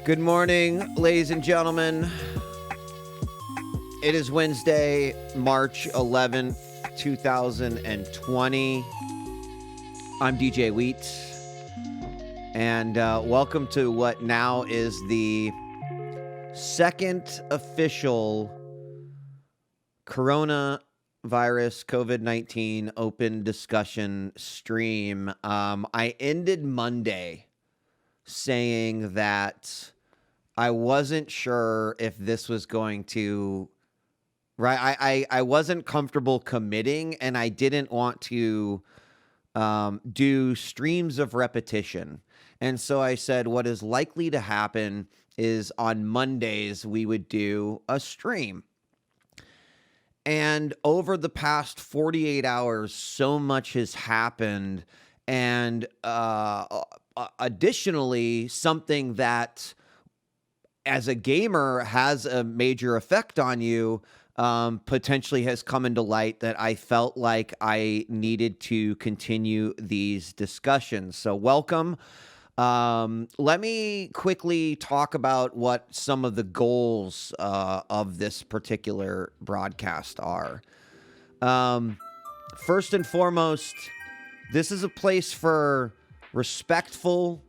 Good morning, ladies and gentlemen. It is Wednesday, March 11th, 2020. I'm djWHEAT, and welcome to what now is the second official coronavirus COVID-19 open discussion stream. I ended Monday saying that I wasn't sure if this was going to, right? I wasn't comfortable committing, and I didn't want to do streams of repetition. And so I said, what is likely to happen is on Mondays, we would do a stream. And over the past 48 hours, so much has happened. And additionally, something that as a gamer has a major effect on you potentially has come into light that I felt like I needed to continue these discussions. So welcome. Let me quickly talk about what some of the goals of this particular broadcast are. First and foremost, this is a place for respectful,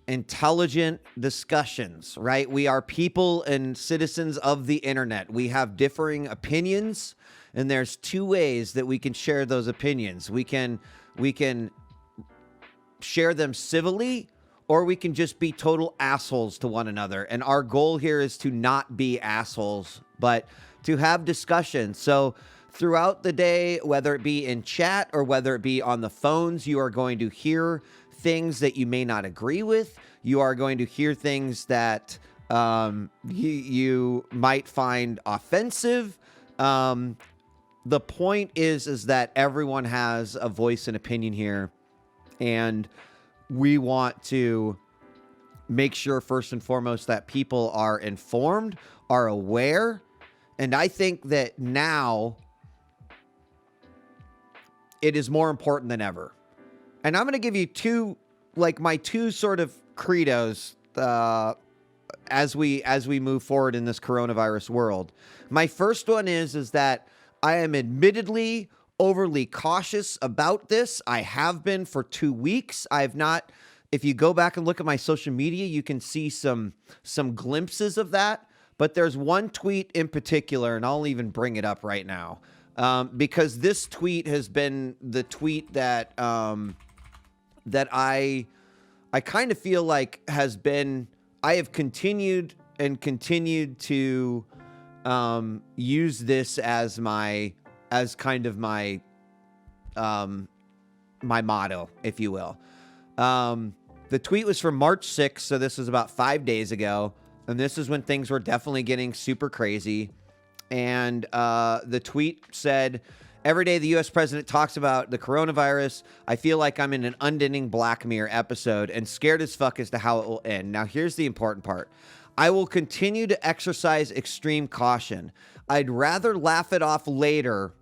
intelligent discussions, right? We are people and citizens of the internet. We have differing opinions, and there's two ways that we can share those opinions. We can share them civilly, or we can just be total assholes to one another. And our goal here is to not be assholes, but to have discussions. So throughout the day, whether it be in chat or whether it be on the phones, you are going to hear things that you may not agree with. You are going to hear things that you might find offensive. The point is that everyone has a voice and opinion here, and we want to make sure first and foremost that people are informed, are aware, and I think that now it is more important than ever. And I'm going to give you my two sort of credos as we move forward in this coronavirus world. My first one is that I am admittedly overly cautious about this. I have been for 2 weeks. I've not. If you go back and look at my social media, you can see some glimpses of that. But there's one tweet in particular, and I'll even bring it up right now. Because this tweet has been the tweet that that I kind of feel like has been, I have continued to use this as my motto, if you will. The tweet was from March 6th, so this was about 5 days ago, and this is when things were definitely getting super crazy. And the tweet said, every day the U.S. president talks about the coronavirus, I feel like I'm in an unending Black Mirror episode and scared as fuck as to how it will end. Now, here's the important part. I will continue to exercise extreme caution. I'd rather laugh it off later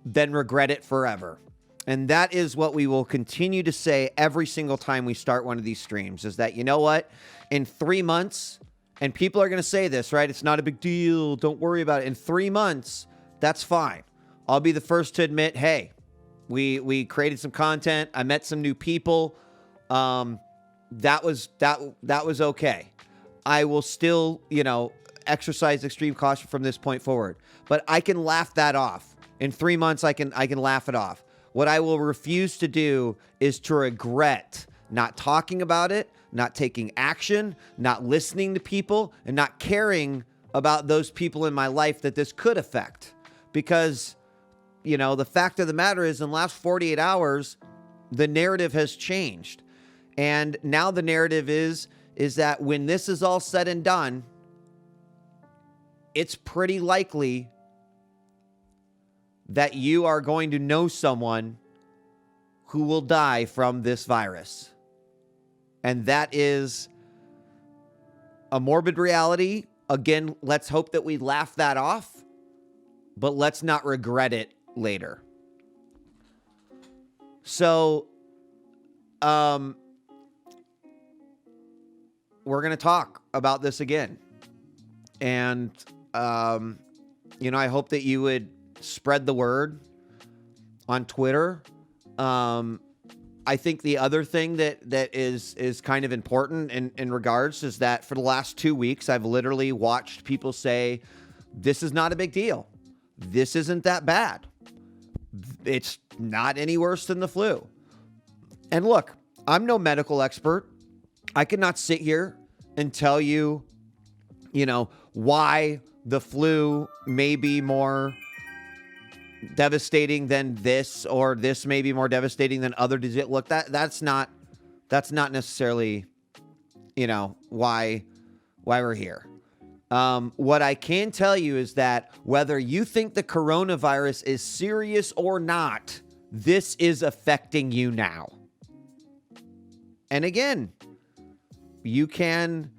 than regret it forever. And that is what we will continue to say every single time we start one of these streams, is that, you know what, in 3 months, and people are going to say this, right? It's not a big deal. Don't worry about it. In 3 months, that's fine. I'll be the first to admit, hey, we created some content. I met some new people. That was okay. I will still, exercise extreme caution from this point forward. But I can laugh that off. In 3 months, I can laugh it off. What I will refuse to do is to regret not talking about it, not taking action, not listening to people, and not caring about those people in my life that this could affect. Because, the fact of the matter is, in the last 48 hours, the narrative has changed. And now the narrative is that when this is all said and done, it's pretty likely that you are going to know someone who will die from this virus. And that is a morbid reality. Again, let's hope that we laugh that off, but let's not regret it later. So, we're going to talk about this again. And, I hope that you would spread the word on Twitter. I think the other thing that is kind of important in regards is that for the last 2 weeks, I've literally watched people say, this is not a big deal. This isn't that bad. It's not any worse than the flu. And look, I'm no medical expert. I cannot sit here and tell you, why the flu may be more devastating than this, or this may be more devastating than other disease. Look, that's not necessarily, why we're here. What I can tell you is that whether you think the coronavirus is serious or not, this is affecting you now. And again, you can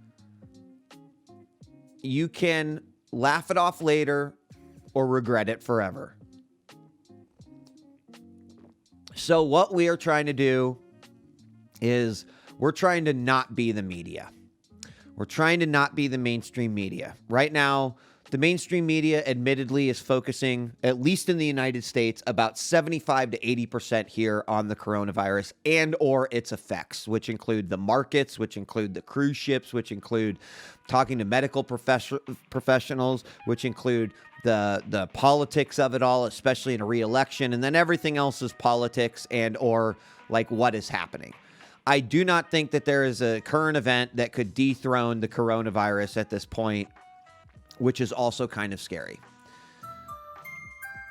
laugh it off later or regret it forever. So what we are trying to do is we're trying to not be the media. We're trying to not be the mainstream media. Right now, the mainstream media admittedly is focusing, at least in the United States, about 75 to 80% here on the coronavirus and or its effects, which include the markets, which include the cruise ships, which include talking to medical professionals, which include the politics of it all, especially in a re-election, and then everything else is politics and or like what is happening. I do not think that there is a current event that could dethrone the coronavirus at this point, which is also kind of scary.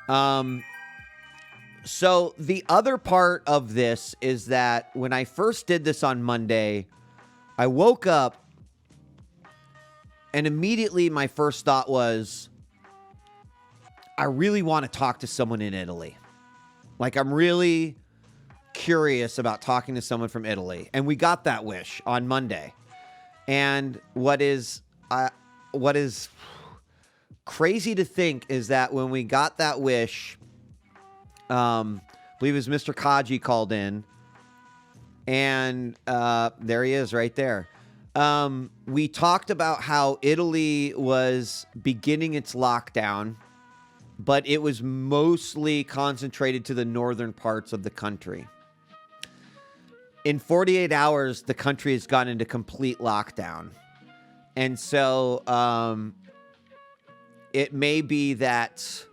So the other part of this is that when I first did this on Monday, I woke up and immediately my first thought was, I really want to talk to someone in Italy. Like, I'm really curious about talking to someone from Italy. And we got that wish on Monday. And what is crazy to think is that when we got that wish, I believe it was Mr. Kaji called in, and there he is right there. We talked about how Italy was beginning its lockdown, but it was mostly concentrated to the northern parts of the country. In 48 hours, the country has gone into complete lockdown. And so it may be that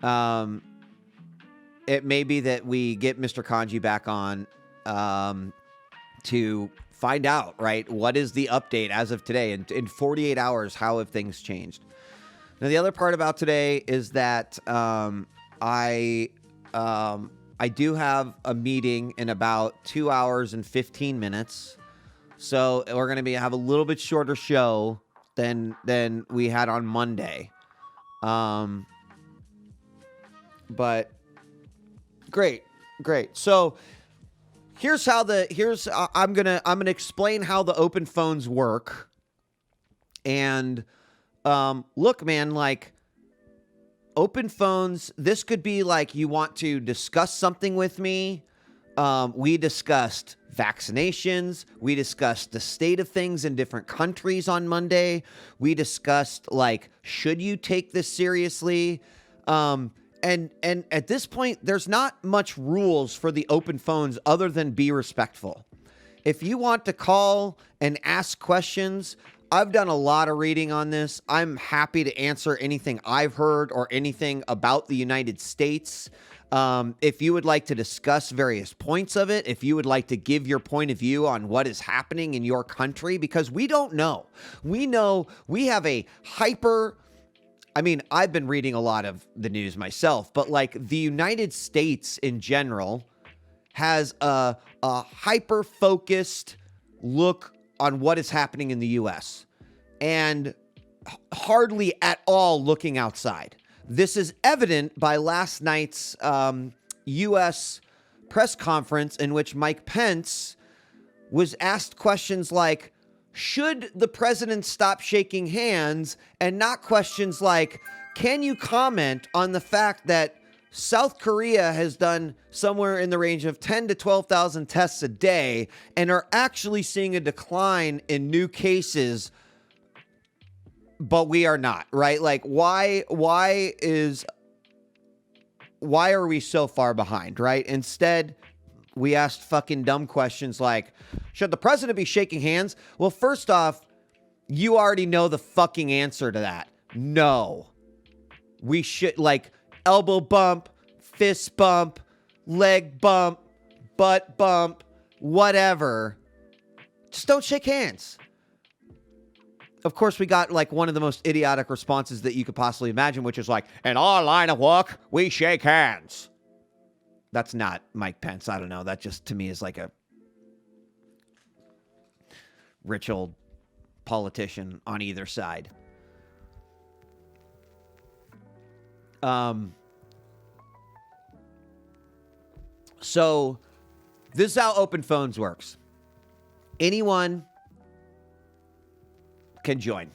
we get Mr. Kanji back on to find out, right, what is the update as of today. In 48 hours, how have things changed? Now, the other part about today is that I do have a meeting in about 2 hours and 15 minutes. So we're going to have a little bit shorter show than we had on Monday. But great. So I'm going to explain how the open phones work. And look, man, like, open phones, this could be like you want to discuss something with me. We discussed vaccinations. We discussed the state of things in different countries on Monday. We discussed, like, should you take this seriously? And at this point, there's not much rules for the open phones other than be respectful. If you want to call and ask questions, I've done a lot of reading on this. I'm happy to answer anything I've heard or anything about the United States. If you would like to discuss various points of it, if you would like to give your point of view on what is happening in your country, because we don't know. We know we have a I've been reading a lot of the news myself, but like the United States in general has a hyper-focused look on what is happening in the U.S. and hardly at all looking outside. This is evident by last night's U.S. press conference in which Mike Pence was asked questions like, should the president stop shaking hands, and not questions like, can you comment on the fact that South Korea has done somewhere in the range of 10 to 12,000 tests a day and are actually seeing a decline in new cases, but we are not, right? Like, why are we so far behind, right? Instead, we asked fucking dumb questions like, should the president be shaking hands? Well, first off, you already know the fucking answer to that. No. We should, like, elbow bump, fist bump, leg bump, butt bump, whatever. Just don't shake hands. Of course, we got like one of the most idiotic responses that you could possibly imagine, which is like, in our line of work, we shake hands. That's not Mike Pence. I don't know. That just, to me, is like a rich old politician on either side. So this is how Open Phones works. Anyone can join.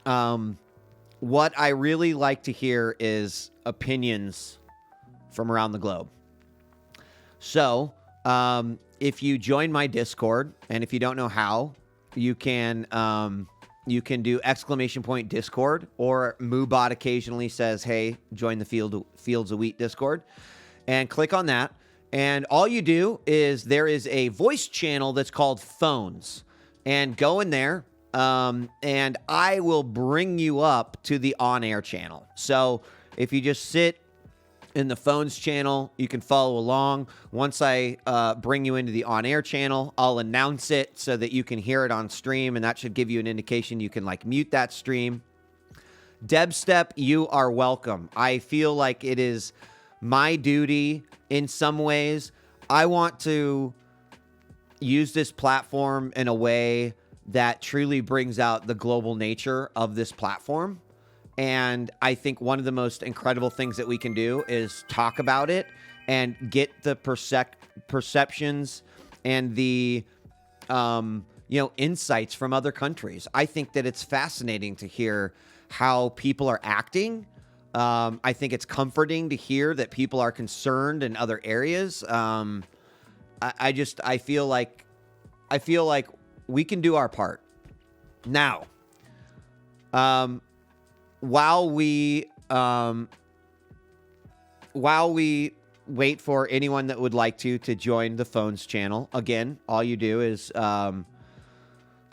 What I really like to hear is opinions from around the globe. So, if you join my Discord, and if you don't know how, you can do !Discord, or Moobot occasionally says, hey, join the Fields of Wheat Discord, and click on that. And all you do is there is a voice channel that's called Phones, and go in there, and I will bring you up to the on-air channel. So if you just sit in the Phones channel, you can follow along. Once I bring you into the on-air channel, I'll announce it so that you can hear it on stream, and that should give you an indication you can like mute that stream. Debstep, you are welcome. I feel like it is my duty in some ways. I want to use this platform in a way that truly brings out the global nature of this platform. And I think one of the most incredible things that we can do is talk about it and get the perceptions and the, insights from other countries. I think that it's fascinating to hear how people are acting. I think it's comforting to hear that people are concerned in other areas. I feel like we can do our part. Now, while we wait for anyone that would like to join the Phones channel, again, all you do is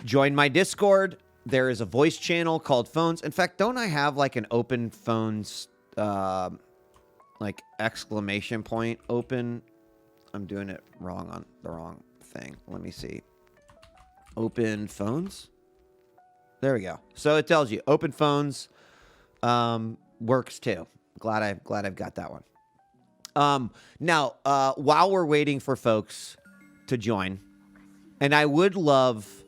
join my Discord. There is a voice channel called Phones. In fact, don't I have like an Open Phones like exclamation point open? I'm doing it wrong on the wrong thing. Let me see. Open Phones. There we go. So it tells you Open Phones works too. Glad I've got that one. Now, while we're waiting for folks to join, and I would love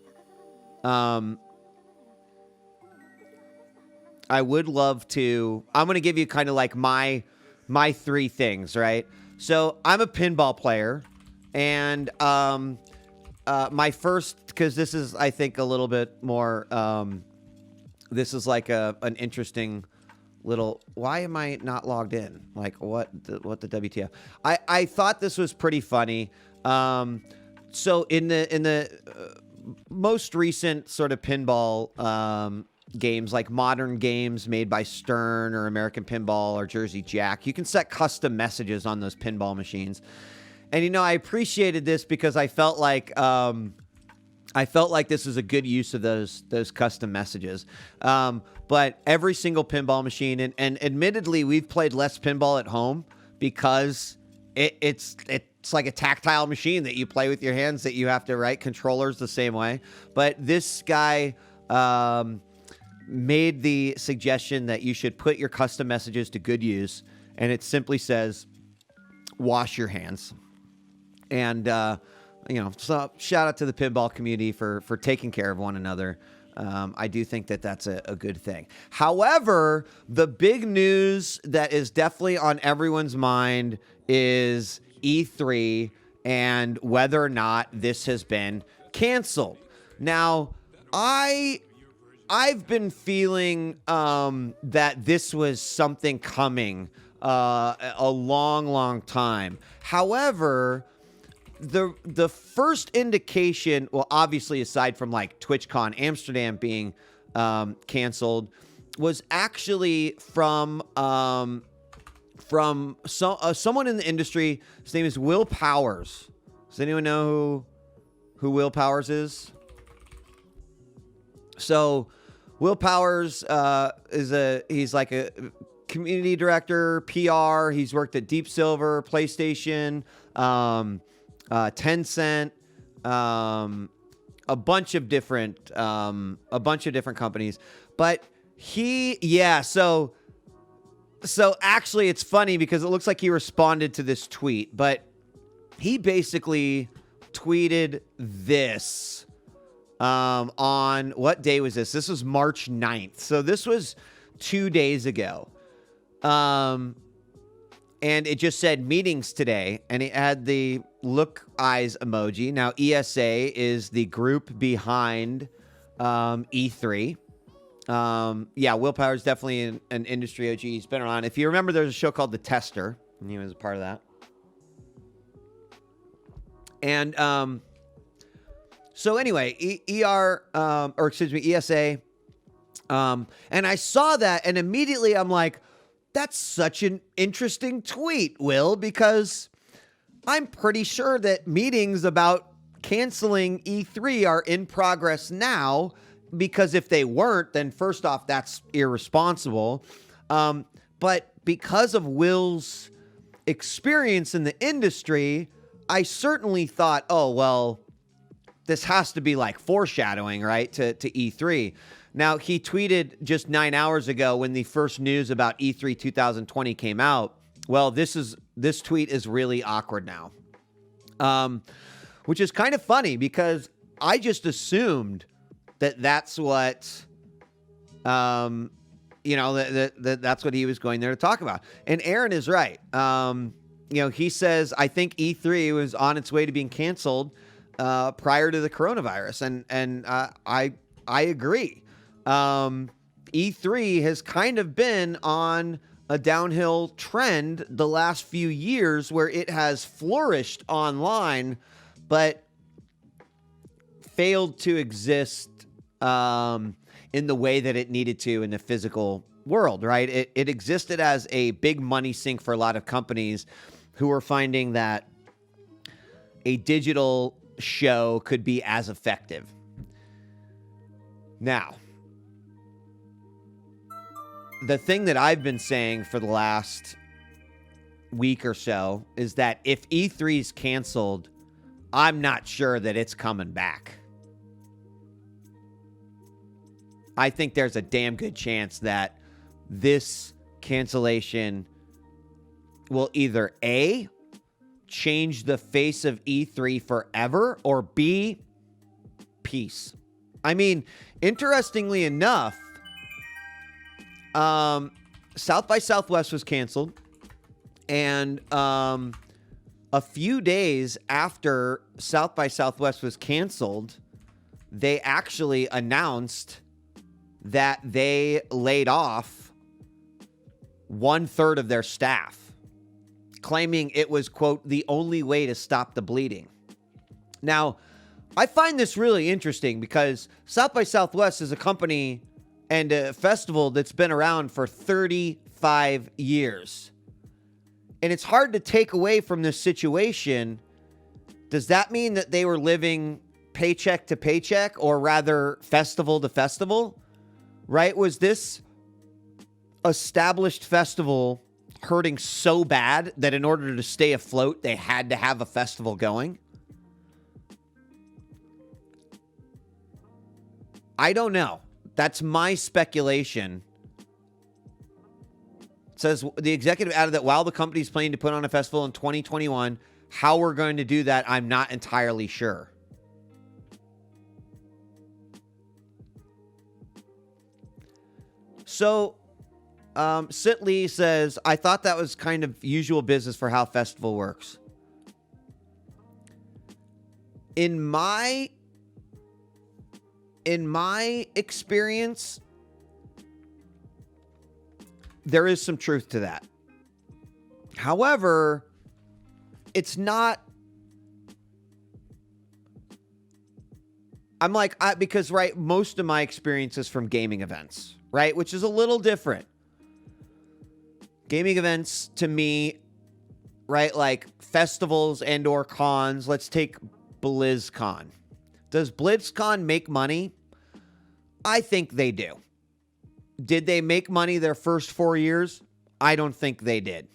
to, I'm going to give you kind of like my three things, right? So I'm a pinball player, and my first, because this is, I think, a little bit more, this is like an interesting little, why am I not logged in? Like, what the WTF? I thought this was pretty funny. So in the most recent sort of pinball games, like modern games made by Stern or American Pinball or Jersey Jack, you can set custom messages on those pinball machines. And, I appreciated this because I felt like this was a good use of those custom messages. But every single pinball machine, and admittedly, we've played less pinball at home because it's like a tactile machine that you play with your hands, that you have to write controllers the same way. But this guy made the suggestion that you should put your custom messages to good use, and it simply says, wash your hands. And, so shout out to the pinball community for taking care of one another. I do think that that's a good thing. However, the big news that is definitely on everyone's mind is E3 and whether or not this has been canceled. Now, I've been feeling that this was something coming a long, long time. However, the first indication, well, obviously aside from like TwitchCon Amsterdam being canceled, was actually from someone in the industry. His name is Will Powers. Does anyone know who Will Powers is? So Will Powers he's like a community director, PR. He's worked at Deep Silver, PlayStation, Tencent, a bunch of different companies. But so actually it's funny because it looks like he responded to this tweet, but he basically tweeted this on what day was this? This was March 9th. So this was 2 days ago. And it just said meetings today, and it had the look eyes emoji. Now, ESA is the group behind E3. Will Power is definitely an industry OG. He's been around. If you remember, there's a show called The Tester, and he was a part of that. And so anyway, ESA. And I saw that, and immediately I'm like, that's such an interesting tweet, Will, because I'm pretty sure that meetings about canceling E3 are in progress now, because if they weren't, then first off, that's irresponsible. But because of Will's experience in the industry, I certainly thought, oh, well, this has to be like foreshadowing, right, to E3. Now, he tweeted just 9 hours ago when the first news about E3 2020 came out, well, this tweet is really awkward now. Which is kind of funny because I just assumed that's what, that's what he was going there to talk about. And Aaron is right. He says, I think E3 was on its way to being canceled prior to the coronavirus. And I agree. E3 has kind of been on a downhill trend the last few years where it has flourished online, but failed to exist in the way that it needed to in the physical world, right? It existed as a big money sink for a lot of companies who were finding that a digital show could be as effective. Now, the thing that I've been saying for the last week or so is that if E3 is canceled, I'm not sure that it's coming back. I think there's a damn good chance that this cancellation will either A, change the face of E3 forever, or B, peace. I mean, interestingly enough, South by Southwest was canceled, and a few days after South by Southwest was canceled, they actually announced that they laid off 1/3 of their staff, claiming it was, quote, the only way to stop the bleeding. Now, I find this really interesting because South by Southwest is a company and a festival that's been around for 35 years. And it's hard to take away from this situation. Does that mean that they were living paycheck to paycheck, or rather festival to festival? Right? Was this established festival hurting so bad that in order to stay afloat, they had to have a festival going? I don't know. That's my speculation. It says the executive added that while the company is planning to put on a festival in 2021, how we're going to do that, I'm not entirely sure. So, Sit Lee says, I thought that was kind of usual business for how festival works. In my experience, there is some truth to that. However, it's not. I'm like, because, right, most of my experience is from gaming events, right, which is a little different. Gaming events to me, right, like festivals and or cons. Let's take BlizzCon. Does BlizzCon make money? I think they do. Did they make money their first 4 years? I don't think they did.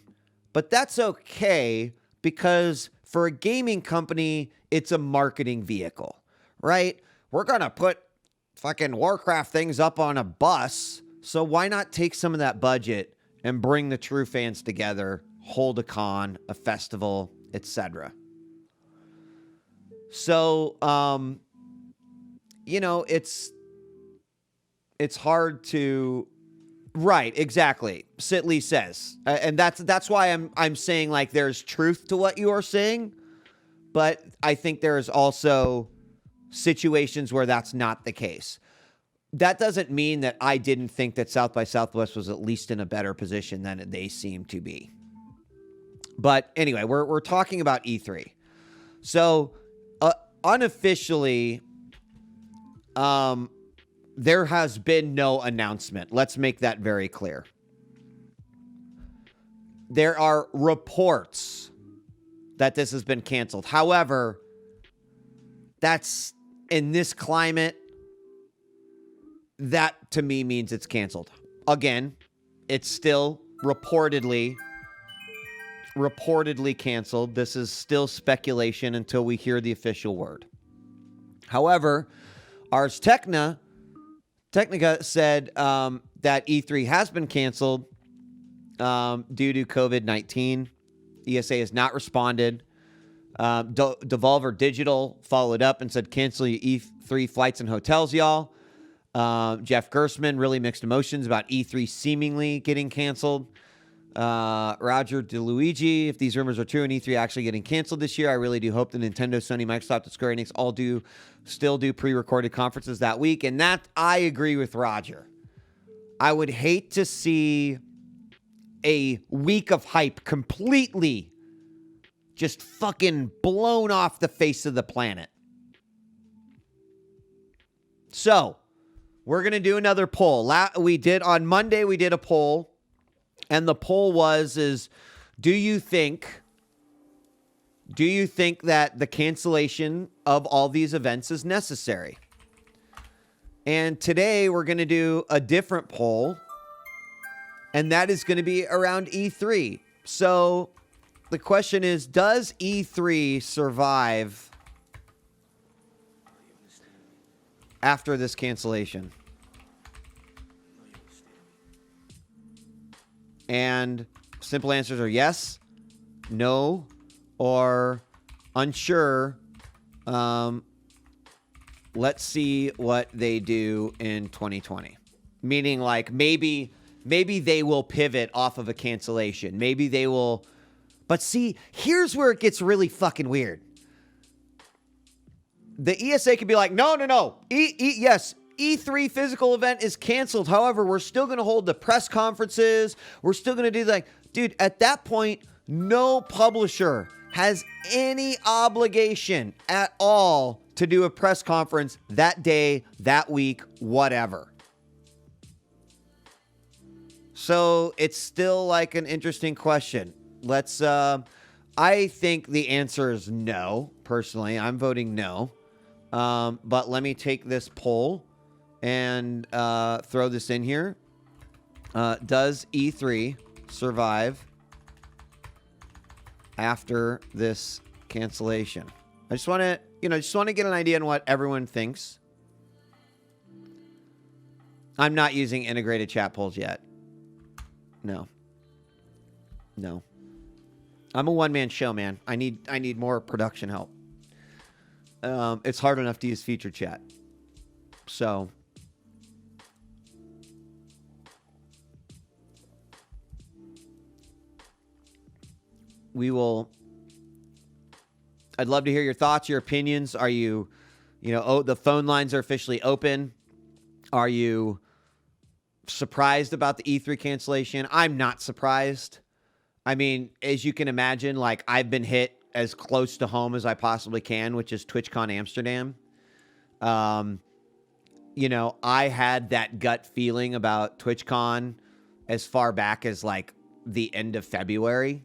But that's okay, because for a gaming company, it's a marketing vehicle, right? We're going to put fucking Warcraft things up on a bus, so why not take some of that budget and bring the true fans together, hold a con, a festival, etc. So, it's hard to, right, exactly. Sitley says, and that's why I'm saying, like, there's truth to what you are saying, but I think there is also situations where that's not the case. That doesn't mean that I didn't think that South by Southwest was at least in a better position than they seem to be. But anyway, we're talking about E3. So unofficially, there has been no announcement. Let's make that very clear. There are reports that this has been canceled. However, that's in this climate, that to me means it's canceled. Again, it's still reportedly canceled. This is still speculation until we hear the official word. However, Ars Technica said that E3 has been canceled due to COVID-19. ESA has not responded. Devolver Digital followed up and said, cancel your E3 flights and hotels, y'all. Jeff Gerstmann, really mixed emotions about E3 seemingly getting canceled. Roger DeLuigi, if these rumors are true and E3 actually getting canceled this year, I really do hope that Nintendo, Sony, Microsoft, and Square Enix all still do pre-recorded conferences that week. And that, I agree with Roger. I would hate to see a week of hype completely just fucking blown off the face of the planet. So, we're going to do another poll. On Monday, we did a poll. And the poll was, do you think that the cancellation of all these events is necessary? And today we're going to do a different poll, and that is going to be around E3. So the question is, does E3 survive after this cancellation? And simple answers are yes, no, or unsure. Let's see what they do in 2020. Meaning, like, maybe they will pivot off of a cancellation. Maybe they will. But see, here's where it gets really fucking weird. The ESA could be like, no. Yes, E3 physical event is canceled. However, we're still going to hold the press conferences. We're still going to do dude, at that point, no publisher has any obligation at all to do a press conference that day, that week, whatever. So it's still like an interesting question. I think the answer is no. Personally, I'm voting no. But let me take this poll and throw this in here. Does E3 survive after this cancellation? I just want to get an idea on what everyone thinks. I'm not using integrated chat polls yet. No. I'm a one-man show, man. I need more production help. It's hard enough to use feature chat. So I'd love to hear your thoughts, your opinions. Are you the phone lines are officially open. Are you surprised about the E3 cancellation? I'm not surprised. I mean, as you can imagine, like I've been hit as close to home as I possibly can, which is TwitchCon Amsterdam. Um, I had that gut feeling about TwitchCon as far back as like the end of February.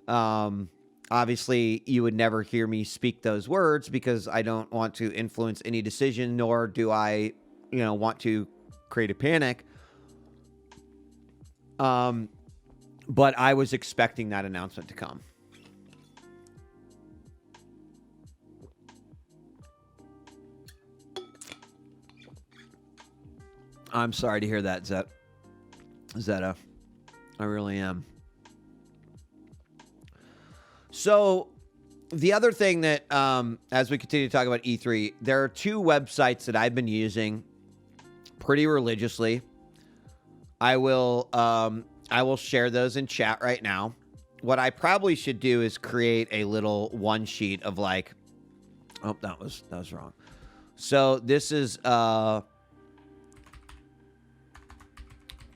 Obviously, you would never hear me speak those words because I don't want to influence any decision, nor do I, want to create a panic. But I was expecting that announcement to come. I'm sorry to hear that, Zeta. I really am. So, the other thing that, as we continue to talk about E3, there are two websites that I've been using pretty religiously. I will share those in chat right now. What I probably should do is create a little one sheet of like, oh, that was wrong. So this is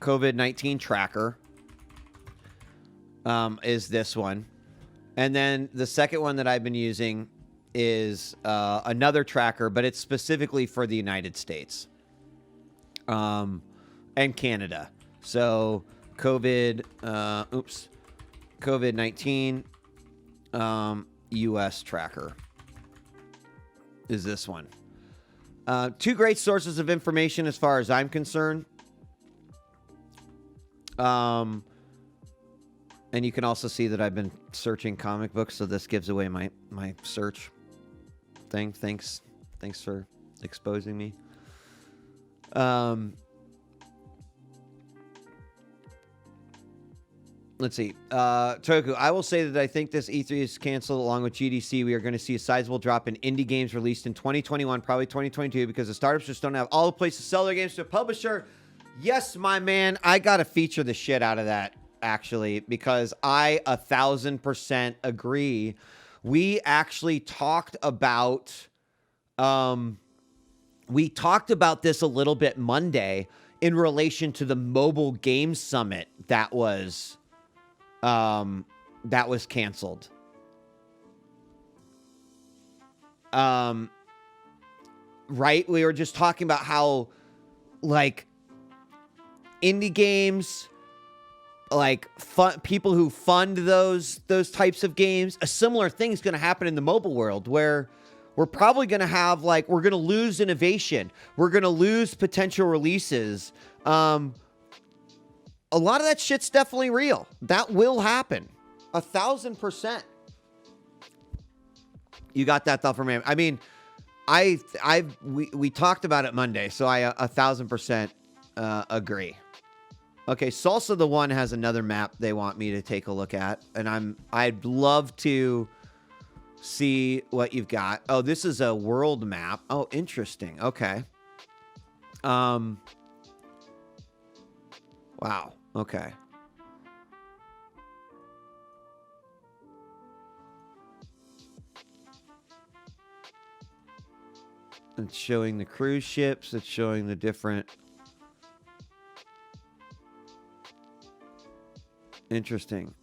COVID-19 tracker. Is this one. And then the second one that I've been using is another tracker, but it's specifically for the United States and Canada. So COVID-19 US tracker is this one. Two great sources of information as far as I'm concerned. And you can also see that I've been searching comic books, so this gives away my search thing. Thanks for exposing me. Let's see. Toku, I will say that I think this E3 is canceled along with GDC. We are going to see a sizable drop in indie games released in 2021, probably 2022, because the startups just don't have all the places to sell their games to a publisher. Yes, my man. I got to feature the shit out of that, actually, because I 1,000% agree. We actually talked about, this a little bit Monday in relation to the mobile game summit that was canceled. Right? We were just talking about how, like, indie games, like people who fund those types of games, a similar thing is going to happen in the mobile world where we're probably going to have, like, we're going to lose innovation. We're going to lose potential releases. A lot of that shit's definitely real. That will happen. 1,000%. You got that thought from me. I mean, we talked about it Monday, so I 1,000% agree. Okay, Salsa the One has another map they want me to take a look at, and I'd love to see what you've got. Oh, this is a world map. Oh, interesting. Okay. Wow. Okay. It's showing the cruise ships. It's showing the different. Interesting.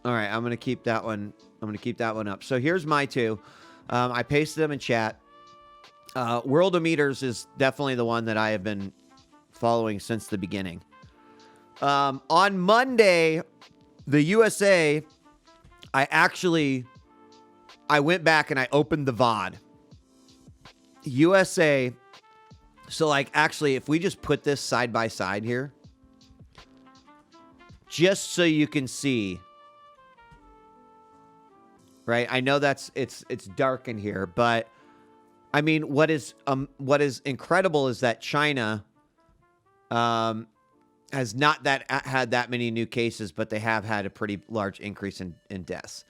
All right, I'm going to keep that one. I'm going to keep that one up. So here's my two. I pasted them in chat. Worldometers is definitely the one that I have been following since the beginning. On Monday, the USA, I went back and I opened the VOD. USA. So, like, actually, if we just put this side by side here, just so you can see, right? I know it's dark in here, but I mean, what is incredible is that China has not had that many new cases, but they have had a pretty large increase in deaths.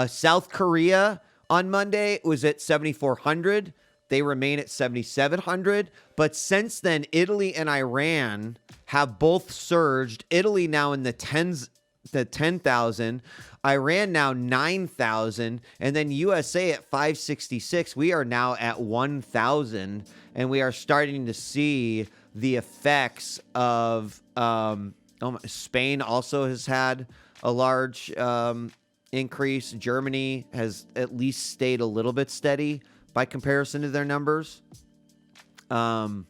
South Korea on Monday was at 7,400. They remain at 7,700. But since then, Italy and Iran have both surged. Italy now in the 10,000. Iran now 9,000. And then USA at 566. We are now at 1,000. And we are starting to see the effects of Spain also has had a large increase. Germany has at least stayed a little bit steady by comparison to their numbers. So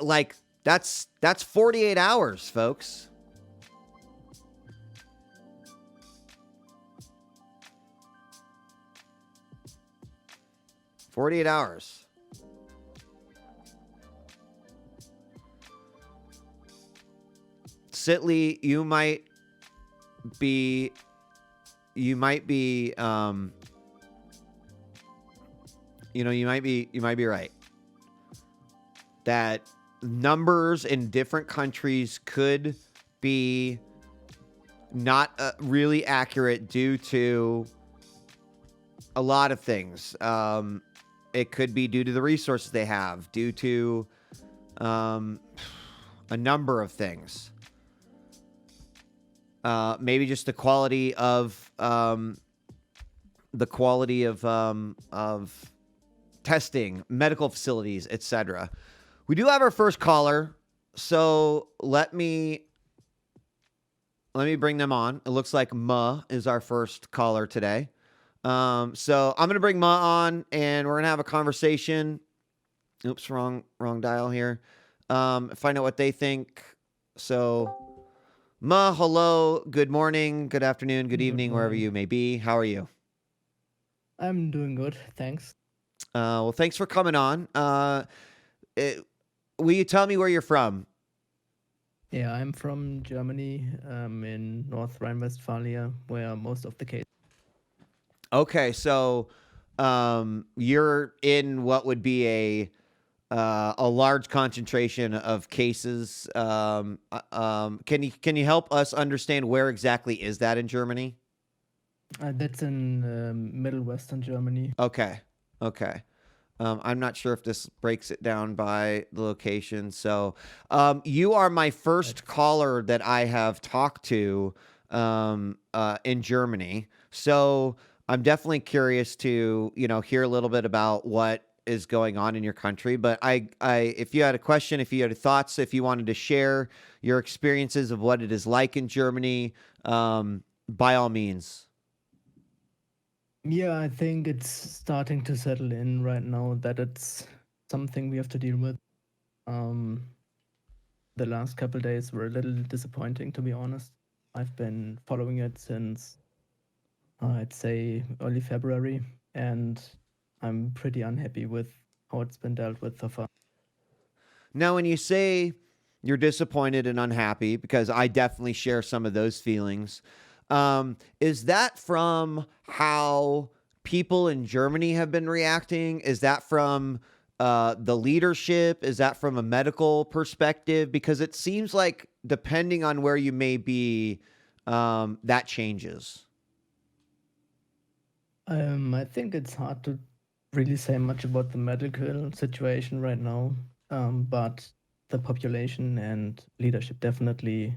like that's 48 hours, folks. "48 hours. Sitley, you might be you might be right that numbers in different countries could be not really accurate due to a lot of things. It could be due to the resources they have, due to a number of things. Maybe just the quality of testing, medical facilities, etc. We do have our first caller, so let me bring them on. It looks like Ma is our first caller today. So I'm gonna bring Ma on, and we're gonna have a conversation. Oops, wrong dial here. Find out what they think. So, Ma, hello, good morning, good afternoon, good evening, wherever you may be. How are you? I'm doing good, thanks. Well, thanks for coming on. Will you tell me where you're from? Yeah, I'm from Germany, in North Rhine-Westphalia, where most of the cases. Okay, so you're in what would be a large concentration of cases. Can you help us understand where exactly is that in Germany? That's in Middle Western Germany. Okay. I'm not sure if this breaks it down by the location. So you are my first caller that I have talked to in Germany. So I'm definitely curious to, hear a little bit about what is going on in your country. But if you had a question, if you had thoughts, if you wanted to share your experiences of what it is like in Germany, by all means. Yeah, I think it's starting to settle in right now that it's something we have to deal with. The last couple days were a little disappointing, to be honest. I've been following it since, I'd say, early February, and I'm pretty unhappy with how it's been dealt with so far. Now, when you say you're disappointed and unhappy, because I definitely share some of those feelings, is that from how people in Germany have been reacting? Is that from the leadership? Is that from a medical perspective? Because it seems like depending on where you may be, that changes. I think it's hard to really say much about the medical situation right now, but the population and leadership definitely,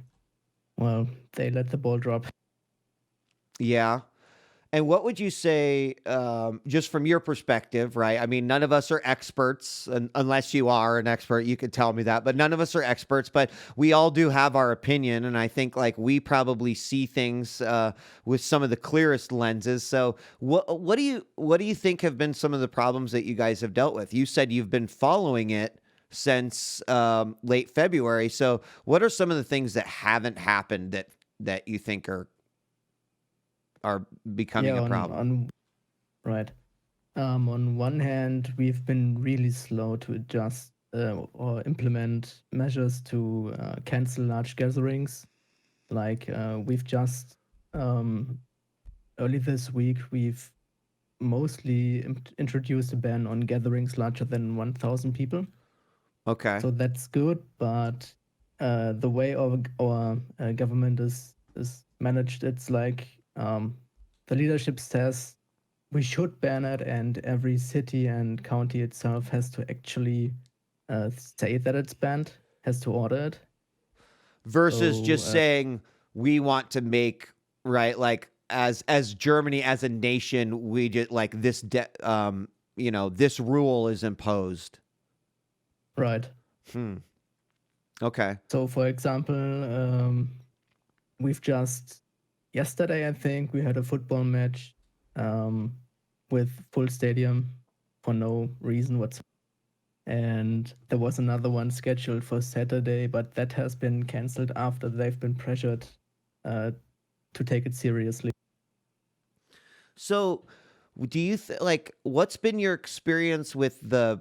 well, they let the ball drop. Yeah. And what would you say, just from your perspective, right? I mean, none of us are experts, unless you are an expert, you could tell me that, but none of us are experts, but we all do have our opinion. And I think like we probably see things with some of the clearest lenses. So what do you think have been some of the problems that you guys have dealt with? You said you've been following it since late February. So what are some of the things that haven't happened that you think are becoming Yeah, a problem? right. On one hand, we've been really slow to adjust or implement measures to cancel large gatherings. Like we've just early this week, we've mostly introduced a ban on gatherings larger than 1,000 people. Okay. So that's good, but the way our government is managed, it's like the leadership says we should ban it, and every city and county itself has to actually say that it's banned, has to order it. Versus So just saying we want to make, right, like as Germany as a nation, we just like this rule is imposed. right. Hmm. Okay. So, for example, we've just yesterday, I think, we had a football match um, with full stadium for no reason whatsoever. And there was another one scheduled for Saturday, but that has been cancelled after they've been pressured uh, to take it seriously. So, do you like what's been your experience with the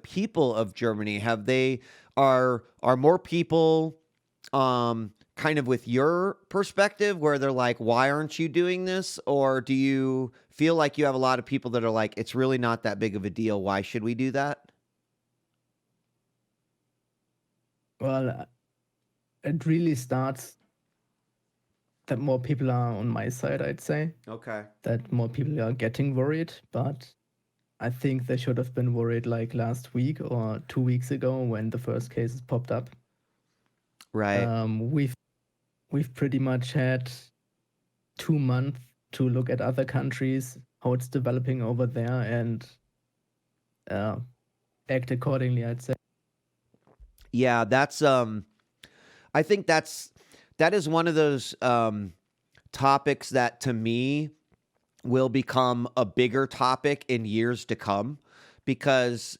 people of Germany? Have they are more people kind of with your perspective where they're like, why aren't you doing this? Or do you feel like you have a lot of people that are like, it's really not that big of a deal. Why should we do that? Well, it really starts that more people are on my side, I'd say, Okay. that more people are getting worried, but I think they should have been worried like last week or 2 weeks ago when the first cases popped up. Right. We've pretty much had 2 months to look at other countries, how it's developing over there, and uh, act accordingly, I'd say. Yeah, that's I think that is one of those topics that to me will become a bigger topic in years to come because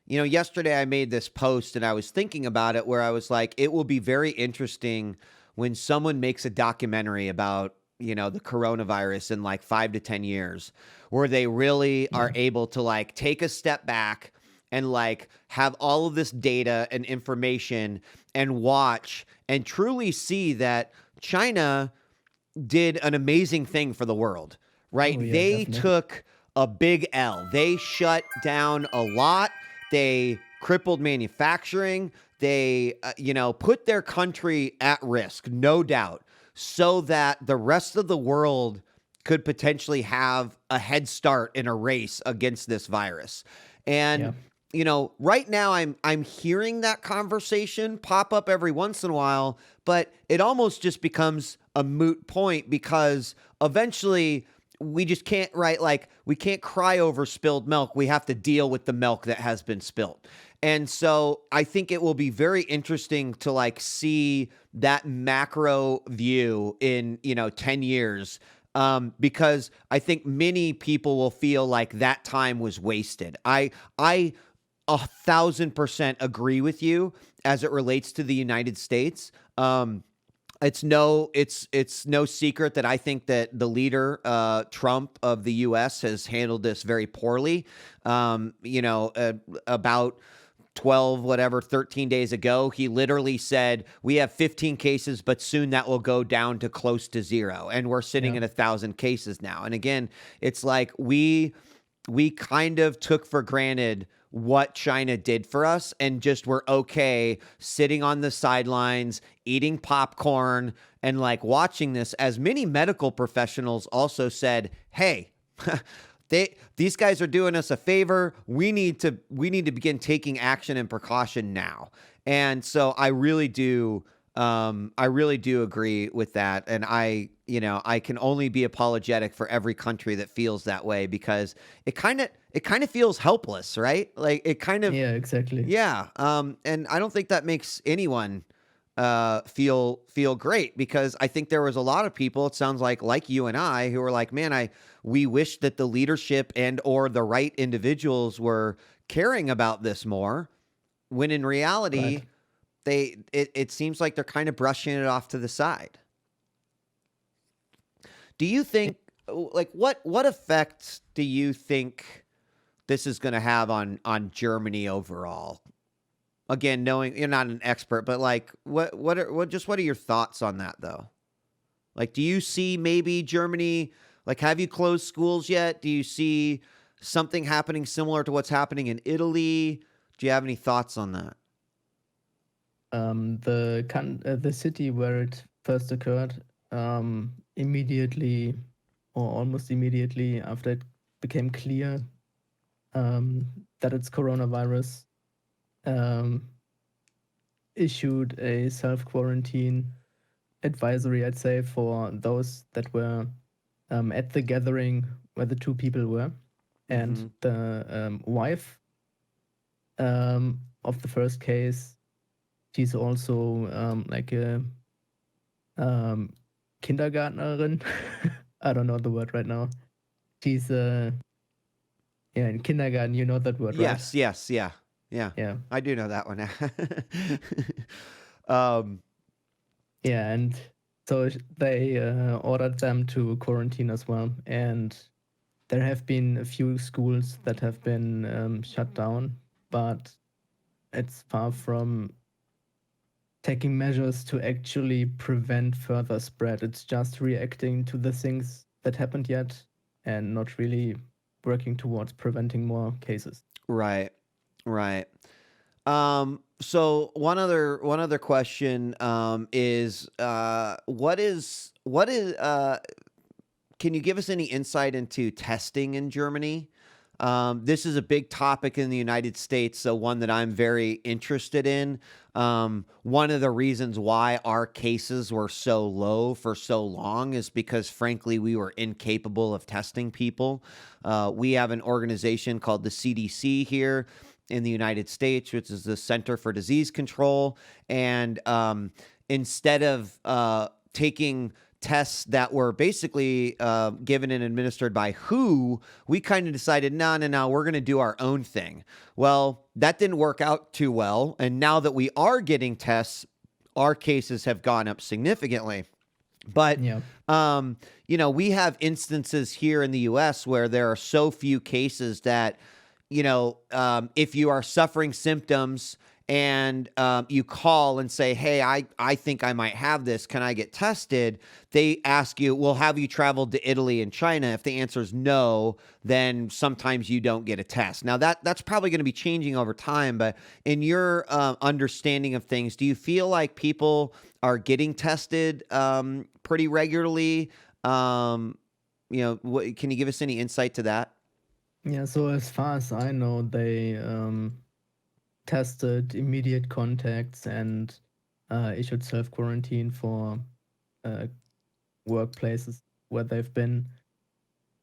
yesterday I made this post and I was thinking about it where I was like, it will be very interesting when someone makes a documentary about, the coronavirus in like 5 to 10 years, where they really are Yeah. able to like take a step back and like have all of this data and information and watch and truly see that China did an amazing thing for the world, right? Oh, yeah, They definitely. took a big L. They shut down a lot. They crippled manufacturing. They, put their country at risk, no doubt, so that the rest of the world could potentially have a head start in a race against this virus. And Yeah. right now I'm hearing that conversation pop up every once in a while, but it almost just becomes a moot point because eventually we just can't, right? Like we can't cry over spilled milk. We have to deal with the milk that has been spilled. And so I think it will be very interesting to like see that macro view in, 10 years. Because I think many people will feel like that time was wasted. I 1,000% agree with you as it relates to the United States. It's no secret that I think that the leader, Trump of the U.S., has handled this very poorly. About 12, whatever, 13 days ago, he literally said, we have 15 cases, but soon that will go down to close to zero. And we're sitting Yeah. at 1,000 cases now. And again, it's like we kind of took for granted what China did for us and just were okay sitting on the sidelines, eating popcorn, and like watching this. As many medical professionals also said, hey, these guys are doing us a favor. We need to begin taking action and precaution now. And so I really do agree with that. And I can only be apologetic for every country that feels that way because it kind of feels helpless, right? Like it kind of, Yeah, exactly. yeah. And I don't think that makes anyone feel great because I think there was a lot of people, it sounds like you and I, who were like, man, we wish that the leadership and or the right individuals were caring about this more, when in Right. reality it seems like they're kind of brushing it off to the side. Do you think, like, what effect do you think this is going to have on Germany overall? Again, knowing you're not an expert, but like what are your thoughts on that though? Like, do you see maybe Germany, like, have you closed schools yet? Do you see something happening similar to what's happening in Italy? Do you have any thoughts on that? The city where it first occurred, immediately or almost immediately after it became clear um, that it's coronavirus, um, issued a self quarantine advisory, I'd say, for those that were at the gathering where the two people were, and Mm-hmm. the wife of the first case. she's also like a um, Kindergärtnerin. I don't know the word right now. She's yeah, in kindergarten, you know that word, right? Yes, yes, yeah, yeah. Yeah. I do know that one. um, Yeah, and so they ordered them to quarantine as well. And there have been a few schools that have been shut down, but it's far from taking measures to actually prevent further spread. It's just reacting to the things that happened yet and not really working towards preventing more cases. right, right. So one other question is what is can you give us any insight into testing in Germany? This is a big topic in the United States, so one that I'm very interested in. One of the reasons why our cases were so low for so long is because, frankly, we were incapable of testing people. We have an organization called the CDC here in the United States, which is the Center for Disease Control. And instead of taking tests that were basically given and administered by WHO, we kind of decided, no, we're going to do our own thing. Well, that didn't work out too well. And now that we are getting tests, our cases have gone up significantly. But, Yeah. we have instances here in the US where there are so few cases that, if you are suffering symptoms and you call and say, hey, I think I might have this. Can I get tested? They ask you, well, have you traveled to Italy and China? If the answer is no, then sometimes you don't get a test. Now, that's probably going to be changing over time. But in your understanding of things, do you feel like people are getting tested pretty regularly? Can you give us any insight to that? Yeah, so as far as I know, they tested immediate contacts and issued self quarantine for uh, workplaces where they've been.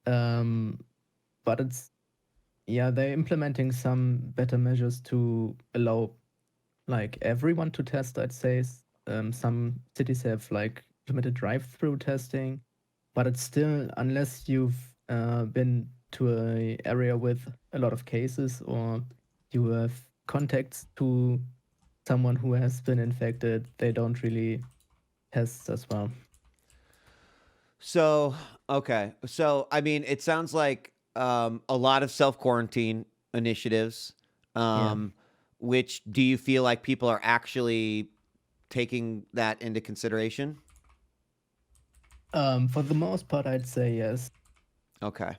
Um, but it's, yeah, they're implementing some better measures to allow like everyone to test, I'd say. Some cities have like implemented drive-through testing, but it's still, unless you've been to a area with a lot of cases or you have contacts to someone who has been infected, they don't really test as well. So, okay. So, I mean, it sounds like a lot of self quarantine initiatives. Yeah. Um, which do you feel like people are actually taking that into consideration? For the most part, I'd say yes. Okay.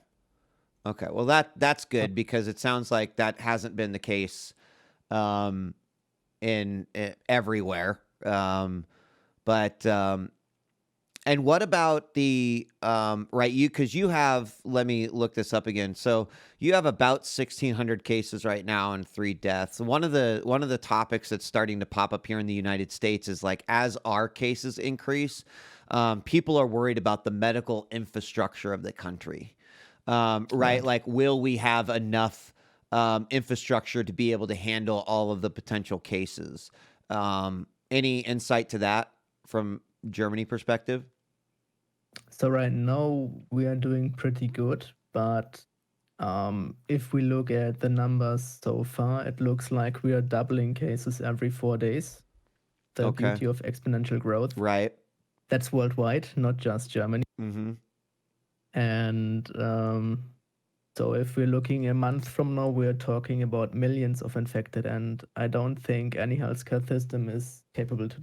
Okay. Well, that's good because it sounds like that hasn't been the case um, in everywhere. But And what about the right? Because you have. Let me look this up again. So you have about 1,600 cases right now and 3 deaths. One of the topics that's starting to pop up here in the United States is like as our cases increase, people are worried about the medical infrastructure of the country. Right? Right. Like, will we have enough infrastructure to be able to handle all of the potential cases? Any insight to that from Germany perspective? So right now we are doing pretty good, but if we look at the numbers so far, it looks like we are doubling cases every 4 days. The Okay. beauty of exponential growth. Right. That's worldwide, not just Germany. Mm-hmm. And so if we're looking a month from now, we're talking about millions of infected, and I don't think any healthcare system is capable to.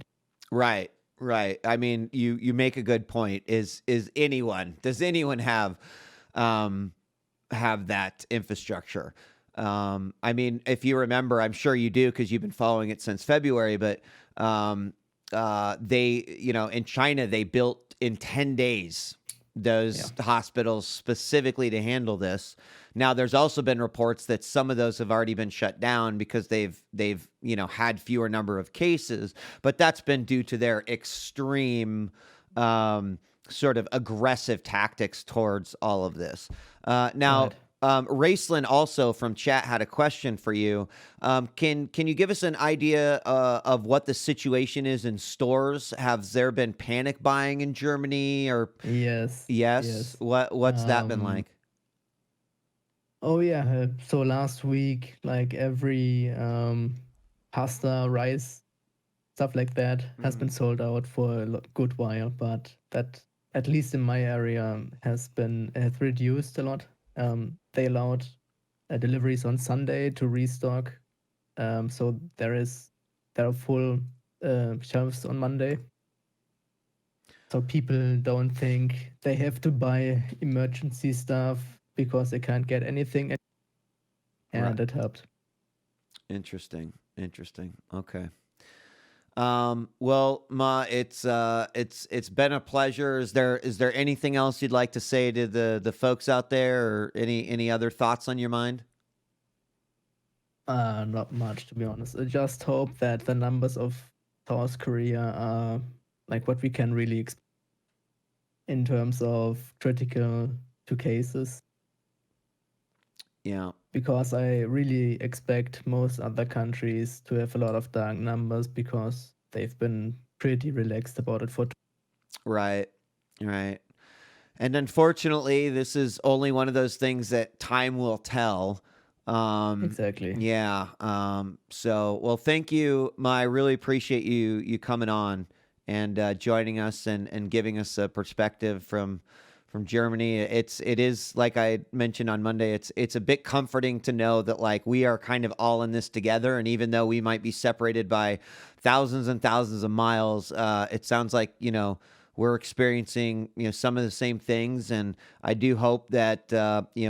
Right. Right. I mean, you make a good point. Does anyone um have that infrastructure? I mean, if you remember, I'm sure you do because you've been following it since February, but they, in China, they built in 10 days those Yeah. hospitals specifically to handle this. Now, there's also been reports that some of those have already been shut down because they've had fewer number of cases, but that's been due to their extreme sort of aggressive tactics towards all of this. Now, Right. Raceland also from chat had a question for you. Can you give us an idea of what the situation is in stores? Has there been panic buying in Germany or Yes, yes? yes. What's that been like? Oh yeah. So last week, like every pasta, rice, stuff like that has been Mhm. sold out for a good while, but that, at least in my area, has reduced a lot. They allowed deliveries on Sunday to restock, so there are full shelves on Monday. So people don't think they have to buy emergency stuff because they can't get anything. Yeah, Right. that helped. Interesting. Interesting. Okay. Well, Ma, it's been a pleasure. Is there anything else you'd like to say to the folks out there, or any other thoughts on your mind? Not much, to be honest. I just hope that the numbers of South Korea are like what we can really expect in terms of critical to cases, Yeah. because I really expect most other countries to have a lot of dark numbers because they've been pretty relaxed about it for. Right. Right. And unfortunately, this is only one of those things that time will tell. Exactly. Yeah. So, well, thank you, Ma. I really appreciate you coming on and joining us and giving us a perspective from Germany. It is like I mentioned on Monday. It's a bit comforting to know that like we are kind of all in this together, and even though we might be separated by thousands and thousands of miles, it sounds like we're experiencing some of the same things, and I do hope that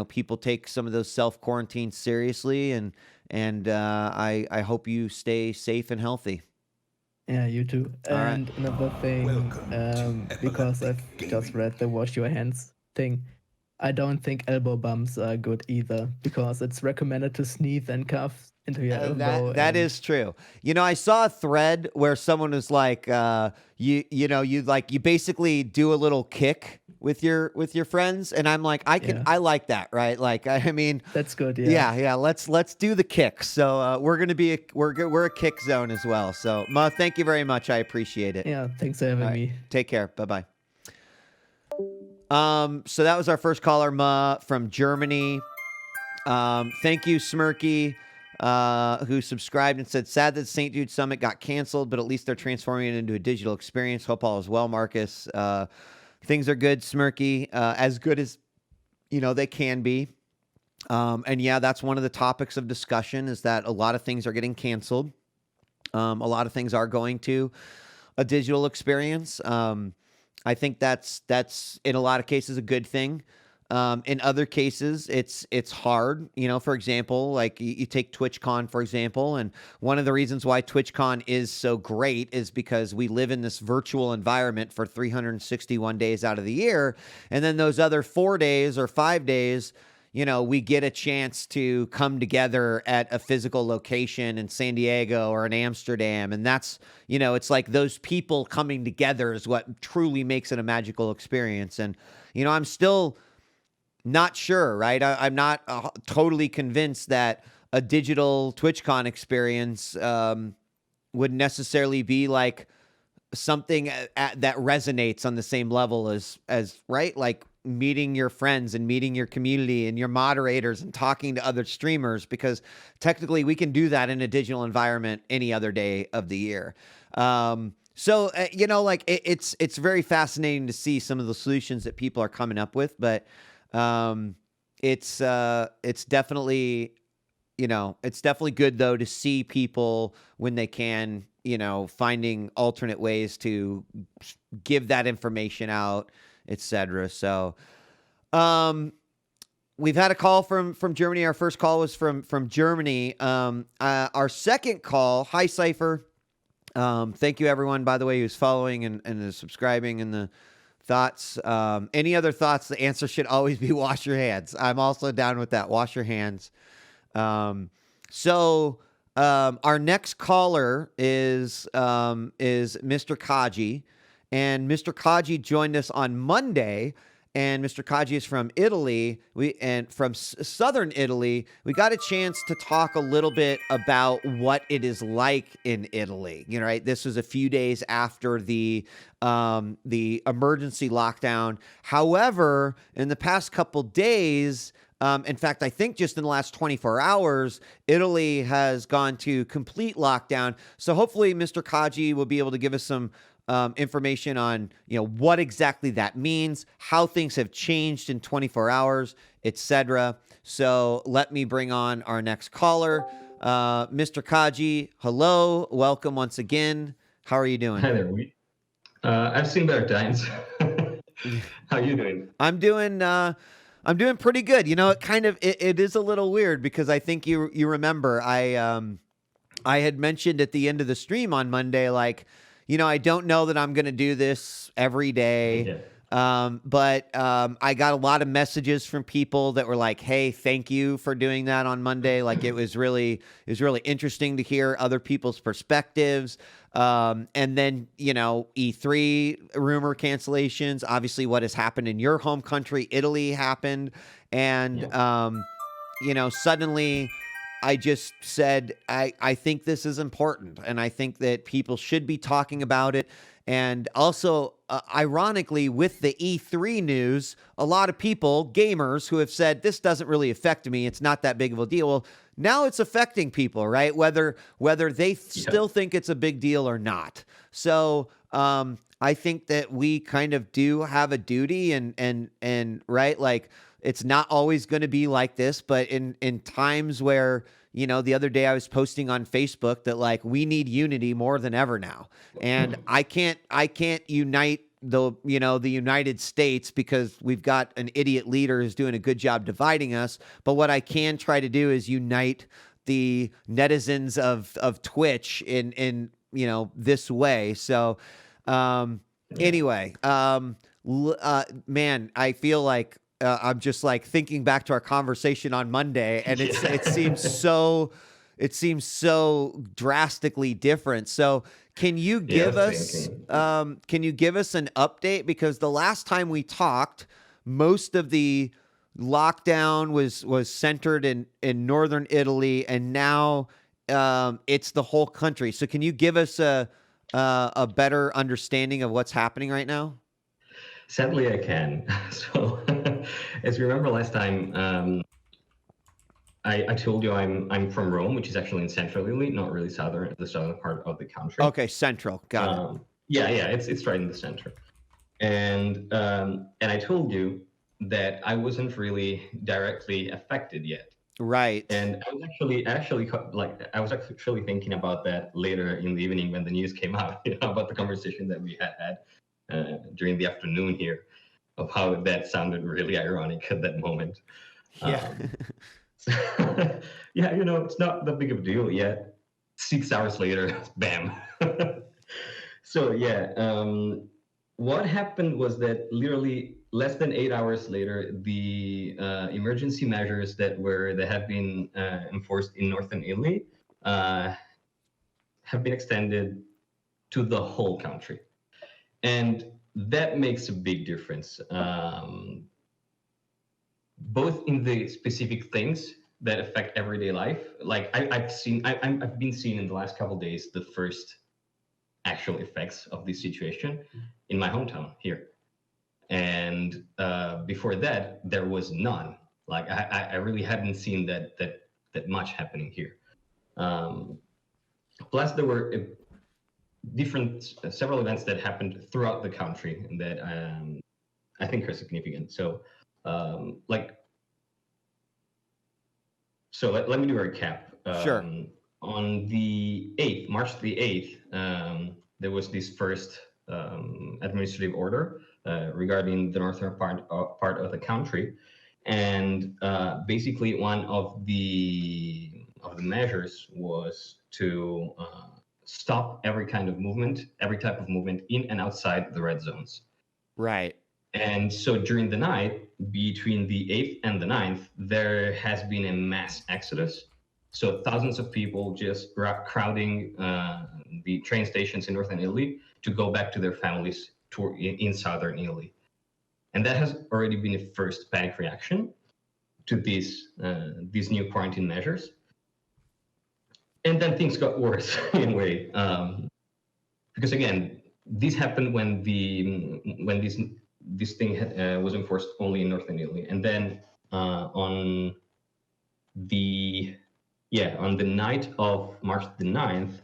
people take some of those self quarantines seriously, and I hope you stay safe and healthy. Yeah, you too. All right. And another thing, because I've just read the wash your hands thing, I don't think elbow bumps are good either because it's recommended to sneeze and cough into your elbow. That And is true. I saw a thread where someone was like, you basically do a little kick with your friends, and I'm like, yeah, I like that, right? Like, I mean, that's good. Yeah. yeah, yeah. Let's do the kick. So we're gonna be we're a kick zone as well. So Ma, thank you very much. I appreciate it. Yeah. Thanks for All having right, me. take care. Bye bye. So that was our first caller, Ma from Germany. Thank you, Smirky, who subscribed and said, sad that St. Jude Summit got canceled, but at least they're transforming it into a digital experience. Hope all is well, Marcus. Things are good, Smirky, as good as they can be. And yeah, that's one of the topics of discussion is that a lot of things are getting canceled. A lot of things are going to a digital experience. I think that's in a lot of cases a good thing. In other cases, it's hard. For example, like you take TwitchCon for example, and one of the reasons why TwitchCon is so great is because we live in this virtual environment for 361 days out of the year, and then those other 4 days or 5 days, we get a chance to come together at a physical location in San Diego or in Amsterdam. And that's, it's like those people coming together is what truly makes it a magical experience. And, I'm still not sure, right? I'm not totally convinced that a digital TwitchCon experience would necessarily be like something that resonates on the same level as right, like meeting your friends and meeting your community and your moderators and talking to other streamers, because technically we can do that in a digital environment any other day of the year. So like it's very fascinating to see some of the solutions that people are coming up with, but it's definitely it's definitely good though to see people when they can, finding alternate ways to give that information out, etc. So, we've had a call from Germany. Our first call was from Germany. Our second call, hi Cypher. Thank you everyone, by the way, who's following and is subscribing and the thoughts. Any other thoughts? The answer should always be wash your hands. I'm also down with that. Wash your hands. So our next caller is Mr. Kaji, and Mr. Kaji joined us on Monday, and Mr. Kaji is from Italy. And from southern Italy, we got a chance to talk a little bit about what it is like in Italy. Right? This was a few days after the emergency lockdown. However, in the past couple days, in fact, I think just in the last 24 hours, Italy has gone to complete lockdown. So hopefully Mr. Kaji will be able to give us some information on, what exactly that means, how things have changed in 24 hours, etc. So let me bring on our next caller. Mr. Kaji, hello. Welcome once again. How are you doing? Hi there. I've seen better times. How are you doing? I'm doing pretty good. It is a little weird because I think you remember I had mentioned at the end of the stream on Monday, like, I don't know that I'm going to do this every day. But I got a lot of messages from people that were like, "Hey, thank you for doing that on Monday." Like it was really interesting to hear other people's perspectives. And then, E3 rumor cancellations, obviously what has happened in your home country, Italy happened. And, suddenly I just said, I think this is important. And I think that people should be talking about it. And also, ironically, with the E3 news, a lot of people, gamers, who have said, this doesn't really affect me, it's not that big of a deal. Well, now it's affecting people, right? Whether they still think it's a big deal or not. So I think that we kind of do have a duty and right, like it's not always going to be like this, but in times where, the other day I was posting on Facebook that like we need unity more than ever now. And I can't unite the United States because we've got an idiot leader who's doing a good job dividing us. But what I can try to do is unite the netizens of Twitch in this way. So anyway, man, I feel like I'm just like thinking back to our conversation on Monday, and it seems so drastically different. So can you give us an update? Because the last time we talked, most of the lockdown was centered in northern Italy, and now it's the whole country. So can you give us a better understanding of what's happening right now? Sadly, I can. So, as you remember last time, I told you I'm from Rome, which is actually in central Italy, not really the southern part of the country. Okay, central. Got it. Yeah, it's right in the center. And I told you that I wasn't really directly affected yet. Right. And I was actually thinking about that later in the evening when the news came out, about the conversation that we had during the afternoon here, of how that sounded really ironic at that moment. Yeah. Yeah, it's not that big of a deal yet. 6 hours later, bam. So yeah, what happened was that literally less than 8 hours later, the emergency measures that have been enforced in northern Italy have been extended to the whole country. And that makes a big difference, both in the specific things that affect everyday life. Like I've been seeing in the last couple of days the first actual effects of this situation in my hometown here. And before that, there was none. Like I really hadn't seen that much happening here. Plus, there were several events that happened throughout the country that I think are significant. So, let me do a recap. Sure. On the 8th, March the 8th, there was this first administrative order regarding the northern part of the country, and basically one of the measures was to stop every type of movement in and outside the red zones. Right. And so during the night, between the 8th and the 9th, there has been a mass exodus. So thousands of people just crowding the train stations in northern Italy to go back to their families in southern Italy. And that has already been a first panic reaction to these new quarantine measures. And then things got worse in a way, because again, these happened when this thing was enforced only in northern Italy, and then on the night of March the 9th,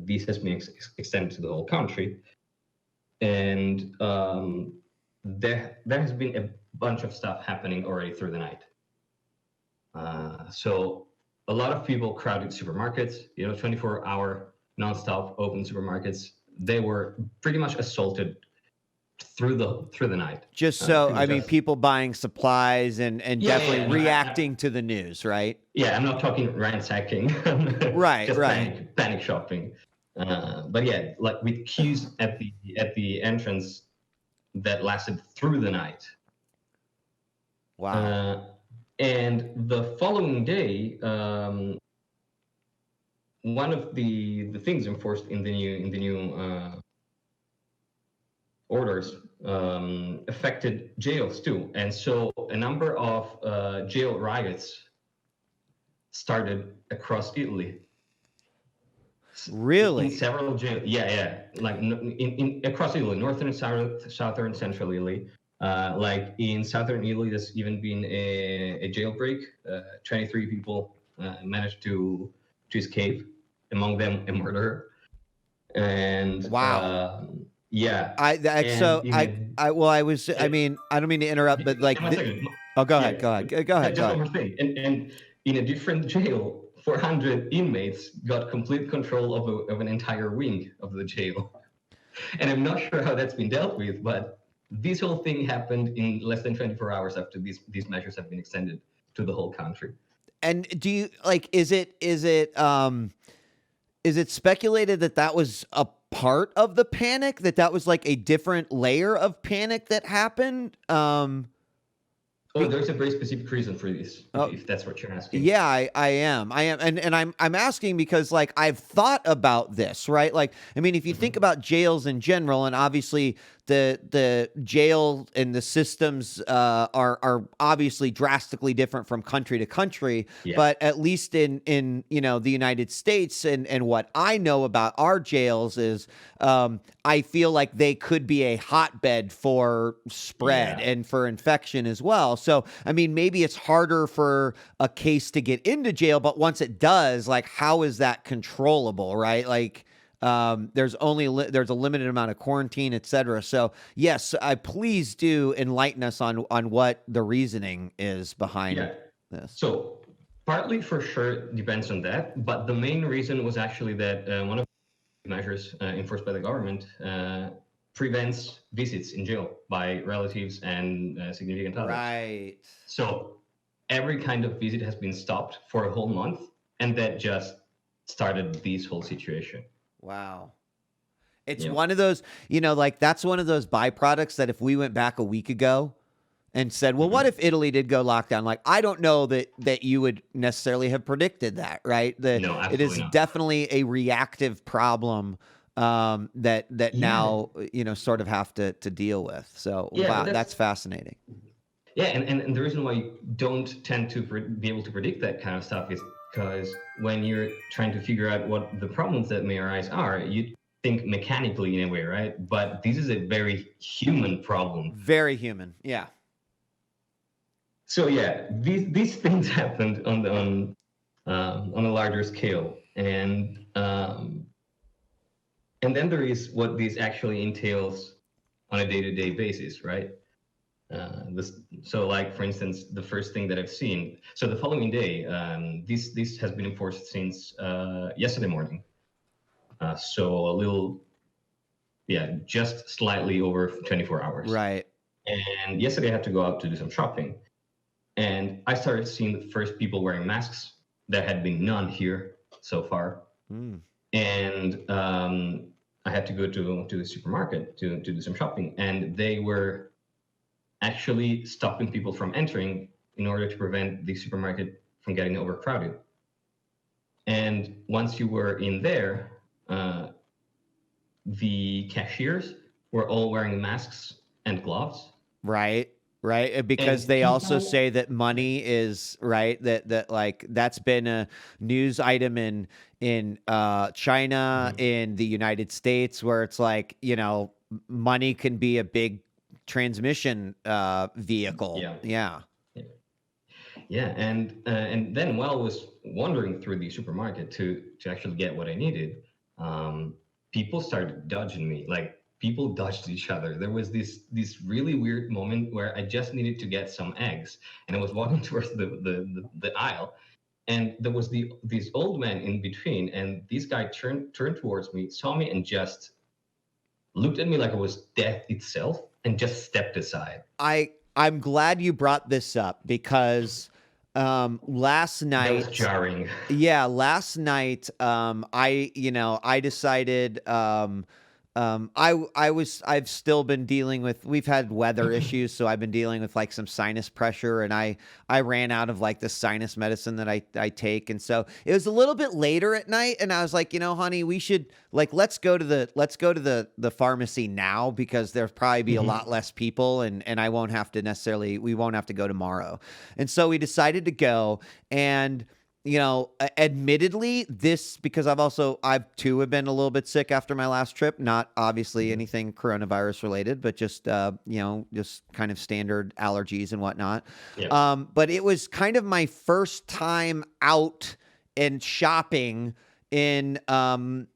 this has been extended to the whole country, and there has been a bunch of stuff happening already through the night. So a lot of people crowded supermarkets, 24-hour nonstop open supermarkets. They were pretty much assaulted through the night. Just so, I mean, people buying supplies and definitely reacting to the news, right? Yeah, I'm not talking ransacking. Right, just right. Panic shopping. But yeah, like with queues at the entrance that lasted through the night. Wow. And the following day, one of the things enforced in the new orders affected jails too, and so a number of jail riots started across Italy. Really? In several jails, like in across Italy, northern, southern, central Italy. Like in southern Italy, there's even been a jailbreak. 23 people managed to escape, among them a murderer. And wow. Yeah. I mean, I don't mean to interrupt, but like, oh, go ahead. Just one more thing. And in a different jail, 400 inmates got complete control of an entire wing of the jail. And I'm not sure how that's been dealt with, but this whole thing happened in less than 24 hours after these measures have been extended to the whole country. And do you like? Is it speculated that was a part of the panic? That was like a different layer of panic that happened? There's a very specific reason for this, if that's what you're asking. Yeah, I am. And I'm asking because, like, I've thought about this, right? Like, I mean, if you think about jails in general, and obviously the jail and the systems are obviously drastically different from country to country, but at least in the United States and what I know about our jails is I feel like they could be a hotbed for spread and for infection as well. So, I mean, maybe it's harder for a case to get into jail, but once it does, like, how is that controllable, right? Like, there's a limited amount of quarantine, et cetera. So yes, please do enlighten us on what the reasoning is behind this. So partly for sure depends on that, but the main reason was actually that one of the measures enforced by the government prevents visits in jail by relatives and significant others. Right. So every kind of visit has been stopped for a whole month, and that just started this whole situation. Wow. It's one of those, like, that's one of those byproducts that if we went back a week ago and said, well, what if Italy did go lockdown? Like, I don't know that you would necessarily have predicted that, right? No, absolutely it is not. Definitely a reactive problem that now, sort of have to deal with. So, wow, that's fascinating. Yeah, and the reason why you don't tend to be able to predict that kind of stuff is because when you're trying to figure out what the problems that may arise are, you think mechanically in a way, right? But this is a very human problem. Very human, yeah. So yeah, these things happened on a larger scale, and then there is what this actually entails on a day-to-day basis, right? So like, for instance, the first thing that I've seen, so the following day, this has been enforced since yesterday morning. So a little, just slightly over 24 hours. Right. And yesterday I had to go out to do some shopping. And I started seeing the first people wearing masks. There had been none here so far. And I had to go to the supermarket to do some shopping. And they were actually stopping people from entering in order to prevent the supermarket from getting overcrowded. And once you were in there, the cashiers were all wearing masks and gloves, Right. Right. Because And they also people, say that money is right. That like that's been a news item in China, Mhm. in the United States, where it's like, money can be a big transmission vehicle. Yeah. Yeah. Yeah, and then while I was wandering through the supermarket to actually get what I needed, um, people started dodging me. Like people dodged each other. There was this really weird moment where I just needed to get some eggs, and I was walking towards the aisle, and there was this old man in between, and this guy turned towards me, saw me, and just looked at me like I was death itself, and just stepped aside. I'm glad you brought this up because last That was night. jarring. Yeah, last night, I decided, I've still been dealing with, we've had weather issues, so I've been dealing with like some sinus pressure, and I ran out of like the sinus medicine that I take, and so it was a little bit later at night, and I was like, honey, we should like let's go to the pharmacy now because there'll probably be a Mhm. lot less people, and we won't have to go tomorrow, and so we decided to go. And admittedly, because I've too have been a little bit sick after my last trip, not obviously anything coronavirus related, but just, just kind of standard allergies and whatnot. Yeah. But it was kind of my first time out and shopping in, in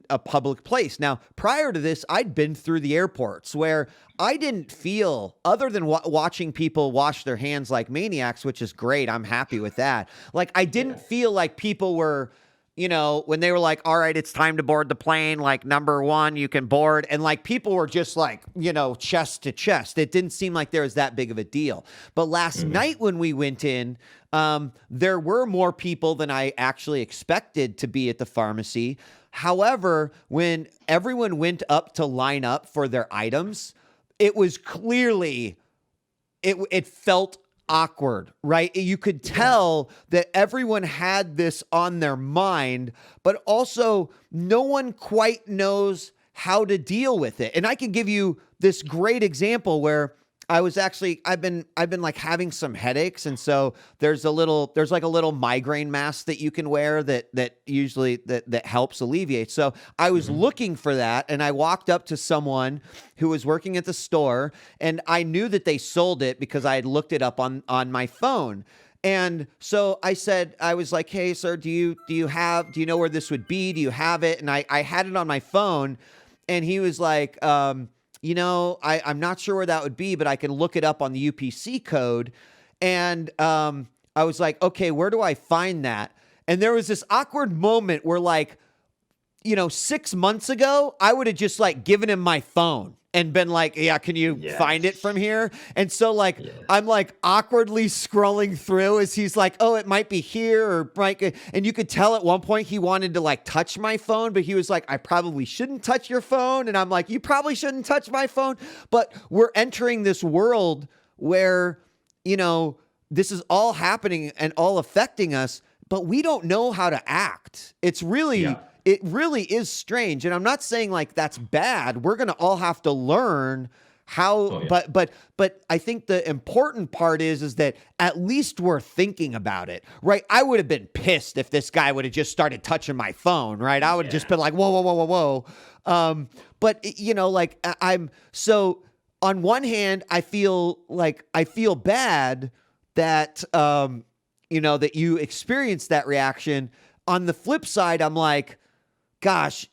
a public place. Now, prior to this, I'd been through the airports where I didn't feel, other than watching people wash their hands like maniacs, which is great. I'm happy with that. Like, I didn't feel like people were, when they were like, all right, it's time to board the plane, like number one, you can board. And like people were just like, chest to chest. It didn't seem like there was that big of a deal. But last night when we went in, there were more people than I actually expected to be at the pharmacy. However, when everyone went up to line up for their items, it was clearly, it felt awkward, right? You could tell that everyone had this on their mind, but also no one quite knows how to deal with it. And I can give you this great example where I've been like having some headaches, and so there's like a little migraine mask that you can wear that usually that helps alleviate. So I was looking for that, and I walked up to someone who was working at the store, and I knew that they sold it because I had looked it up on my phone. And so I was like, hey, sir, do you know where this would be? Do you have it? And I had it on my phone, and he was like, I'm not sure where that would be, but I can look it up on the UPC code. And I was like, okay, where do I find that? And there was this awkward moment where, like, 6 months ago, I would have just like given him my phone and been like, yeah, can you find it from here? And so like, I'm like awkwardly scrolling through as he's like, oh, it might be here or right. And you could tell at one point he wanted to like touch my phone, but he was like, I probably shouldn't touch your phone. And I'm like, you probably shouldn't touch my phone. But we're entering this world where, this is all happening and all affecting us, but we don't know how to act. It's really, it really is strange. And I'm not saying like that's bad. We're going to all have to learn how, but I think the important part is that at least we're thinking about it, right? I would have been pissed if this guy would have just started touching my phone, right? I would have just been like, whoa, whoa, whoa, whoa, whoa. But like I'm so on one hand, I feel bad that, that you experienced that reaction. On the flip side, I'm like, gosh,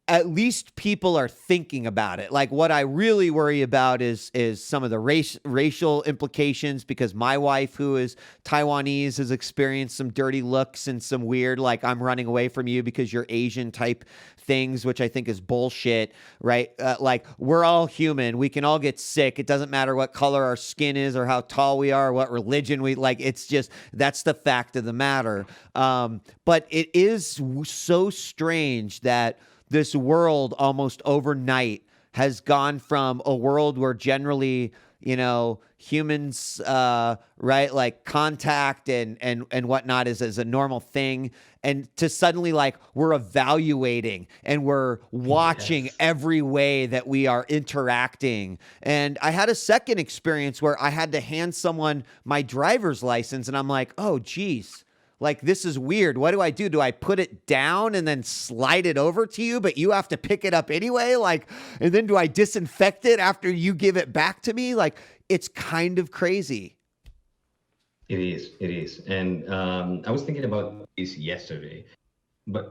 at least people are thinking about it. Like what I really worry about is some of the racial implications, because my wife, who is Taiwanese, has experienced some dirty looks and some weird, like, I'm running away from you because you're Asian type things, which I think is bullshit, right? Like, we're all human. We can all get sick. It doesn't matter what color our skin is or how tall we are or what religion we like. It's just, that's the fact of the matter. But it is so strange that this world almost overnight has gone from a world where generally humans, right, like contact and whatnot is a normal thing, and to suddenly like we're evaluating and we're watching Yes. every way that we are interacting. And I had a second experience where I had to hand someone my driver's license, and I'm like, oh geez, like, this is weird. What do I do? Do I put it down and then slide it over to you, but you have to pick it up anyway? Like, and then do I disinfect it after you give it back to me? Like, it's kind of crazy. It is. It is. And I was thinking about this yesterday, but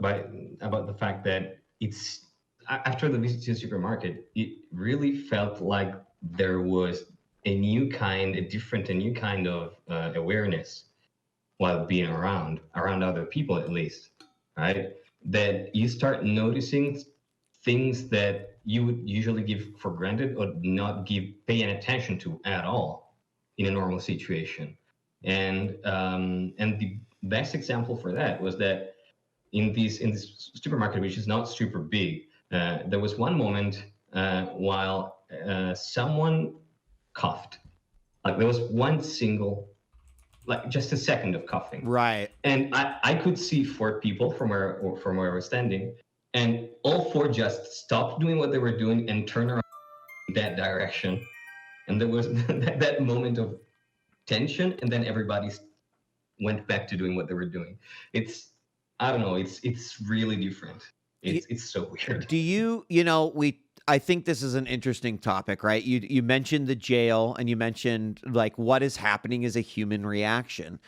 about the fact that after the visit to the supermarket, it really felt like there was a new kind of awareness while being around other people, at least, right? That you start noticing things that you would usually give for granted or not pay any attention to at all in a normal situation. And the best example for that was that in this supermarket, which is not super big, there was one moment while someone coughed. Like there was one single, like just a second of coughing, Right. and I could see four people from where I was standing, and all four just stopped doing what they were doing and turned around in that direction. And there was that moment of tension, and then everybody went back to doing what they were doing. It's I don't know. It's really different. It's so weird. Do I think this is an interesting topic, right? You mentioned the jail, and you mentioned like what is happening is a human reaction.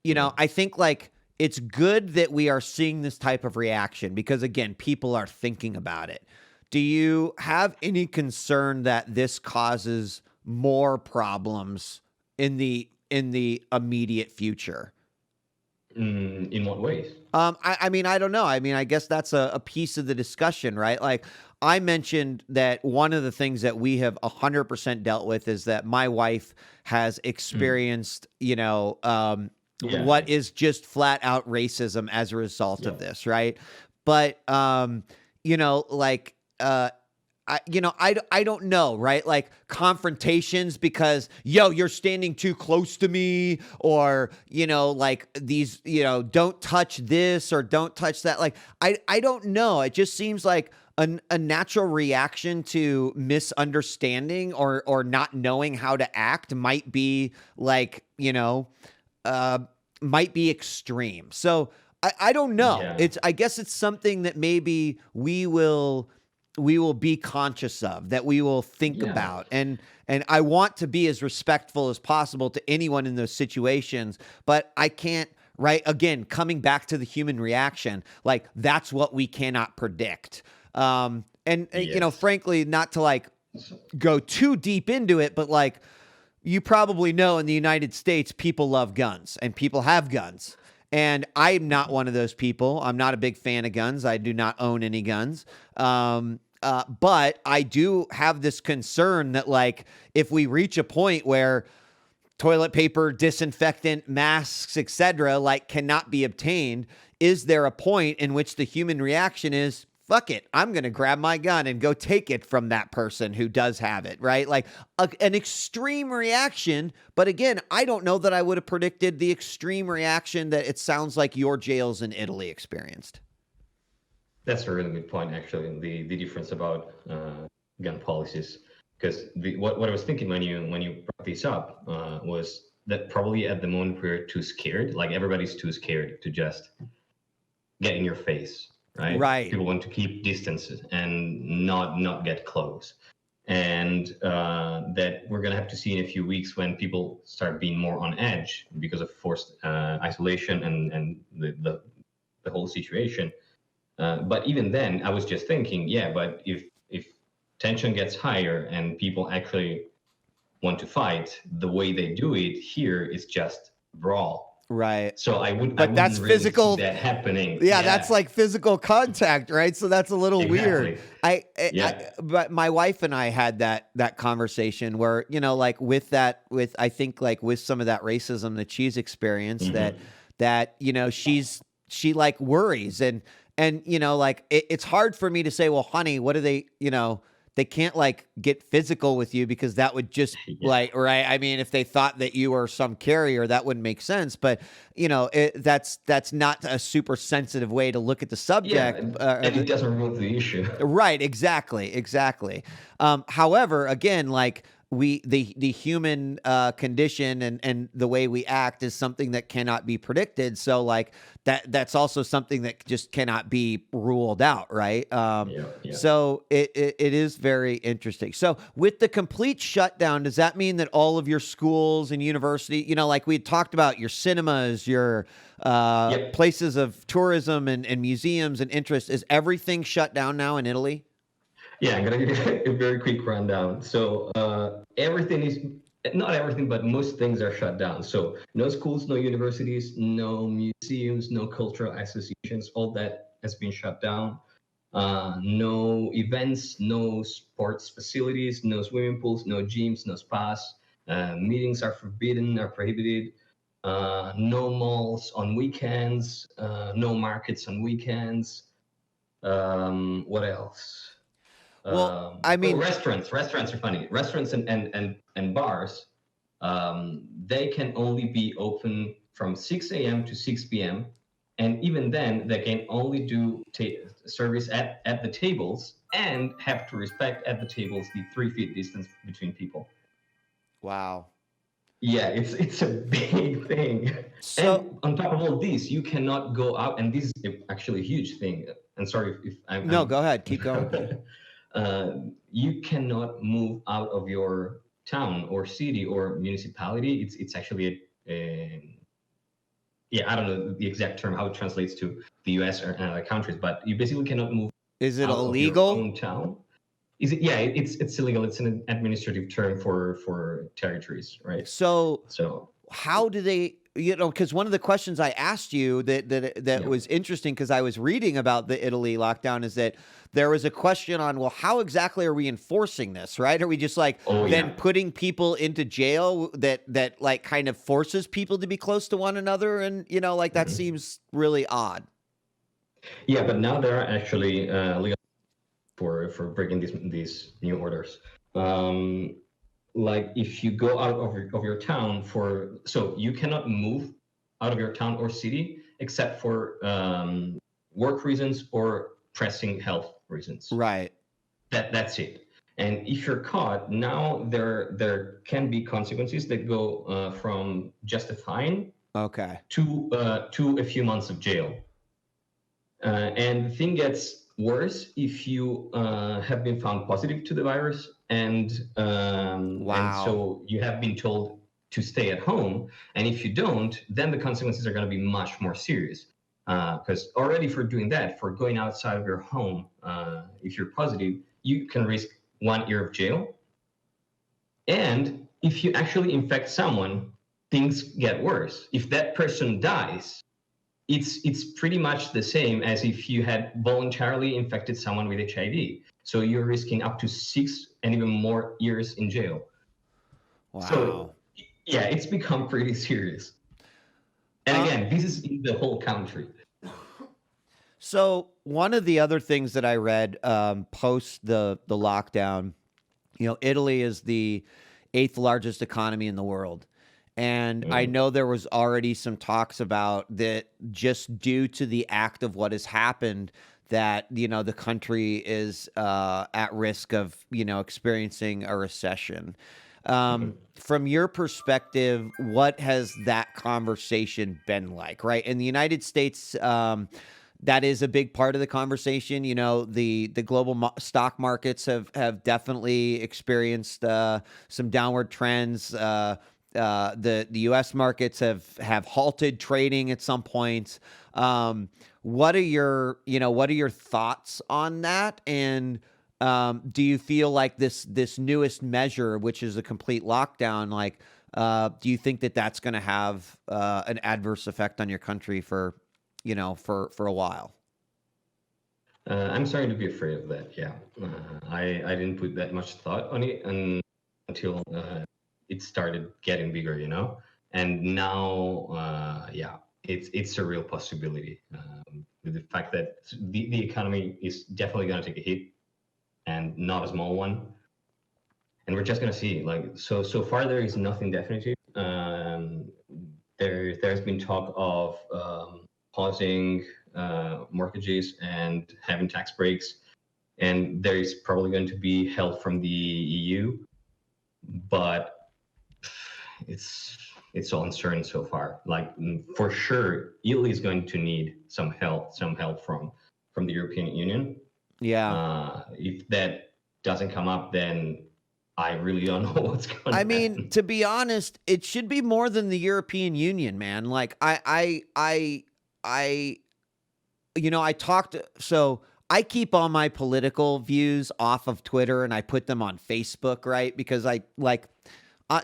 I think like it's good that we are seeing this type of reaction because again, people are thinking about it. Do you have any concern that this causes more problems in the immediate future? In what ways? I mean, I don't know. I mean, I guess that's a piece of the discussion, right? Like I mentioned that one of the things that we have 100% dealt with is that my wife has experienced, Yeah. what is just flat out racism as a result of Yeah. this, right? But like I don't know, right? Like confrontations because you're standing too close to me, or like these don't touch this or don't touch that. Like I don't know. It just seems like a natural reaction to misunderstanding or not knowing how to act might be like might be extreme. So I don't know. Yeah. I guess it's something that maybe we will be conscious of, that we will think Yeah. about. And I want to be as respectful as possible to anyone in those situations, but I can't, right? Again, coming back to the human reaction, like that's what we cannot predict. Yes. Frankly, not to like go too deep into it, but like you probably know in the United States, people love guns and people have guns. And I'm not one of those people. I'm not a big fan of guns. I do not own any guns. But I do have this concern that like if we reach a point where toilet paper, disinfectant, masks, etc., like cannot be obtained, is there a point in which the human reaction is, fuck it, I'm going to grab my gun and go take it from that person who does have it, right? Like an extreme reaction. But again, I don't know that I would have predicted the extreme reaction that it sounds like your jails in Italy experienced. That's a really good point, actually. The difference about gun policies, because what I was thinking when you brought this up was that probably at the moment we're too scared. Like everybody's too scared to just get in your face, right? Right. People want to keep distances and not get close, and that we're gonna have to see in a few weeks when people start being more on edge because of forced isolation and the whole situation. But even then, I was just thinking, yeah, but if tension gets higher and people actually want to fight, the way they do it here is just brawl. Right. So I But that's wouldn't really physical. see that happening. Yeah, that's like physical contact, right? So that's a little weird. Yeah. But my wife and I had that conversation where, like with I think like with some of that racism that she's experienced, Mhm. that she like worries and like it's hard for me to say, well, honey, what do they, they can't like get physical with you because that would just like, right. I mean, if they thought that you were some carrier, that wouldn't make sense. But that's not a super sensitive way to look at the subject. And it doesn't remove the issue. Right. Exactly. However, again, like the human condition and the way we act is something that cannot be predicted. So like that's also something that just cannot be ruled out, right? So it is very interesting. So with the complete shutdown, does that mean that all of your schools and university, like we had talked about, your cinemas, your places of tourism and museums and interest, is everything shut down now in Italy? Yeah, I'm gonna give you a very quick rundown. So everything is, not everything, but most things are shut down. So no schools, no universities, no museums, no cultural associations. All that has been shut down. No events, no sports facilities, no swimming pools, no gyms, no spas. Meetings are forbidden, are prohibited. No malls on weekends. No markets on weekends. What else? Well, I mean, restaurants are funny. Restaurants and bars, they can only be open from 6 a.m. to 6 p.m. And even then, they can only do service at the tables and have to respect at the tables the 3 feet distance between people. Wow. Yeah, it's a big thing. So, and on top of all this, you cannot go out, and this is actually a huge thing. And sorry if I'm... No, go ahead. Keep going. You cannot move out of your town or city or municipality. It's actually I don't know the exact term, how it translates to the US or other countries, but you basically cannot move. Is it out illegal? Of your own town. Is it? Yeah, it's illegal. It's an administrative term for territories, right? So how do they? Because one of the questions I asked you that was interesting, because I was reading about the Italy lockdown, is that there was a question on, well, how exactly are we enforcing this, right? Are we just like putting people into jail that like kind of forces people to be close to one another? And, like that seems really odd. Yeah, but now there are actually legal for breaking these new orders. Like if you go out of your town so you cannot move out of your town or city except for work reasons or pressing health reasons. Right. That's it. And if you're caught, now there can be consequences that go from just a fine to a few months of jail. And the thing gets worse if you have been found positive to the virus and so you have been told to stay at home. And if you don't, then the consequences are going to be much more serious. Because already for doing that, for going outside of your home, if you're positive, you can risk 1 year of jail. And if you actually infect someone, things get worse. If that person dies, it's pretty much the same as if you had voluntarily infected someone with HIV. So you're risking up to 6 and even more years in jail. Wow. So yeah, it's become pretty serious. And again, this is in the whole country. So one of the other things that I read post the lockdown, Italy is the 8th largest economy in the world. And I know there was already some talks about that just due to the act of what has happened, that, the country is at risk of, experiencing a recession. From your perspective, what has that conversation been like, right? In the United States, that is a big part of the conversation. The global stock markets have definitely experienced some downward trends. The U.S. markets have halted trading at some point. What are your thoughts on that? And do you feel like this newest measure, which is a complete lockdown, like do you think that that's going to have an adverse effect on your country for a while? I'm starting to be afraid of that. Yeah, I didn't put that much thought on it until it started getting bigger, and now, it's a real possibility. With the fact that the economy is definitely going to take a hit, and not a small one. And we're just gonna see. Like so far, there is nothing definitive. There's been talk of pausing mortgages and having tax breaks, and there is probably going to be help from the EU, but it's all uncertain so far. Like for sure, Italy is going to need some help from the European Union. Yeah. If that doesn't come up, then I really don't know what's going to I happen. mean, to be honest, it should be more than the European Union, man. Like I talked, so I keep all my political views off of Twitter and I put them on Facebook, right? Because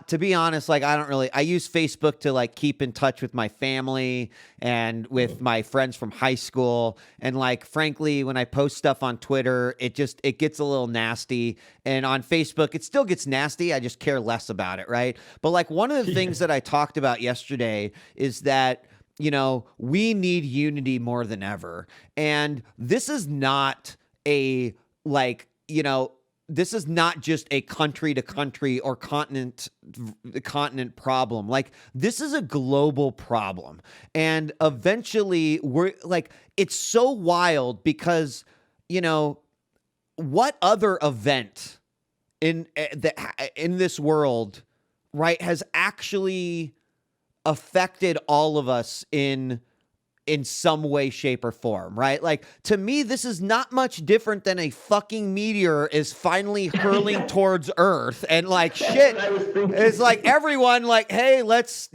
to be honest, like I use Facebook to like keep in touch with my family and with my friends from high school. And like, frankly, when I post stuff on Twitter, it gets a little nasty. And on Facebook, it still gets nasty. I just care less about it. Right. But like one of the things that I talked about yesterday is that, we need unity more than ever. And this is not this is not just a country to country or continent problem. Like this is a global problem. And eventually it's so wild because, what other event in this world, right, has actually affected all of us in some way, shape, or form, right? Like, to me, this is not much different than a fucking meteor is finally hurling towards Earth. And like, shit, it's like everyone like, hey, let's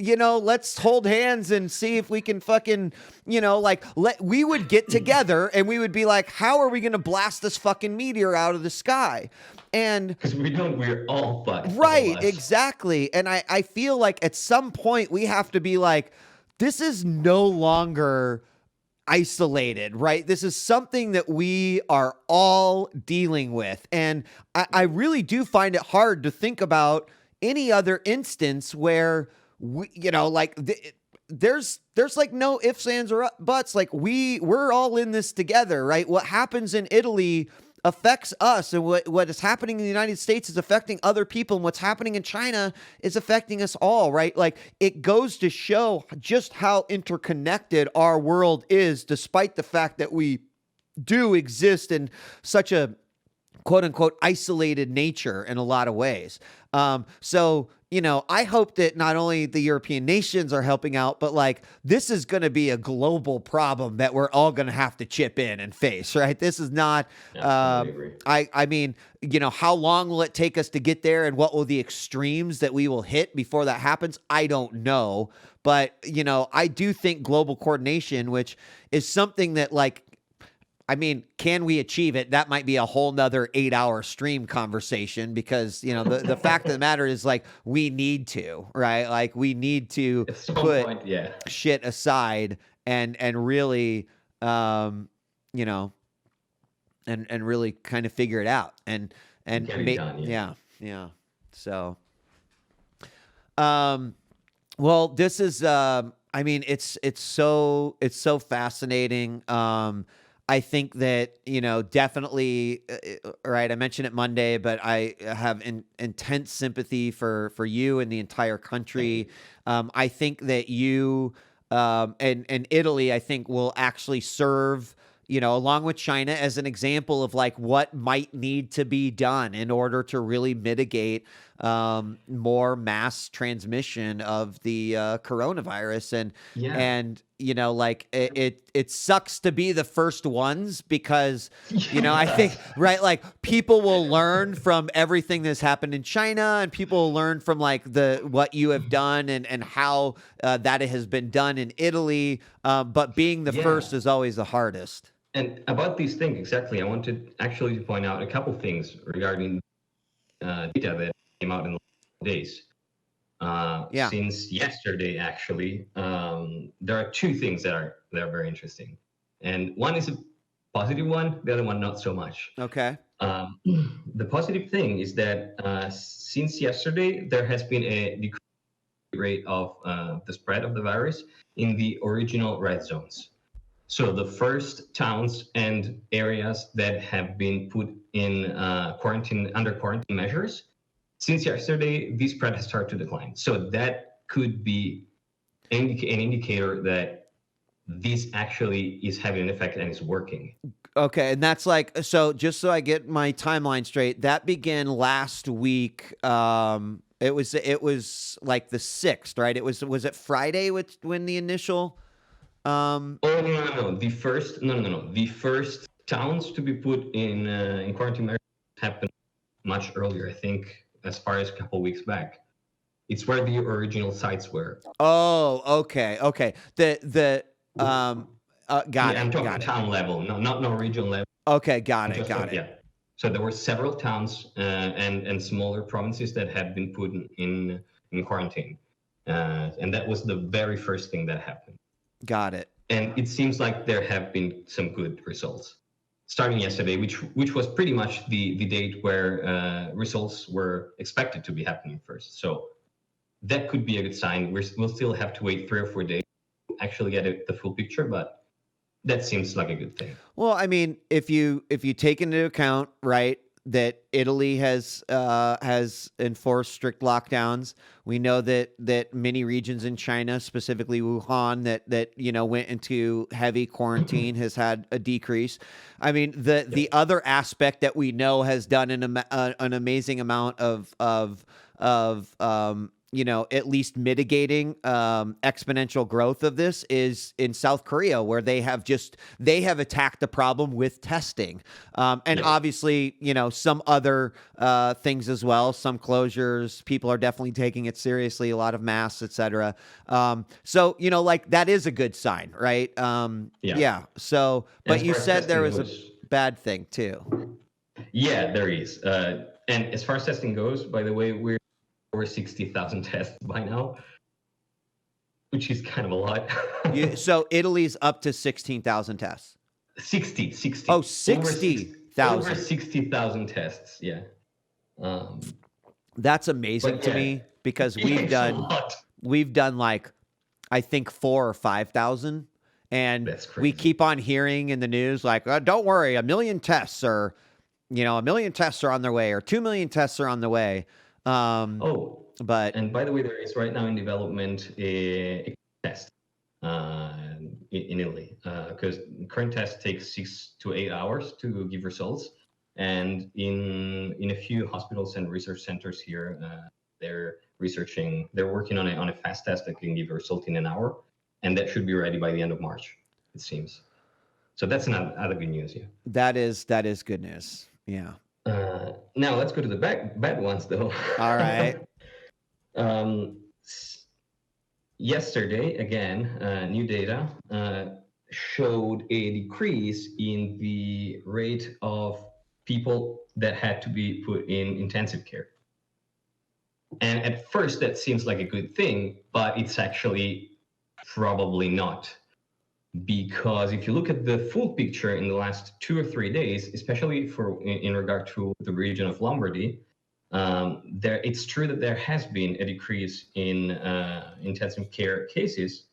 hold hands and see if we can fucking, we would get together and we would be like, how are we going to blast this fucking meteor out of the sky? And because we're all fucked. Right, exactly. And I feel like at some point we have to be like, this is no longer isolated, right? This is something that we are all dealing with. And I really do find it hard to think about any other instance where there's like no ifs, ands, or buts. Like we're all in this together, right? What happens in Italy affects us, and what is happening in the United States is affecting other people, and what's happening in China is affecting us all, right? Like it goes to show just how interconnected our world is, despite the fact that we do exist in such a quote unquote isolated nature in a lot of ways. So I hope that not only the European nations are helping out, but like this is going to be a global problem that we're all going to have to chip in and face, right? This is not, I mean, how long will it take us to get there, and what will the extremes that we will hit before that happens? I don't know. But, I do think global coordination, which is something that can we achieve it? That might be a whole nother 8-hour stream conversation because, the fact of the matter is like, we need to, right? Like we need to put shit aside and really, and really kind of figure it out and yeah. So, well, this is, it's so fascinating. I think that, definitely, right, I mentioned it Monday, but I have intense sympathy for you and the entire country. I think that you and Italy, I think, will actually serve, along with China, as an example of like what might need to be done in order to really mitigate more mass transmission of the coronavirus. And it sucks to be the first ones because, I think, right, like people will learn from everything that's happened in China, and people will learn from like what you have done and how that has been done in Italy. But being the first is always the hardest. And about these things, exactly, I wanted actually to point out a couple things regarding data that came out in the last days. Since yesterday, actually, there are two things that are very interesting, and one is a positive one, the other one not so much. Okay. The positive thing is that since yesterday, there has been a decrease rate of the spread of the virus in the original red zones. So the first towns and areas that have been put in quarantine under quarantine measures, since yesterday, the spread has started to decline. So that could be an indicator that this actually is having an effect and is working. Okay, and that's like, so just so I get my timeline straight, that began last week. It was like the 6th, right? Was it Friday when the initial Oh no! The first no. The first towns to be put in quarantine measures happened much earlier. I think as far as a couple weeks back. It's where the original sites were. Oh, okay. Got Yeah, I'm it. talking Got it. town level, no regional level. Okay, got I'm it. just Got talking, it. yeah. So there were several towns and smaller provinces that had been put in quarantine, and that was the very first thing that happened. Got it. And it seems like there have been some good results, starting yesterday, which was pretty much the date where results were expected to be happening first. So that could be a good sign. We'll still have to wait 3 or 4 days to actually get the full picture, but that seems like a good thing. Well, I mean, if you take into account, right, that Italy has enforced strict lockdowns, we know that many regions in China, specifically Wuhan, that went into heavy quarantine, has had a decrease. I mean, the other aspect that we know has done an amazing amount of at least mitigating exponential growth of this is in South Korea, where they have attacked the problem with testing, and obviously some other things as well, some closures. People are definitely taking it seriously, a lot of masks, etc. So like that is a good sign, right? Yeah. So, but you said there was a bad thing too. Yeah, there is. And as far as testing goes, by the way, we're over 60,000 tests by now, which is kind of a lot. So Italy's up to 16,000 tests. 60. Oh, 60,000. Over 60,000 tests, yeah. That's amazing to me, because we've done like, I think 4,000 or 5,000. And we keep on hearing in the news like, don't worry, 1 million tests are, 1 million tests are on their way, or 2 million tests are on the way. But and by the way, there is right now in development a test in Italy, because current test takes 6 to 8 hours to give results, and in a few hospitals and research centers here, they're working on a fast test that can give a result in an hour, and that should be ready by the end of March, it seems. So that's another good news. Yeah, that is good news. Yeah. Now let's go to the bad ones, though. All right. Yesterday, again, new data showed a decrease in the rate of people that had to be put in intensive care. And at first, that seems like a good thing, but it's actually probably not. Because if you look at the full picture in the last 2 or 3 days, especially in regard to the region of Lombardy, it's true that there has been a decrease in intensive care cases,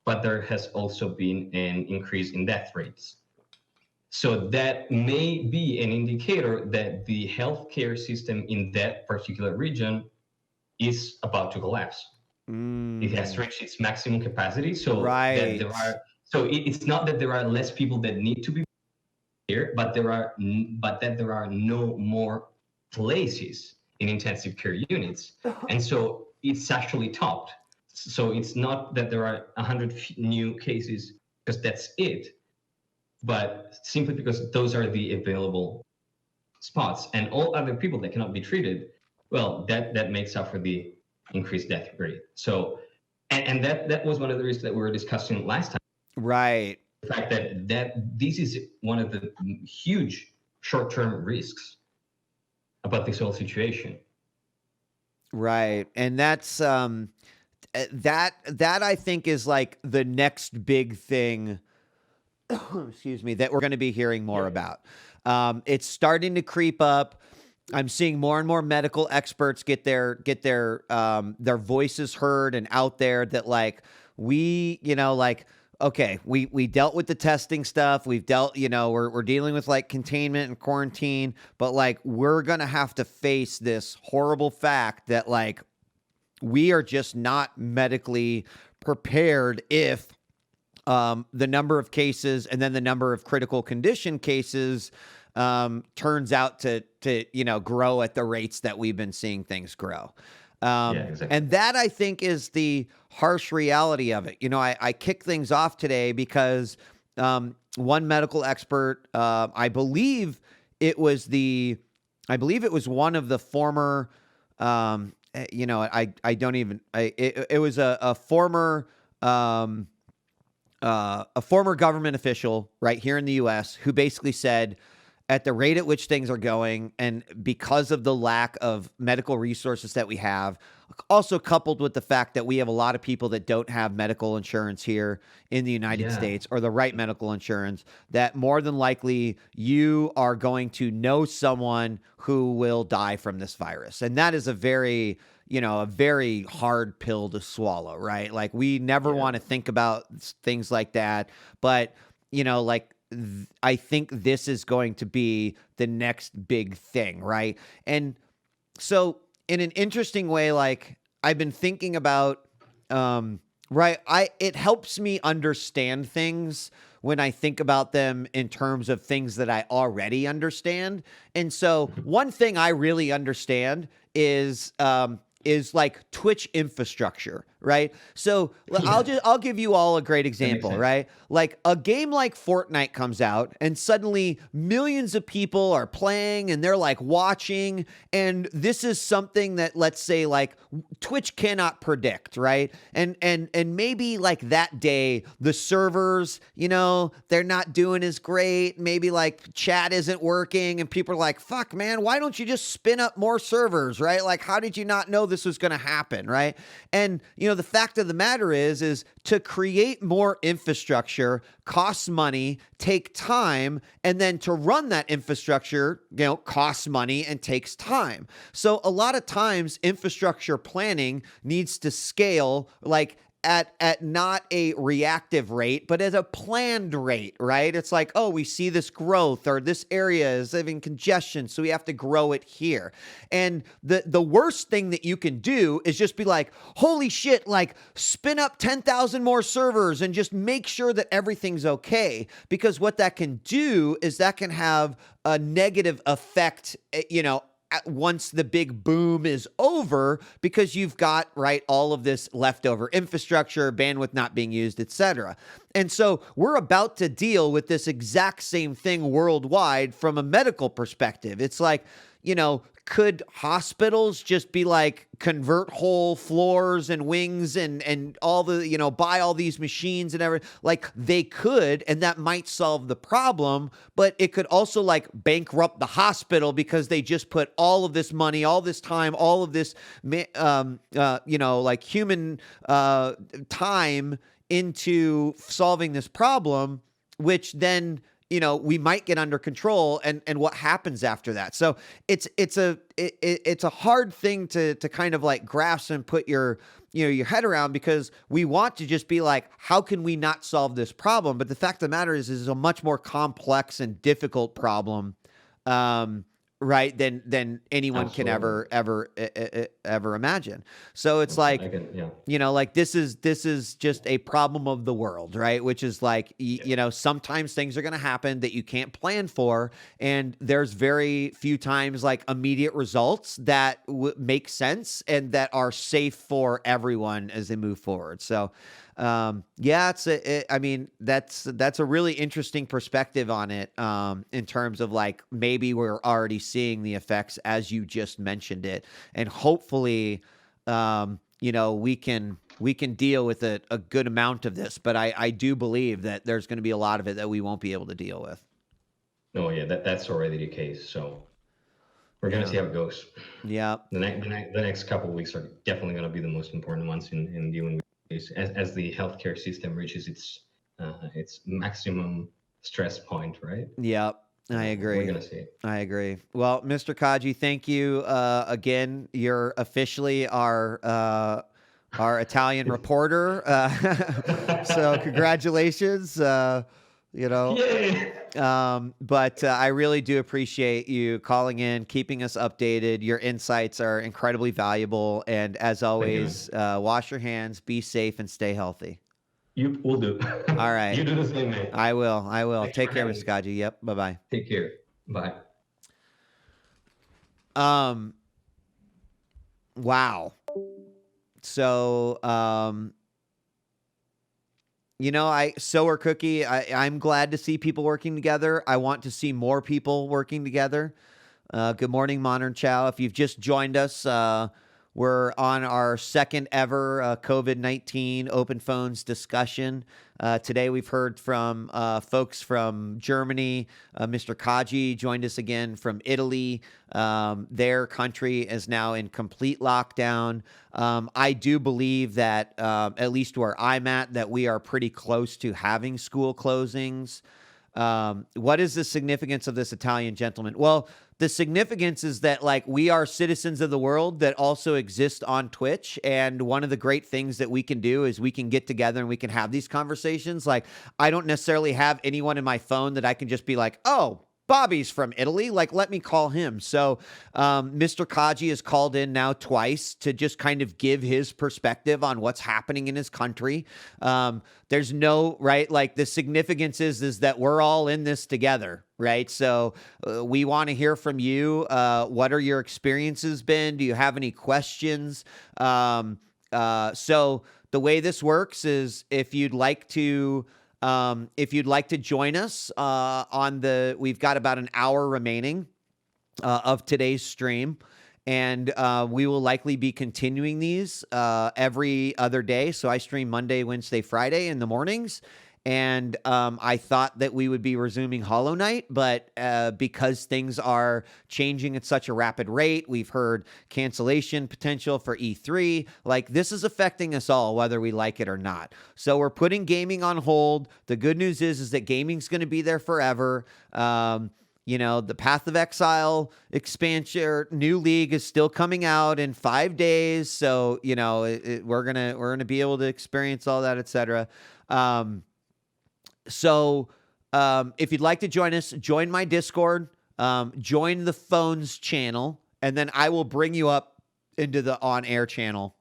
but there has also been an increase in death rates. So that may be an indicator that the healthcare system in that particular region is about to collapse. It has reached its maximum capacity, so that there are. So it's not that there are less people that need to be here, but that there are no more places in intensive care units, and so it's actually topped. So it's not that there are 100 new cases because that's it, but simply because those are the available spots, and all other people that cannot be treated, well, that makes up for the increased death rate. So, and that was one of the reasons that we were discussing last time. Right. The fact that this is one of the huge short-term risks about this whole situation. Right. And that's that I think is like the next big thing excuse me, that we're going to be hearing more about. It's starting to creep up. I'm seeing more and more medical experts get their voices heard and out there, that like okay, we dealt with the testing stuff. We've dealt, we're dealing with like containment and quarantine, but like we're gonna have to face this horrible fact that like we are just not medically prepared if the number of cases and then the number of critical condition cases turns out to grow at the rates that we've been seeing things grow. Exactly. And that, I think, is the harsh reality of it. I kicked things off today because one medical expert, I believe it was one of the former, it was a former government official right here in the U.S. who basically said, at the rate at which things are going, and because of the lack of medical resources that we have, also coupled with the fact that we have a lot of people that don't have medical insurance here in the United States, or the right medical insurance, that more than likely you are going to know someone who will die from this virus. And that is a very hard pill to swallow, right? Like, we never want to think about things like that, but I think this is going to be the next big thing, right? And so, in an interesting way, like, I've been thinking about, it helps me understand things when I think about them in terms of things that I already understand. And so, one thing I really understand is like Twitch infrastructure, right? So I'll give you all a great example, right? Like, a game like Fortnite comes out and suddenly millions of people are playing and they're like watching. And this is something that, let's say, like, Twitch cannot predict, right? And maybe like that day, the servers, they're not doing as great. Maybe like chat isn't working and people are like, fuck, man, why don't you just spin up more servers, right? Like, how did you not know this was going to happen, right? And, the fact of the matter is to create more infrastructure costs money, take time, and then to run that infrastructure, costs money and takes time. So a lot of times infrastructure planning needs to scale like at not a reactive rate, but at a planned rate, right? It's like, oh, we see this growth, or this area is having congestion, so we have to grow it here. And the worst thing that you can do is just be like, holy shit, like, spin up 10,000 more servers and just make sure that everything's okay. Because what that can do is that can have a negative effect, once the big boom is over, because you've got, right, all of this leftover infrastructure, bandwidth not being used, etc. And so we're about to deal with this exact same thing worldwide from a medical perspective. It's like, could hospitals just be like, convert whole floors and wings and all the, buy all these machines and everything? Like, they could, and that might solve the problem, but it could also like bankrupt the hospital because they just put all of this money, all this time, all of this, like human time into solving this problem, which then, we might get under control, and what happens after that. So it's a hard thing to kind of like grasp and put your head around, because we want to just be like, how can we not solve this problem? But the fact of the matter is a much more complex and difficult problem, right, than anyone can ever imagine. So it's like, like, this is just a problem of the world, right? Which is like, sometimes things are going to happen that you can't plan for, and there's very few times like immediate results that make sense and that are safe for everyone as they move forward. So that's a really interesting perspective on it, in terms of like, maybe we're already seeing the effects as you just mentioned it, and hopefully, we can deal with a good amount of this, but I do believe that there's going to be a lot of it that we won't be able to deal with. Oh yeah, that's already the case. So we're gonna see how it goes. Yeah. The next couple of weeks are definitely gonna be the most important ones in dealing with this, as the healthcare system reaches its maximum stress point, right? Yeah. I agree. We're gonna see it. I agree. Well, Mr. Kaji, thank you again. You're officially our our Italian reporter. So congratulations. Yay! But I really do appreciate you calling in, keeping us updated. Your insights are incredibly valuable. And as always, wash your hands, be safe, and stay healthy. You will do. All right. You do the same, man. I will. Thanks Take for care, having Mr. me. Kaji. Yep. Bye-bye. Take care. Bye. Wow. So, Sower Cookie, I'm glad to see people working together. I want to see more people working together. Good morning, Modern Chow. If you've just joined us, we're on our second ever COVID-19 open phones discussion. Today we've heard from folks from Germany. Mr. Kaji joined us again from Italy. Their country is now in complete lockdown. I do believe that, at least where I'm at, that we are pretty close to having school closings. What is the significance of this Italian gentleman? Well, the significance is that, like, we are citizens of the world that also exist on Twitch. And one of the great things that we can do is we can get together and we can have these conversations. Like, I don't necessarily have anyone in my phone that I can just be like, oh, Bobby's from Italy. Like, let me call him. So Mr. Kaji has called in now twice to just kind of give his perspective on what's happening in his country. There's no, right, like the significance is that we're all in this together, right? So we want to hear from you. What are your experiences been? Do you have any questions? So the way this works is if you'd like to join us we've got about an hour remaining of today's stream, and we will likely be continuing these every other day. So I stream Monday, Wednesday, Friday in the mornings. And I thought that we would be resuming Hollow Knight, but because things are changing at such a rapid rate, we've heard cancellation potential for E3. Like, this is affecting us all, whether we like it or not. So we're putting gaming on hold. The good news is that gaming's going to be there forever. The Path of Exile expansion, new league is still coming out in 5 days. So, we're gonna be able to experience all that, etc. So if you'd like to join us, join my Discord, join the phones channel, and then I will bring you up into the on-air channel.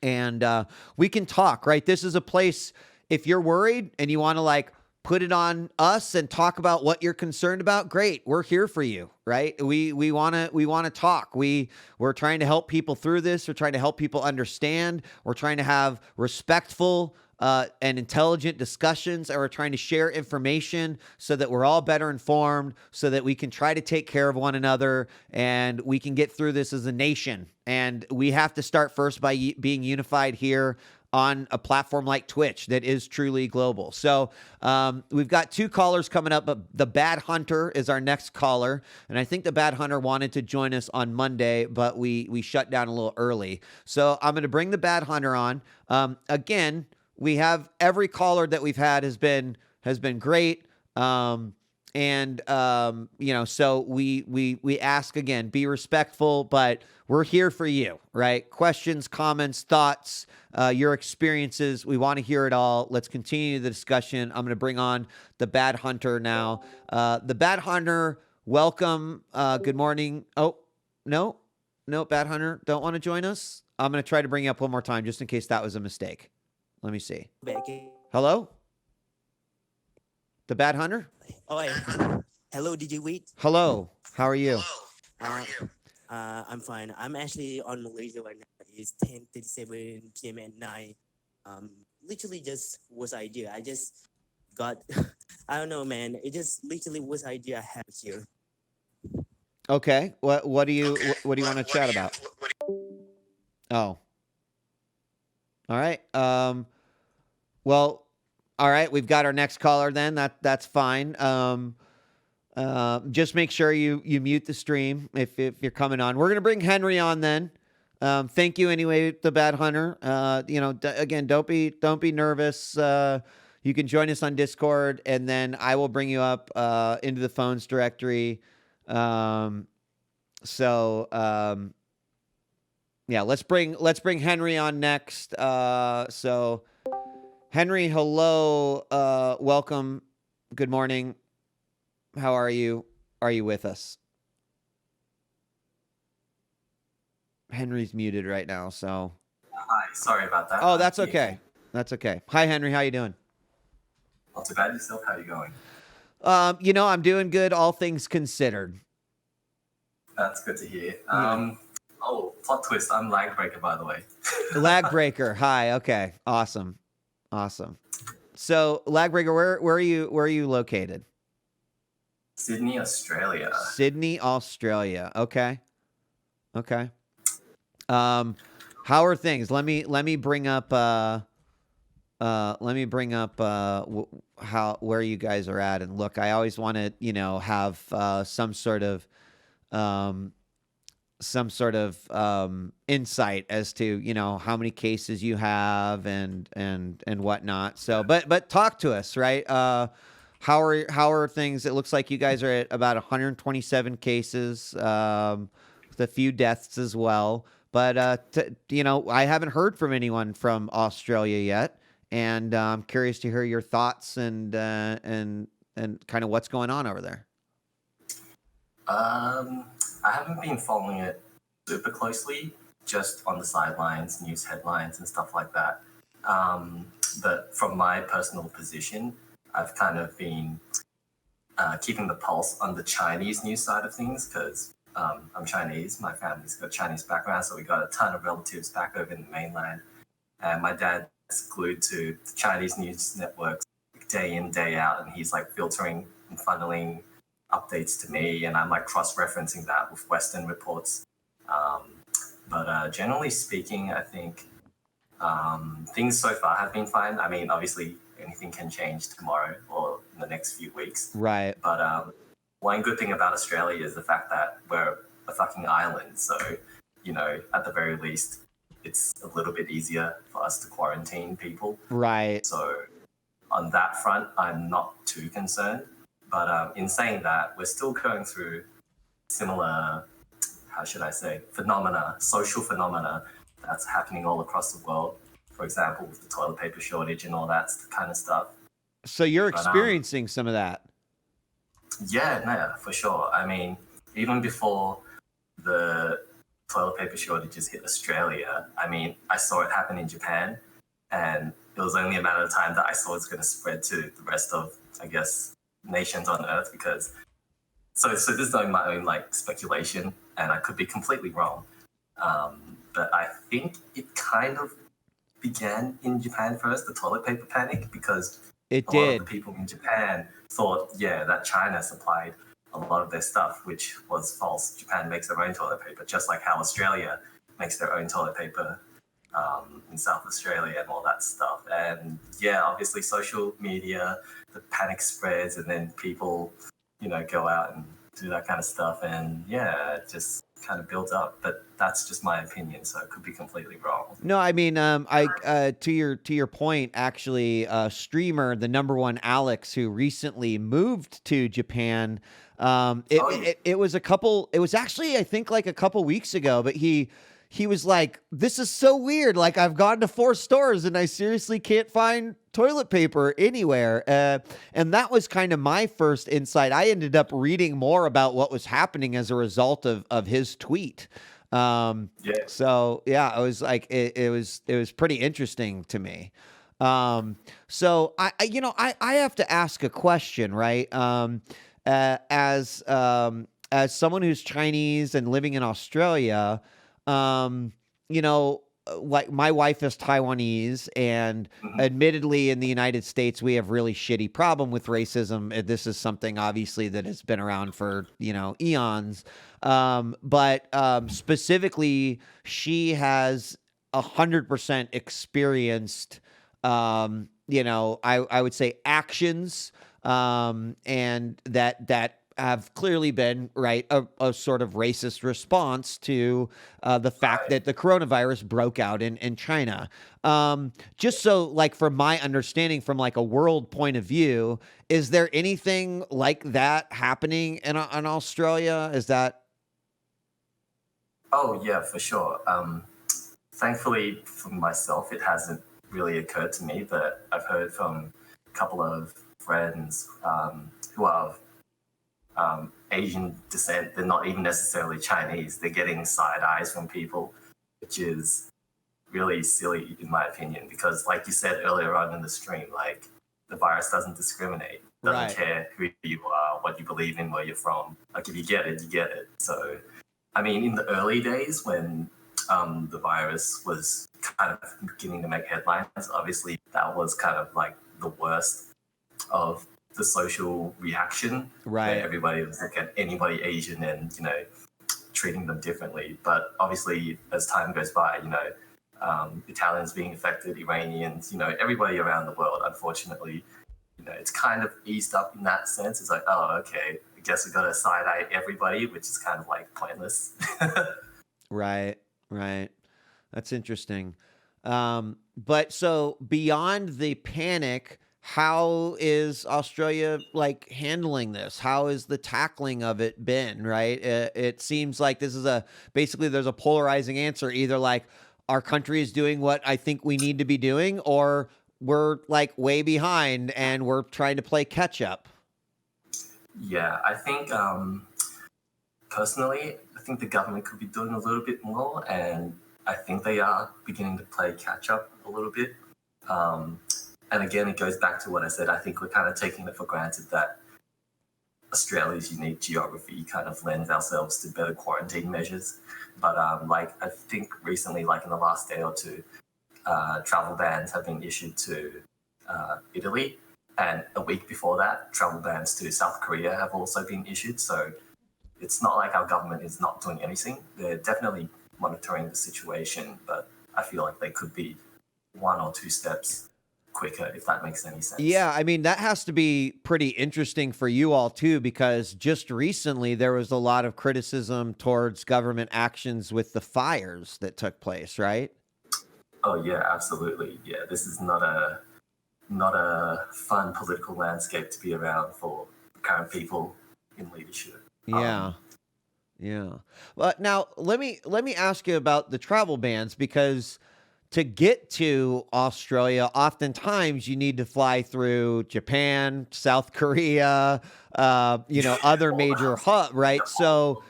And we can talk, right? This is a place, if you're worried and you want to, like, put it on us and talk about what you're concerned about, great. We're here for you, right? We want to talk. We're trying to help people through this. We're trying to help people understand. We're trying to have respectful and intelligent discussions, and we're trying to share information so that we're all better informed, so that we can try to take care of one another and we can get through this as a nation. And we have to start first by being unified here on a platform like Twitch that is truly global. So we've got 2 callers coming up, but the Bad Hunter is our next caller. And I think the Bad Hunter wanted to join us on Monday, but we shut down a little early. So I'm going to bring the Bad Hunter on. Again, we have every caller that we've had has been great. So we ask again, be respectful, but we're here for you, right? Questions, comments, thoughts, your experiences. We want to hear it all. Let's continue the discussion. I'm going to bring on the Bad Hunter now. The Bad Hunter, welcome. Good morning. Oh, no, Bad Hunter, don't want to join us. I'm going to try to bring you up one more time just in case that was a mistake. Let me see. Hello? The Bad Hunter? Oh, hello, djWHEAT. Hello. How are you? I'm fine. I'm actually on Malaysia right now. It's 10:37 p.m. at night. Literally just was idea. I just got, I don't know, man. It just literally was idea I have here. Okay. What do you want to chat about? Oh. All right. Well, all right. We've got our next caller then. That's fine. Just make sure you mute the stream if you're coming on. We're going to bring Henry on then. Thank you anyway, the Bad Hunter. Again, don't be nervous. You can join us on Discord, and then I will bring you up into the phones directory. Yeah, let's bring Henry on next. So Henry, hello, welcome, good morning. How are you? Are you with us? Henry's muted right now, so. Hi, sorry about that. Oh, that's okay. That's okay. Hi, Henry. How you doing? Not too bad. Yourself? How are you going? I'm doing good, all things considered. That's good to hear. Yeah. Oh, plot twist. I'm lag breaker, by the way. Lag breaker. Hi. Okay. Awesome. So, lag breaker, where are you located? Sydney, Australia. Sydney, Australia. Okay. How are things? Let me bring up where you guys are at, and look, I always want to have some sort of insight as to how many cases you have and whatnot. So, but talk to us, right? How are things? It looks like you guys are at about 127 cases, with a few deaths as well. But I haven't heard from anyone from Australia yet, and I'm curious to hear your thoughts and kind of what's going on over there. I haven't been following it super closely, just on the sidelines, news headlines and stuff like that. But from my personal position, I've kind of been keeping the pulse on the Chinese news side of things because I'm Chinese. My family's got a Chinese background, so we got a ton of relatives back over in the mainland. And my dad's glued to the Chinese news networks day in, day out, and he's like filtering and funneling updates to me, and I'm like cross-referencing that with Western reports. But generally speaking, I think things so far have been fine. I mean, obviously, anything can change tomorrow or in the next few weeks. Right. But one good thing about Australia is the fact that we're a fucking island. So, at the very least, it's a little bit easier for us to quarantine people. Right. So on that front, I'm not too concerned. But in saying that, we're still going through similar, how should I say, social phenomena that's happening all across the world. For example, with the toilet paper shortage and all that kind of stuff. So you're experiencing some of that. Yeah, no, for sure. I mean, even before the toilet paper shortages hit Australia, I mean, I saw it happen in Japan, and it was only a matter of time that I saw it's going to spread to the rest of, I guess, nations on Earth. Because so this is only my own like speculation, and I could be completely wrong. But I think it kind of began in Japan first, the toilet paper panic, because It a lot did. of the people in Japan thought, that China supplied a lot of their stuff, which was false. Japan makes their own toilet paper, just like how Australia makes their own toilet paper in South Australia and all that stuff. And obviously social media, the panic spreads, and then people, go out and do that kind of stuff. And it just kind of builds up. But that's just my opinion, so it could be completely wrong. No, I mean, to your point, actually, streamer, the number one Alex, who recently moved to Japan, it was actually, I think, like a couple weeks ago, but he was like, this is so weird. Like, I've gone to 4 stores and I seriously can't find toilet paper anywhere. And that was kind of my first insight. I ended up reading more about what was happening as a result of his tweet. So I was like, it was pretty interesting to me. So I have to ask a question, right? As someone who's Chinese and living in Australia, like my wife is Taiwanese, and admittedly in the United States, we have really shitty problem with racism. This is something obviously that has been around for, eons. But specifically, she has 100% experienced, I would say actions, and that have clearly been a sort of racist response to the fact that the coronavirus broke out in China. Just so, like, from my understanding, from like a world point of view, is there anything like that happening in Australia? Is that? Oh yeah, for sure. Thankfully, for myself, it hasn't really occurred to me, but I've heard from a couple of friends who are of Asian descent. They're not even necessarily Chinese. They're getting side eyes from people, which is really silly in my opinion, because like you said earlier on in the stream, like the virus doesn't discriminate, doesn't Right. care who you are, what you believe in, where you're from. Like if you get it, you get it. So, I mean, in the early days when the virus was kind of beginning to make headlines, obviously that was kind of like the worst of the social reaction, Right. where everybody was looking at anybody Asian and, you know, treating them differently. But obviously, as time goes by, you know, Italians being affected, Iranians, you know, everybody around the world, unfortunately, you know, it's kind of eased up in that sense. It's like, oh, okay, I guess we got to side eye everybody, which is kind of like pointless. Right, right. That's interesting. But so beyond the panic, how is Australia like handling this? How is the tackling of it been, right? It seems like this is basically there's a polarizing answer. Either like our country is doing what I think we need to be doing, or we're like way behind and we're trying to play catch up. Yeah, I think personally, I think the government could be doing a little bit more, and I think they are beginning to play catch up a little bit. And again, it goes back to what I said. I think we're kind of taking it for granted that Australia's unique geography kind of lends ourselves to better quarantine measures. But like I think recently, like in the last day or two, travel bans have been issued to Italy, and a week before that, travel bans to South Korea have also been issued. So it's not like our government is not doing anything. They're definitely monitoring the situation, but I feel like they could be 1 or 2 steps quicker, if that makes any sense. Yeah, I mean, that has to be pretty interesting for you all too, because just recently there was a lot of criticism towards government actions with the fires that took place, right? Oh yeah, absolutely. Yeah, this is not a fun political landscape to be around for current people in leadership. Yeah. Yeah. Well, now let me ask you about the travel bans, because to get to Australia, oftentimes you need to fly through Japan, South Korea, you know, other major hub, right? So,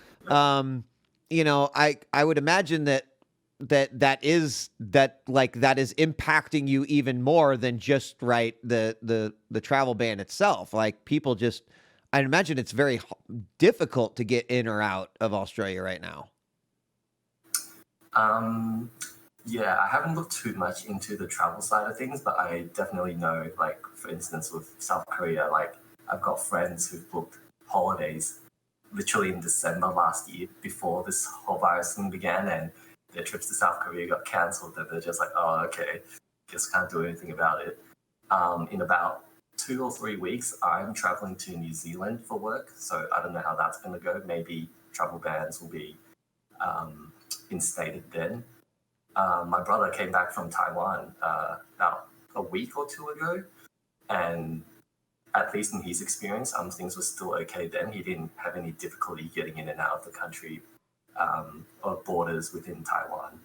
you know, I would imagine that is impacting you even more than just right the travel ban itself. Like people just, I imagine it's very difficult to get in or out of Australia right now. Yeah, I haven't looked too much into the travel side of things, but I definitely know, like, for instance, with South Korea, like, I've got friends who've booked holidays literally in December last year before this whole virus thing began, and their trips to South Korea got cancelled, and they're just like, oh, okay, just can't do anything about it. In about 2 or 3 weeks, I'm traveling to New Zealand for work, so I don't know how that's going to go. Maybe travel bans will be instated then. My brother came back from Taiwan about a week or 2 ago, and at least in his experience, things were still okay then. He didn't have any difficulty getting in and out of the country or borders within Taiwan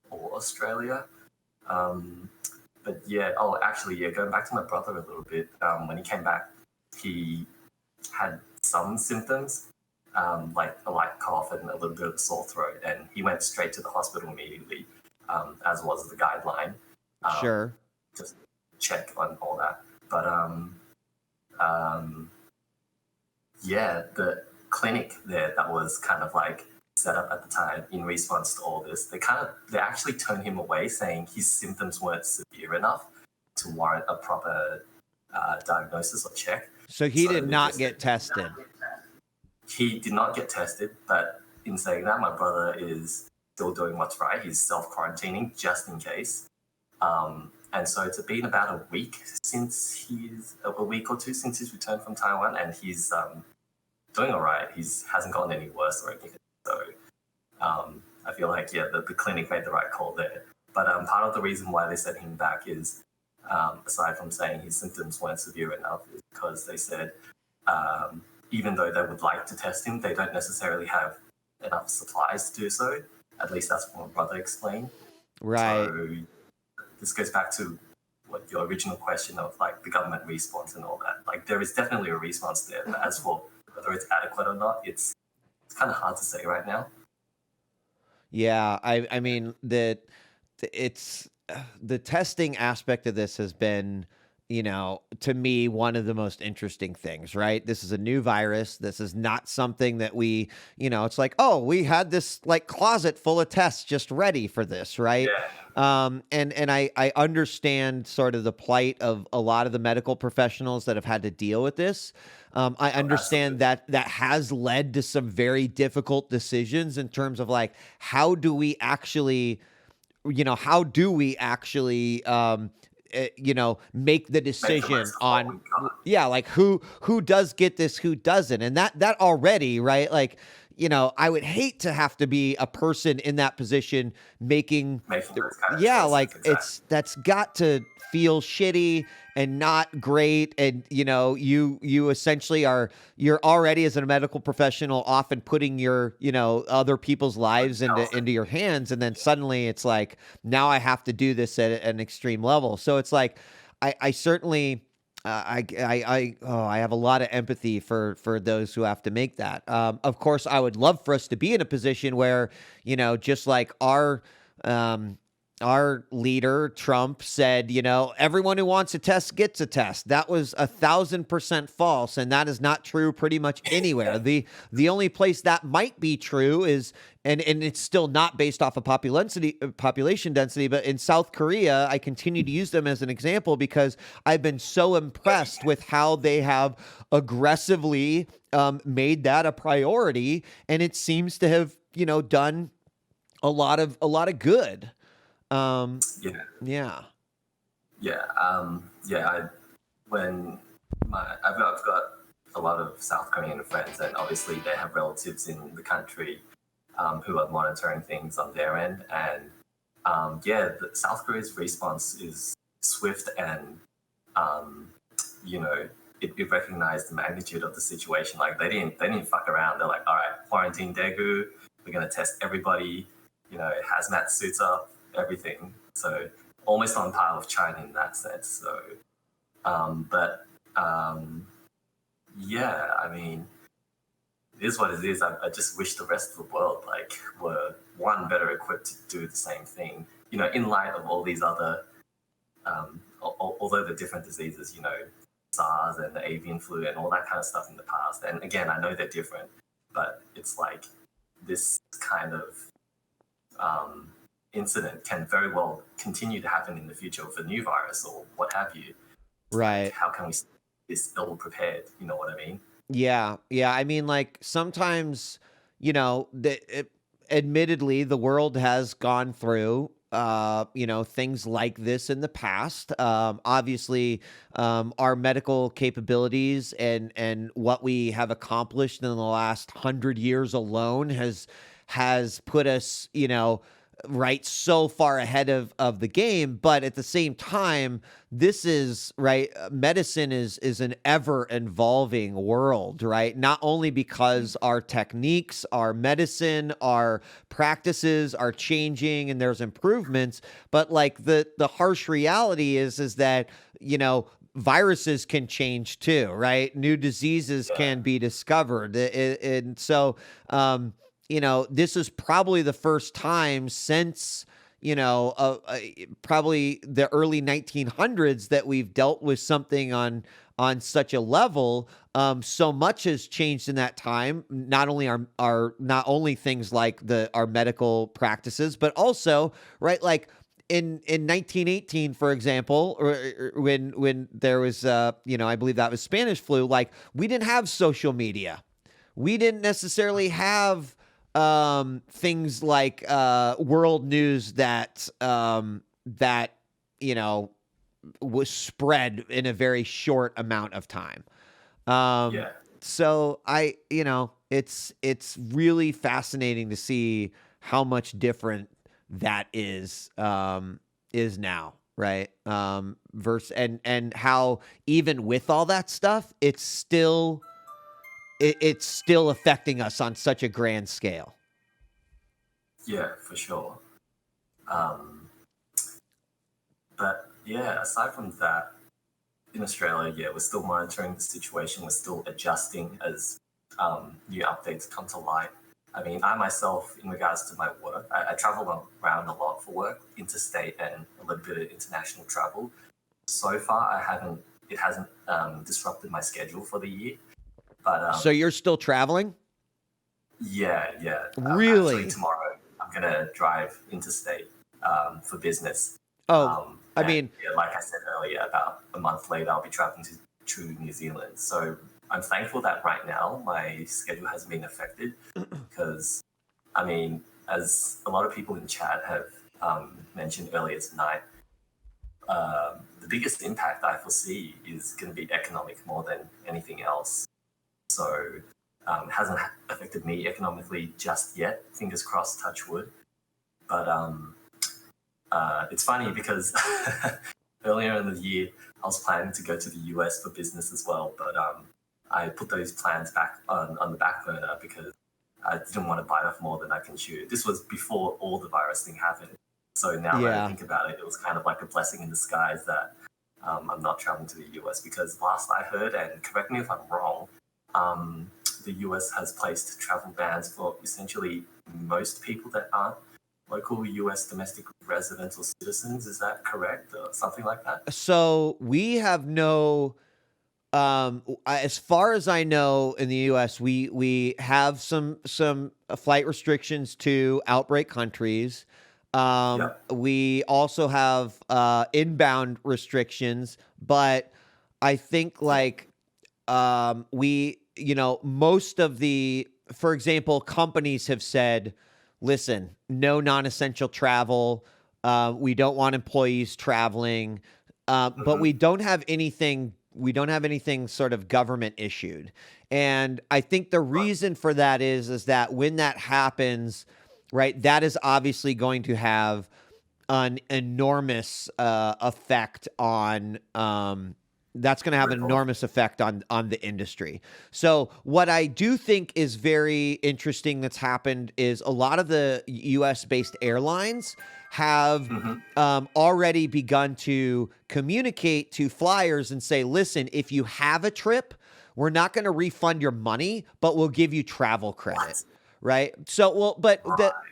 or Australia. But yeah, going back to my brother a little bit, when he came back, he had some symptoms, like a light cough and a little bit of a sore throat, and he went straight to the hospital immediately. As was the guideline. Sure. Just check on all that. But yeah, the clinic there that was kind of like set up at the time in response to all this, they actually turned him away, saying his symptoms weren't severe enough to warrant a proper diagnosis or check. So he did not get tested. He did not get tested, but in saying that, my brother is still doing what's right. He's self-quarantining just in case. And so it's been about a week or 2 since he's returned from Taiwan, and he's doing all right. He hasn't gotten any worse or anything. So I feel like, yeah, the clinic made the right call there. But part of the reason why they sent him back is, aside from saying his symptoms weren't severe enough, is because they said even though they would like to test him, they don't necessarily have enough supplies to do so. At least that's what my brother explained. Right. So this goes back to what your original question of like the government response and all that. Like there is definitely a response there, but as for whether it's adequate or not, it's kind of hard to say right now. Yeah, I mean it's the testing aspect of this has been, to me one of the most interesting things, right? This is a new virus. This is not something that we, it's like, oh, we had this like closet full of tests just ready for this, right? Yeah. And I understand sort of the plight of a lot of the medical professionals that have had to deal with this. I understand that has led to some very difficult decisions in terms of like, how do we actually, make the decision on, like who does get this, who doesn't, and that already, right? Like, I would hate to have to be a person in that position making those kind of yeah, like choices, that's got to feel shitty and not great. And you essentially you're already as a medical professional often putting your, other people's lives into your hands. And then suddenly it's like, now I have to do this at an extreme level. So it's like, I certainly, I have a lot of empathy for those who have to make that. Of course, I would love for us to be in a position where, just like our leader Trump said, everyone who wants a test gets a test. That was 1,000% false, and that is not true pretty much anywhere. The only place that might be true is, and it's still not based off of population density, but in South Korea, I continue to use them as an example because I've been so impressed with how they have aggressively made that a priority, and it seems to have, done a lot of good. Yeah. Yeah. Yeah. I've got a lot of South Korean friends, and obviously they have relatives in the country who are monitoring things on their end. And the South Korea's response is swift, and it recognized the magnitude of the situation. Like they didn't fuck around. They're like, all right, quarantine Daegu, we're gonna test everybody. Hazmat suits up, everything. So almost on par with China in that sense. So, I mean, it is what it is. I just wish the rest of the world were better equipped to do the same thing. In light of all these other, although the different diseases, SARS and the avian flu and all that kind of stuff in the past. And again, I know they're different, but it's like this kind of incident can very well continue to happen in the future with a new virus or what have you. Right. Like, how can we stay this ill prepared? You know what I mean? Yeah. I mean, like sometimes, admittedly, the world has gone through, things like this in the past. Obviously, our medical capabilities and what we have accomplished in the last 100 years alone has put us, right, so far ahead of the game. But at the same time, this is right. Medicine is an ever evolving world, right? Not only because our techniques, our medicine, our practices are changing and there's improvements, but like the harsh reality is that, viruses can change too, right? New diseases can be discovered. And so, this is probably the first time since, probably the early 1900s that we've dealt with something on such a level. So much has changed in that time. Not only things like our medical practices, but also, right, like in 1918, for example, or when there was, I believe that was Spanish flu. Like we didn't have social media. We didn't necessarily have things like world news that was spread in a very short amount of time. So it's really fascinating to see how much different that is now, right? Versus and how even with all that stuff, it's still affecting us on such a grand scale. Yeah, for sure. But yeah, aside from that, in Australia, yeah, we're still monitoring the situation. We're still adjusting as new updates come to light. I mean, I myself, in regards to my work, I travel around a lot for work, interstate and a little bit of international travel. So far, it hasn't disrupted my schedule for the year. But So you're still traveling? yeah. Really? Actually, tomorrow I'm gonna drive interstate for business. Oh, I And, mean, yeah, like I said earlier, about a month later, I'll be traveling to New Zealand. So I'm thankful that right now my schedule hasn't been affected because, I mean, as a lot of people in chat have mentioned earlier tonight, the biggest impact I foresee is going to be economic more than anything else. So it hasn't affected me economically just yet. Fingers crossed, touch wood. But it's funny because earlier in the year, I was planning to go to the US for business as well, but I put those plans back on the back burner because I didn't want to bite off more than I can chew. This was before all the virus thing happened. So now that I think about it, it was kind of like a blessing in disguise that I'm not traveling to the US because last I heard, and correct me if I'm wrong, the US has placed travel bans for essentially most people that aren't local US domestic residents or citizens. Is that correct? Or something like that? so we have no, as far as I know, in the U.S., we have some flight restrictions to outbreak countries. We also have inbound restrictions, but I think like most of the, for example, companies have said, listen, no non-essential travel. We don't want employees traveling, but we don't have anything. We don't have anything sort of government issued, and I think the reason for that is that when that happens, right, that is obviously going to have an enormous effect on. That's going to have an enormous effect on the industry. So what I do think is very interesting that's happened is a lot of the U.S. based airlines have already begun to communicate to flyers and say, listen, if you have a trip, we're not going to refund your money, but we'll give you travel credit. Right. So,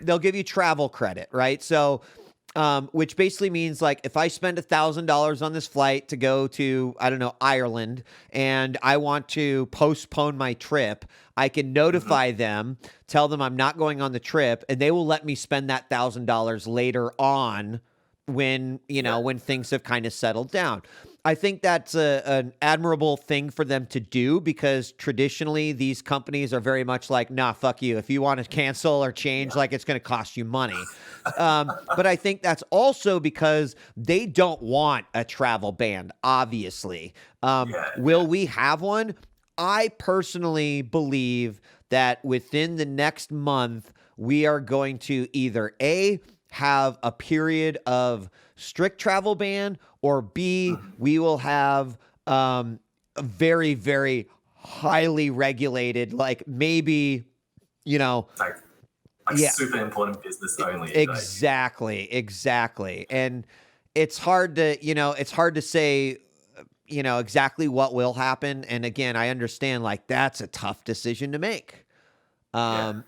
they'll give you travel credit. Right. So, which basically means like if I spend $1,000 on this flight to go to, I don't know, Ireland, and I want to postpone my trip, I can notify them, tell them I'm not going on the trip, and they will let me spend that $1,000 later on when, when things have kind of settled down. I think that's an admirable thing for them to do because traditionally these companies are very much like, nah, fuck you. If you want to cancel or change, like it's going to cost you money. But I think that's also because they don't want a travel ban, obviously. Will we have one? I personally believe that within the next month, we are going to either A, have a period of strict travel ban, or B, we will have a very, very highly regulated, like maybe, Like super important business only. Exactly. And it's hard to say, exactly what will happen. And again, I understand like that's a tough decision to make. That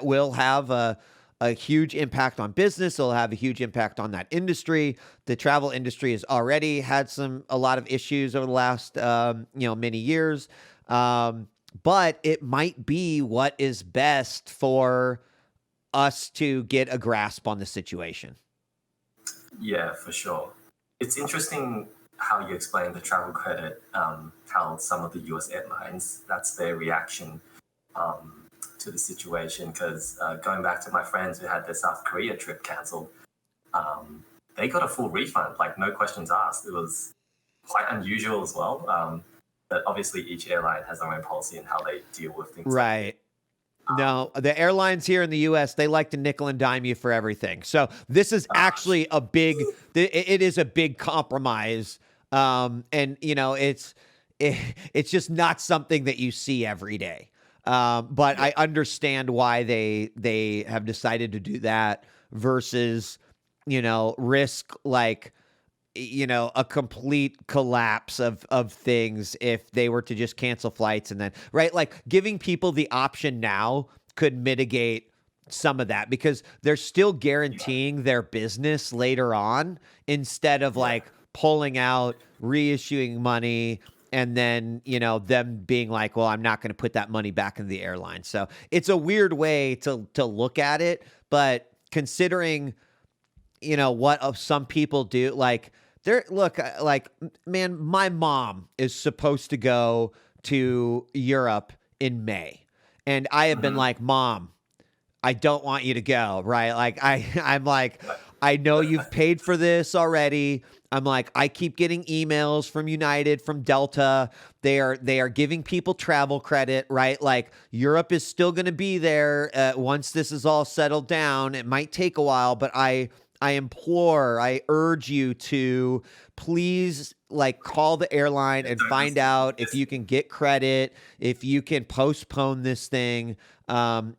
will have a huge impact on business. It'll have a huge impact on that industry. The travel industry has already had a lot of issues over the last, many years. But it might be what is best for us to get a grasp on the situation. Yeah, for sure. It's interesting how you explain the travel credit, how some of the US airlines, that's their reaction to the situation. Because going back to my friends who had their South Korea trip cancelled, they got a full refund, like no questions asked. It was quite unusual as well. But obviously each airline has their own policy and how they deal with things. Right. No, the airlines here in the U.S., they like to nickel and dime you for everything. So this is actually it is a big compromise. And it's just not something that you see every day. But I understand why they have decided to do that versus, risk like, a complete collapse of things if they were to just cancel flights and then, right? Like giving people the option now could mitigate some of that because they're still guaranteeing their business later on instead of like pulling out, reissuing money, and then, them being like, well, I'm not going to put that money back in the airline. So it's a weird way to look at it. But considering, what some people do, like, man, my mom is supposed to go to Europe in May. And I have been like, Mom, I don't want you to go, right? Like I'm like, I know you've paid for this already. I'm like, I keep getting emails from United, from Delta. They are giving people travel credit, right? Like Europe is still going to be there once this is all settled down. It might take a while, but I implore, I urge you to please like call the airline and find out if you can get credit, if you can postpone this thing. I'm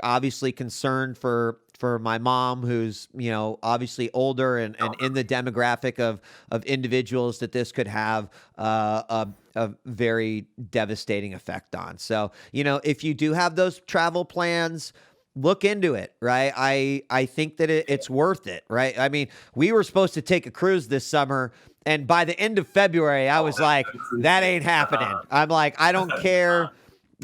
obviously concerned for my mom, who's, obviously older and in the demographic of individuals that this could have a very devastating effect on. So, if you do have those travel plans, look into it, right? I think that it's worth it, right? I mean, we were supposed to take a cruise this summer, and by the end of February, I was like, that ain't happening. I'm like, I don't care.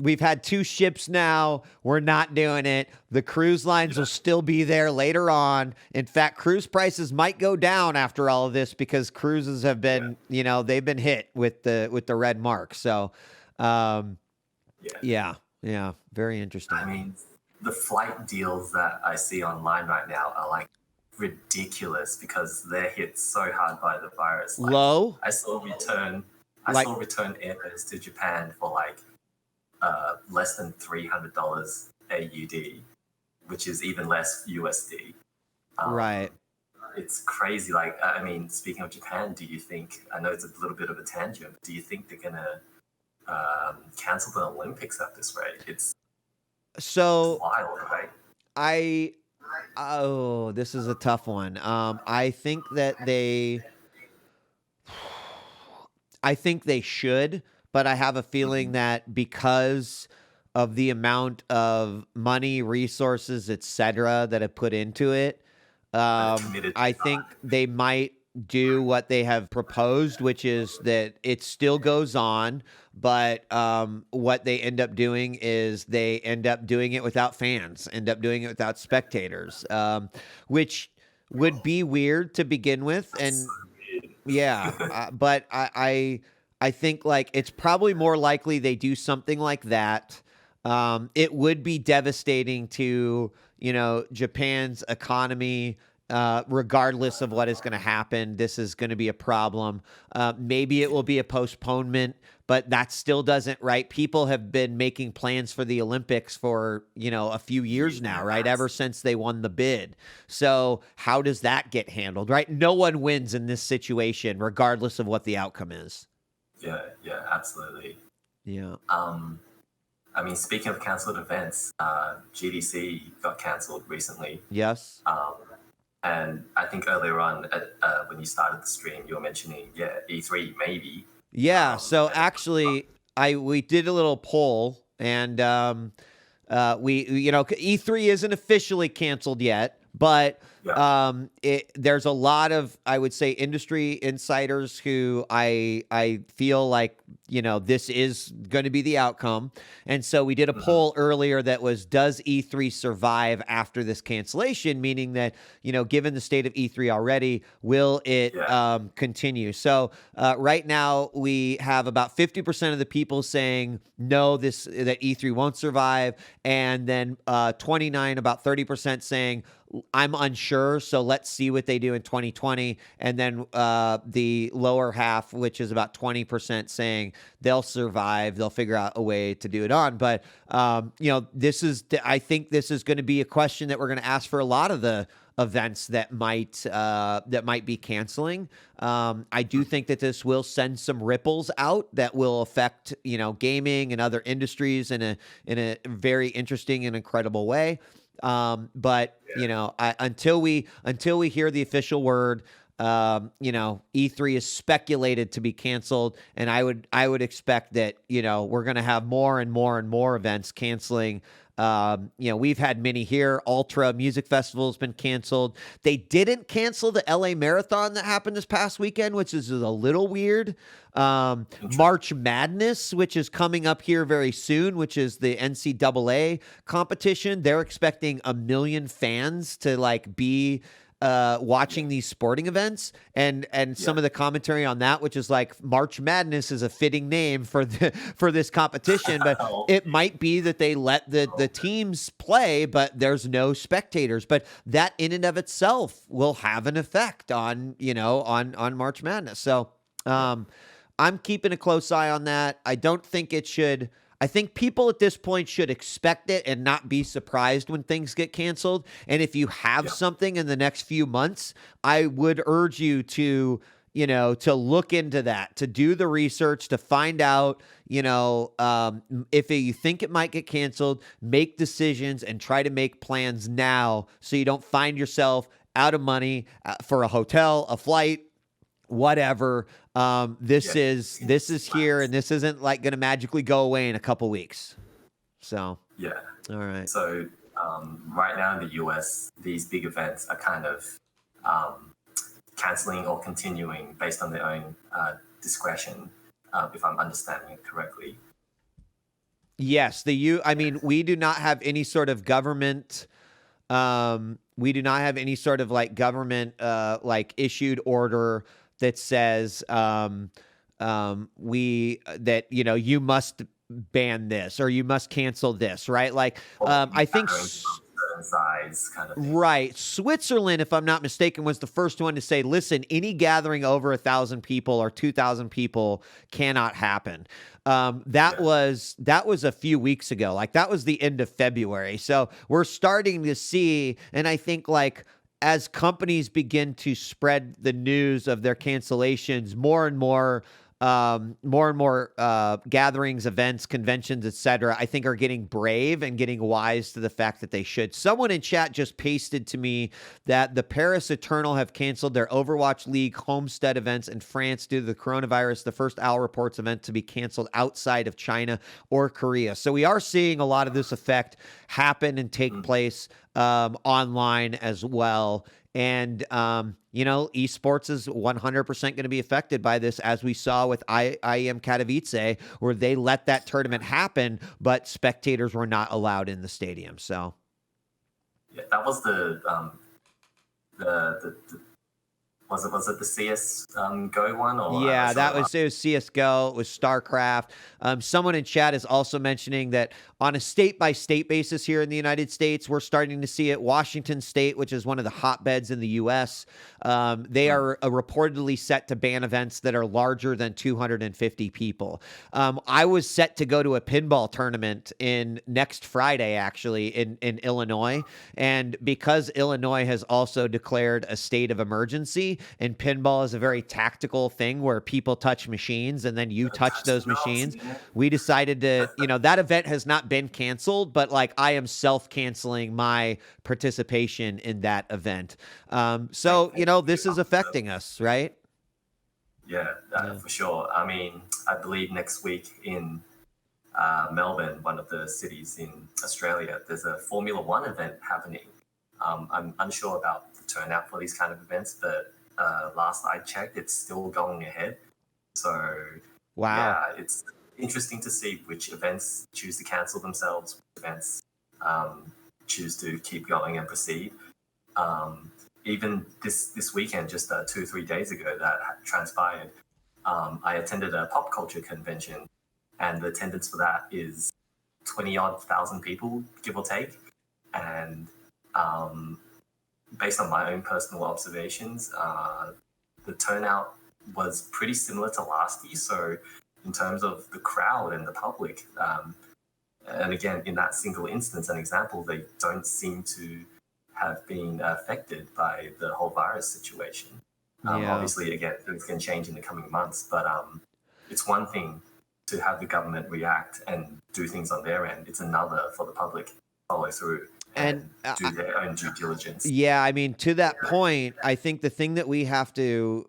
We've had 2 ships now. We're not doing it. The cruise lines will still be there later on. In fact, cruise prices might go down after all of this because cruises have been, they've been hit with the red mark. So, yeah, very interesting. I mean, the flight deals that I see online right now are like ridiculous because they're hit so hard by the virus. Like, low. I saw return airfares to Japan for like less than $300 AUD, which is even less USD. Right. It's crazy. Like, I mean, speaking of Japan, do you think? I know it's a little bit of a tangent. But do you think they're gonna cancel the Olympics at this rate? It's wild, right? This is a tough one. I think they should, but I have a feeling that because of the amount of money, resources, etc., that have put into it, I think they might do what they have proposed, which is that it still goes on, but what they end up doing is they end up doing it without fans, end up doing it without spectators, which would be weird to begin with. And but I think like it's probably more likely they do something like that. It would be devastating to, Japan's economy. Regardless of what is going to happen, this is going to be a problem. Maybe it will be a postponement, but that still doesn't, right? People have been making plans for the Olympics for, a few years now, right? Ever since they won the bid. So how does that get handled, right? No one wins in this situation, regardless of what the outcome is. Yeah, absolutely. Yeah. I mean, speaking of cancelled events, GDC got cancelled recently. Yes. And I think earlier on, when you started the stream, you were mentioning, E3 maybe. Yeah. So actually, we did a little poll, and E3 isn't officially canceled yet, but there's a lot of, I would say, industry insiders who I feel like, this is going to be the outcome. And so we did a poll earlier that was, does E3 survive after this cancellation? Meaning that, given the state of E3 already, will it continue? So right now we have about 50% of the people saying no, that E3 won't survive. And then about 30% saying, I'm unsure, so let's see what they do in 2020. And then the lower half, which is about 20%, saying they'll survive, they'll figure out a way to do it on. But I think this is going to be a question that we're going to ask for a lot of the events that might be canceling. I do think that this will send some ripples out that will affect gaming and other industries in a very interesting and incredible way. But until we hear the official word, E3 is speculated to be canceled, and I would expect that we're going to have more and more and more events canceling. We've had many here. Ultra Music Festival has been canceled. They didn't cancel the LA Marathon that happened this past weekend, which is a little weird. March Madness, which is coming up here very soon, which is the NCAA competition. They're expecting 1 million fans to be watching these sporting events, and some of the commentary on that, which is March Madness is a fitting name for this competition, but it might be that they let the teams play, but there's no spectators. But that in and of itself will have an effect on on March Madness. So I'm keeping a close eye on that. I don't think it should. I think people at this point should expect it and not be surprised when things get canceled. And if you have something in the next few months, I would urge you to look into that, to do the research, to find out, if you think it might get canceled, make decisions and try to make plans now so you don't find yourself out of money for a hotel, a flight, whatever. This is here, and this isn't going to magically go away in a couple weeks. So all right. So right now in the US, these big events are kind of canceling or continuing based on their own discretion, if I'm understanding it correctly. Yes, we do not have any sort of government. We do not have any sort of government issued order that says you must ban this or you must cancel this, right? I think size kind of thing. Right. Switzerland, if I'm not mistaken, was the first one to say, listen, any gathering over 1,000 people or 2,000 people cannot happen. That was a few weeks ago. That was the end of February. So we're starting to see, and I think as companies begin to spread the news of their cancellations, more and more gatherings, events, conventions, etc., I think are getting brave and getting wise to the fact that they should. Someone in chat just pasted to me that the Paris Eternal have canceled their Overwatch League Homestead events in France due to the coronavirus, the first Owl Reports event to be canceled outside of China or Korea. So we are seeing a lot of this effect happen and take place online as well. And, esports is 100% going to be affected by this, as we saw with IEM Katowice, where they let that tournament happen, but spectators were not allowed in the stadium. So, yeah, that was the was it the CS Go one? Or yeah, it was CSGO. It was StarCraft. Someone in chat is also mentioning that on a state-by-state basis here in the United States, we're starting to see it. Washington State, which is one of the hotbeds in the U.S., they are reportedly set to ban events that are larger than 250 people. I was set to go to a pinball tournament next Friday, actually, in Illinois. And because Illinois has also declared a state of emergency, and pinball is a very tactical thing where people touch machines and then you touch those machines, we decided to, that event has not been canceled, but I am self-canceling my participation in that event. So, this is affecting us, right? Yeah, for sure. I mean, I believe next week in Melbourne, one of the cities in Australia, there's a Formula One event happening. I'm unsure about the turnout for these kind of events, but last I checked, it's still going ahead. So, wow. Yeah, it's interesting to see which events choose to cancel themselves, which events choose to keep going and proceed. Even this weekend, just 2 or 3 days ago, that transpired. I attended a pop culture convention, and the attendance for that is 20-odd thousand people, give or take. And based on my own personal observations, the turnout was pretty similar to last year. So in terms of the crowd and the public, and again, in that single instance, an example, they don't seem to have been affected by the whole virus situation. Obviously, again, things can change in the coming months, but it's one thing to have the government react and do things on their end. It's another for the public to follow through. And and do their own due diligence. yeah, I mean, to that point, I think the thing that we have to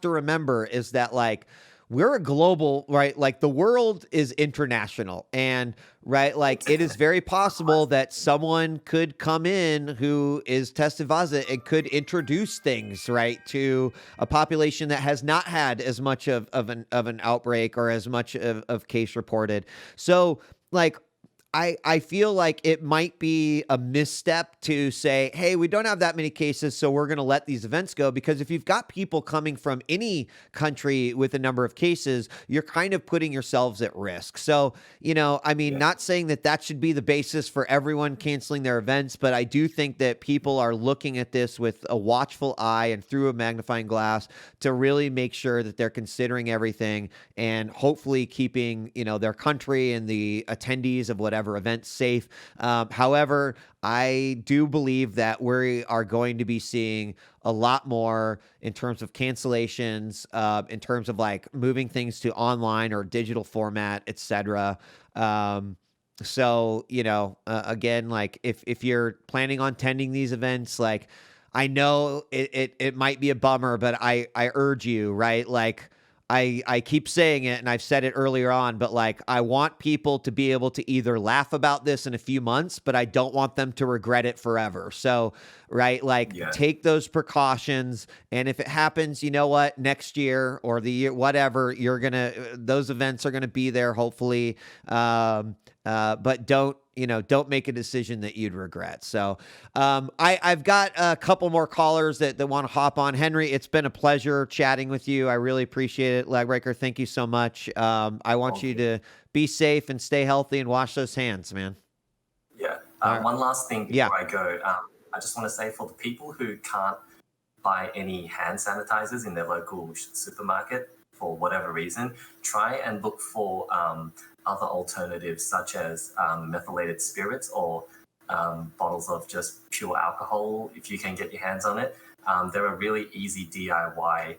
remember is that like we're a global, right? Like the world is international, and right, like it is very possible that someone could come in who is tested positive and could introduce things, right, to a population that has not had as much of an outbreak or as much of case reported. So like I feel like it might be a misstep to say, hey, we don't have that many cases, so we're going to let these events go. Because if you've got people coming from any country with a number of cases, you're kind of putting yourselves at risk. So, you know, I mean, not saying that that should be the basis for everyone canceling their events, but I do think that people are looking at this with a watchful eye and through a magnifying glass to really make sure that they're considering everything and hopefully keeping, you know, their country and the attendees of whatever events safe. However, I do believe that we are going to be seeing a lot more in terms of cancellations, in terms of like moving things to online or digital format, etc. So, you know, again, like if you're planning on attending these events, like I know it might be a bummer, but I urge you, right? Like I keep saying it, and I've said it earlier on, but like I want people to be able to either laugh about this in a few months, but I don't want them to regret it forever. So, right, like take those precautions, and if it happens, you know what, next year or the year, whatever, those events are gonna be there, hopefully. But don't make a decision that you'd regret. So I've got a couple more callers that want to hop on. Henry, it's been a pleasure chatting with you. I really appreciate it. Legbreaker, thank you so much. I want you to be safe and stay healthy and wash those hands, man. Yeah. One last thing before I go. I just want to say for the people who can't buy any hand sanitizers in their local supermarket for whatever reason, try and look for other alternatives such as methylated spirits or bottles of just pure alcohol if you can get your hands on it. There are really easy DIY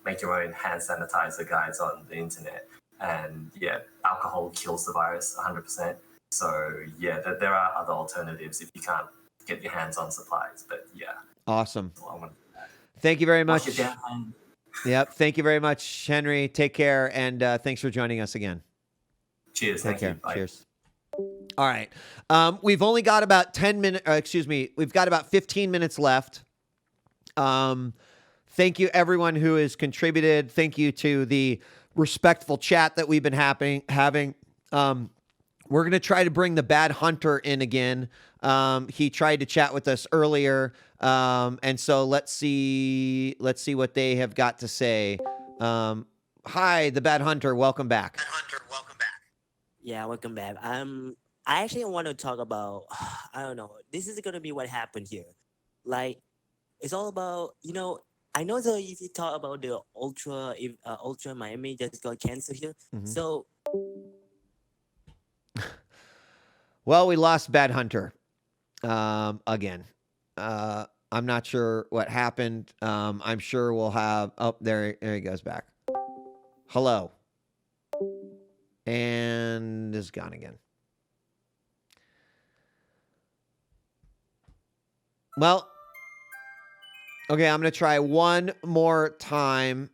make your own hand sanitizer guides on the internet. And yeah, alcohol kills the virus 100%. So yeah, there are other alternatives if you can't get your hands on supplies. But yeah. Awesome. Thank you very much. Wash your damn Yep. Thank you very much, Henry. Take care. And thanks for joining us again. Cheers. Take care. You. Bye. Cheers. All right. We've only got about 10 minutes. We've got about 15 minutes left. Thank you, everyone who has contributed. Thank you to the respectful chat that we've been having. We're going to try to bring the Bad Hunter in again. He tried to chat with us earlier. And so let's see what they have got to say. Hi, the Bad Hunter. Welcome back. Yeah, welcome back. I actually want to talk about, I don't know, this is gonna be what happened here. Like, it's all about, I know that if you talk about the Ultra Miami just got canceled here. Mhm. So Well, we lost Bad Hunter again. I'm not sure what happened. I'm sure we'll have. Oh, there he goes back. Hello. And is gone again. Well, okay, I'm going to try one more time.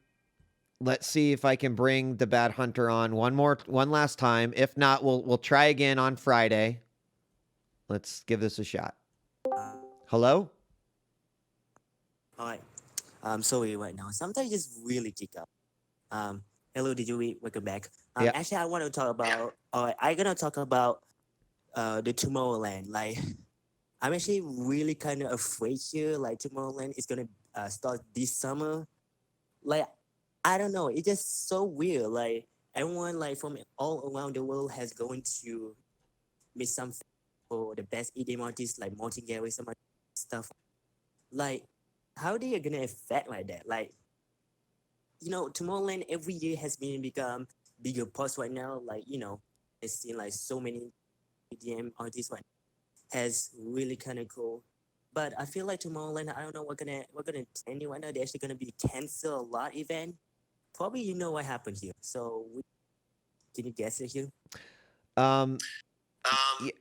Let's see if I can bring the Bad Hunter on one last time. If not, we'll try again on Friday. Let's give this a shot. Hello? all right. Sorry right now. Sometimes just really kick up. Hello, djWHEAT. Welcome back. Yeah. Actually, I want to talk about. I'm gonna talk about the Tomorrowland. Like, I'm actually really kind of afraid here. Like, Tomorrowland is gonna start this summer. Like, I don't know. It's just so weird. Like, everyone like from all around the world has going to meet something for the best EDM artists like Martin Garrix, some other stuff. Like, how they are gonna affect like that? Like, Tomorrowland every year has been become bigger parts right now. Like, it's seen like so many EDM artists right now. Has really kind of cool. But I feel like Tomorrowland, I don't know what gonna ending right now. They're actually gonna be cancel a lot event. Probably you know what happened here. So can you guess it here?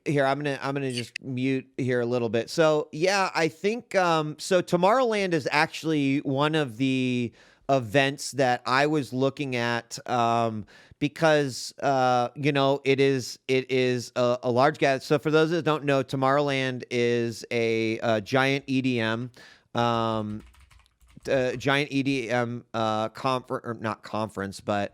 Here, I'm gonna just mute here a little bit. So yeah, I think so Tomorrowland is actually one of the events that I was looking at because it is a large gather. So for those that don't know, Tomorrowland is a giant EDM giant EDM conference, or not conference, but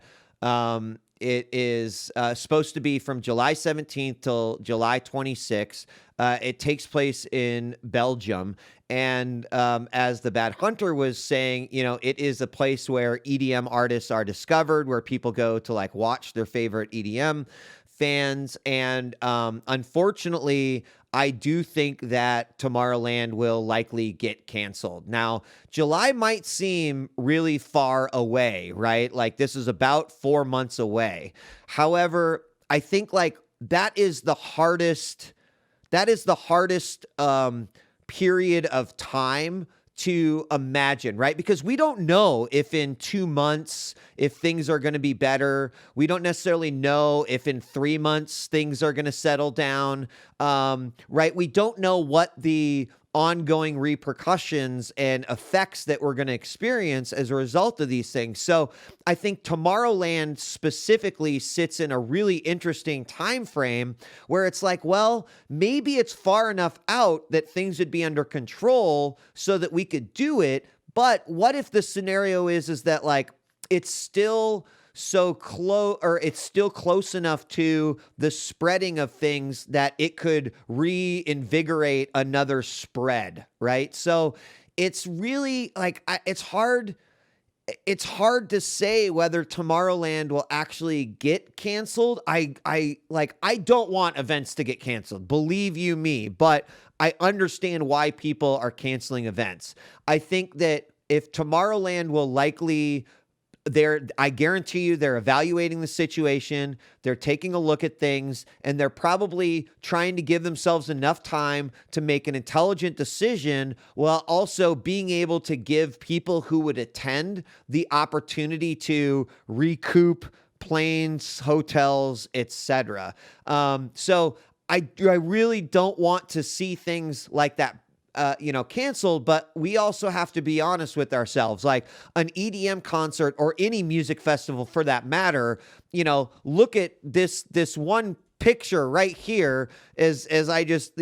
it is supposed to be from July 17th till July 26th. It takes place in Belgium. And as the Bad Hunter was saying, it is a place where EDM artists are discovered, where people go to like watch their favorite EDM fans. And unfortunately, I do think that Tomorrowland will likely get canceled. Now, July might seem really far away, right? Like this is about 4 months away. However, I think like that is the hardest period of time to imagine, right? Because we don't know if in 2 months, if things are going to be better. We don't necessarily know if in 3 months things are going to settle down, right? We don't know what the ongoing repercussions and effects that we're going to experience as a result of these things. So I think Tomorrowland specifically sits in a really interesting time frame where it's like, well, maybe it's far enough out that things would be under control so that we could do it. But what if the scenario is that like it's still so close, or it's still close enough to the spreading of things that it could reinvigorate another spread, right? So it's really like it's hard to say whether Tomorrowland will actually get canceled. I don't want events to get canceled, believe you me, but I understand why people are canceling events. I think that if Tomorrowland will likely I guarantee you they're evaluating the situation, they're taking a look at things, and they're probably trying to give themselves enough time to make an intelligent decision while also being able to give people who would attend the opportunity to recoup planes, hotels, etc. So I really don't want to see things like that canceled, but we also have to be honest with ourselves. Like an EDM concert or any music festival for that matter, look at this one picture right here as I just,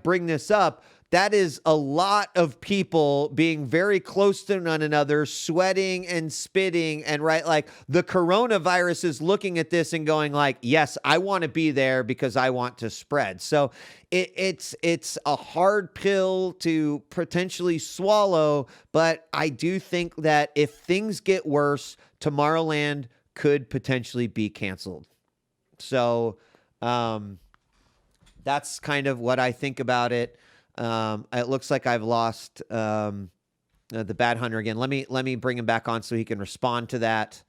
bring this up. That is a lot of people being very close to one another, sweating and spitting, and right, like the coronavirus is looking at this and going like, yes, I want to be there because I want to spread. So it's a hard pill to potentially swallow, but I do think that if things get worse, Tomorrowland could potentially be canceled. So that's kind of what I think about it. It looks like I've lost the Bad Hunter again. Let me bring him back on so he can respond to that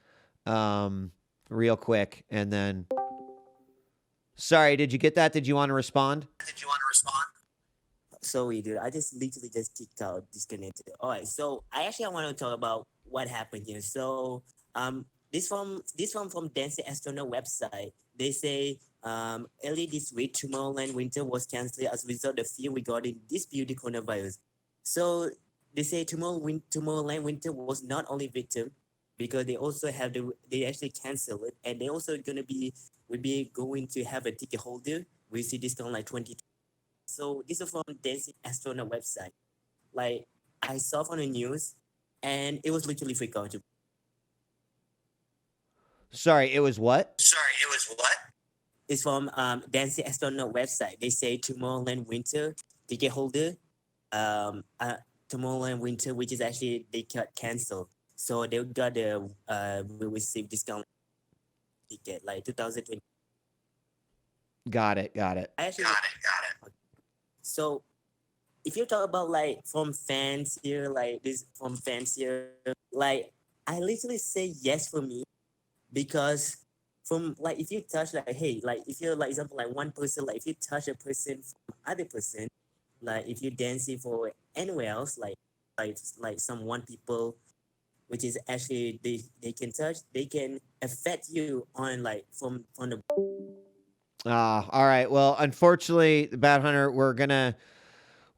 real quick. And then, sorry, did you get that? Did you want to respond? Sorry, dude. I just literally just kicked out, disconnected. All right. So I want to talk about what happened here. So this one from Dancing Astronaut website. They say early this week, Tomorrowland Winter was cancelled as a result of fear regarding disputed coronavirus. So they say Tomorrowland Winter was not only victim because they also have they actually canceled it, and they also will be going to have a ticket holder. We see discount like 20. So this is from Dancing Astronaut website. Like I saw on the news, and it was literally freak out. Sorry, it was what? It's from Dancing Astronaut website. They say Tomorrowland Winter ticket holder, Tomorrowland Winter, which is actually they got canceled. So they got will receive discount ticket like 2020. Got it. I actually got it. So if you talk about like from fans here, like I literally say yes for me, because from like if you touch like hey, like if you're like example like one person, like if you touch a person from other person, like if you dancing for anywhere else, like some one people, which is actually they can touch, they can affect you on like from the All right. Well, unfortunately, Bad Hunter,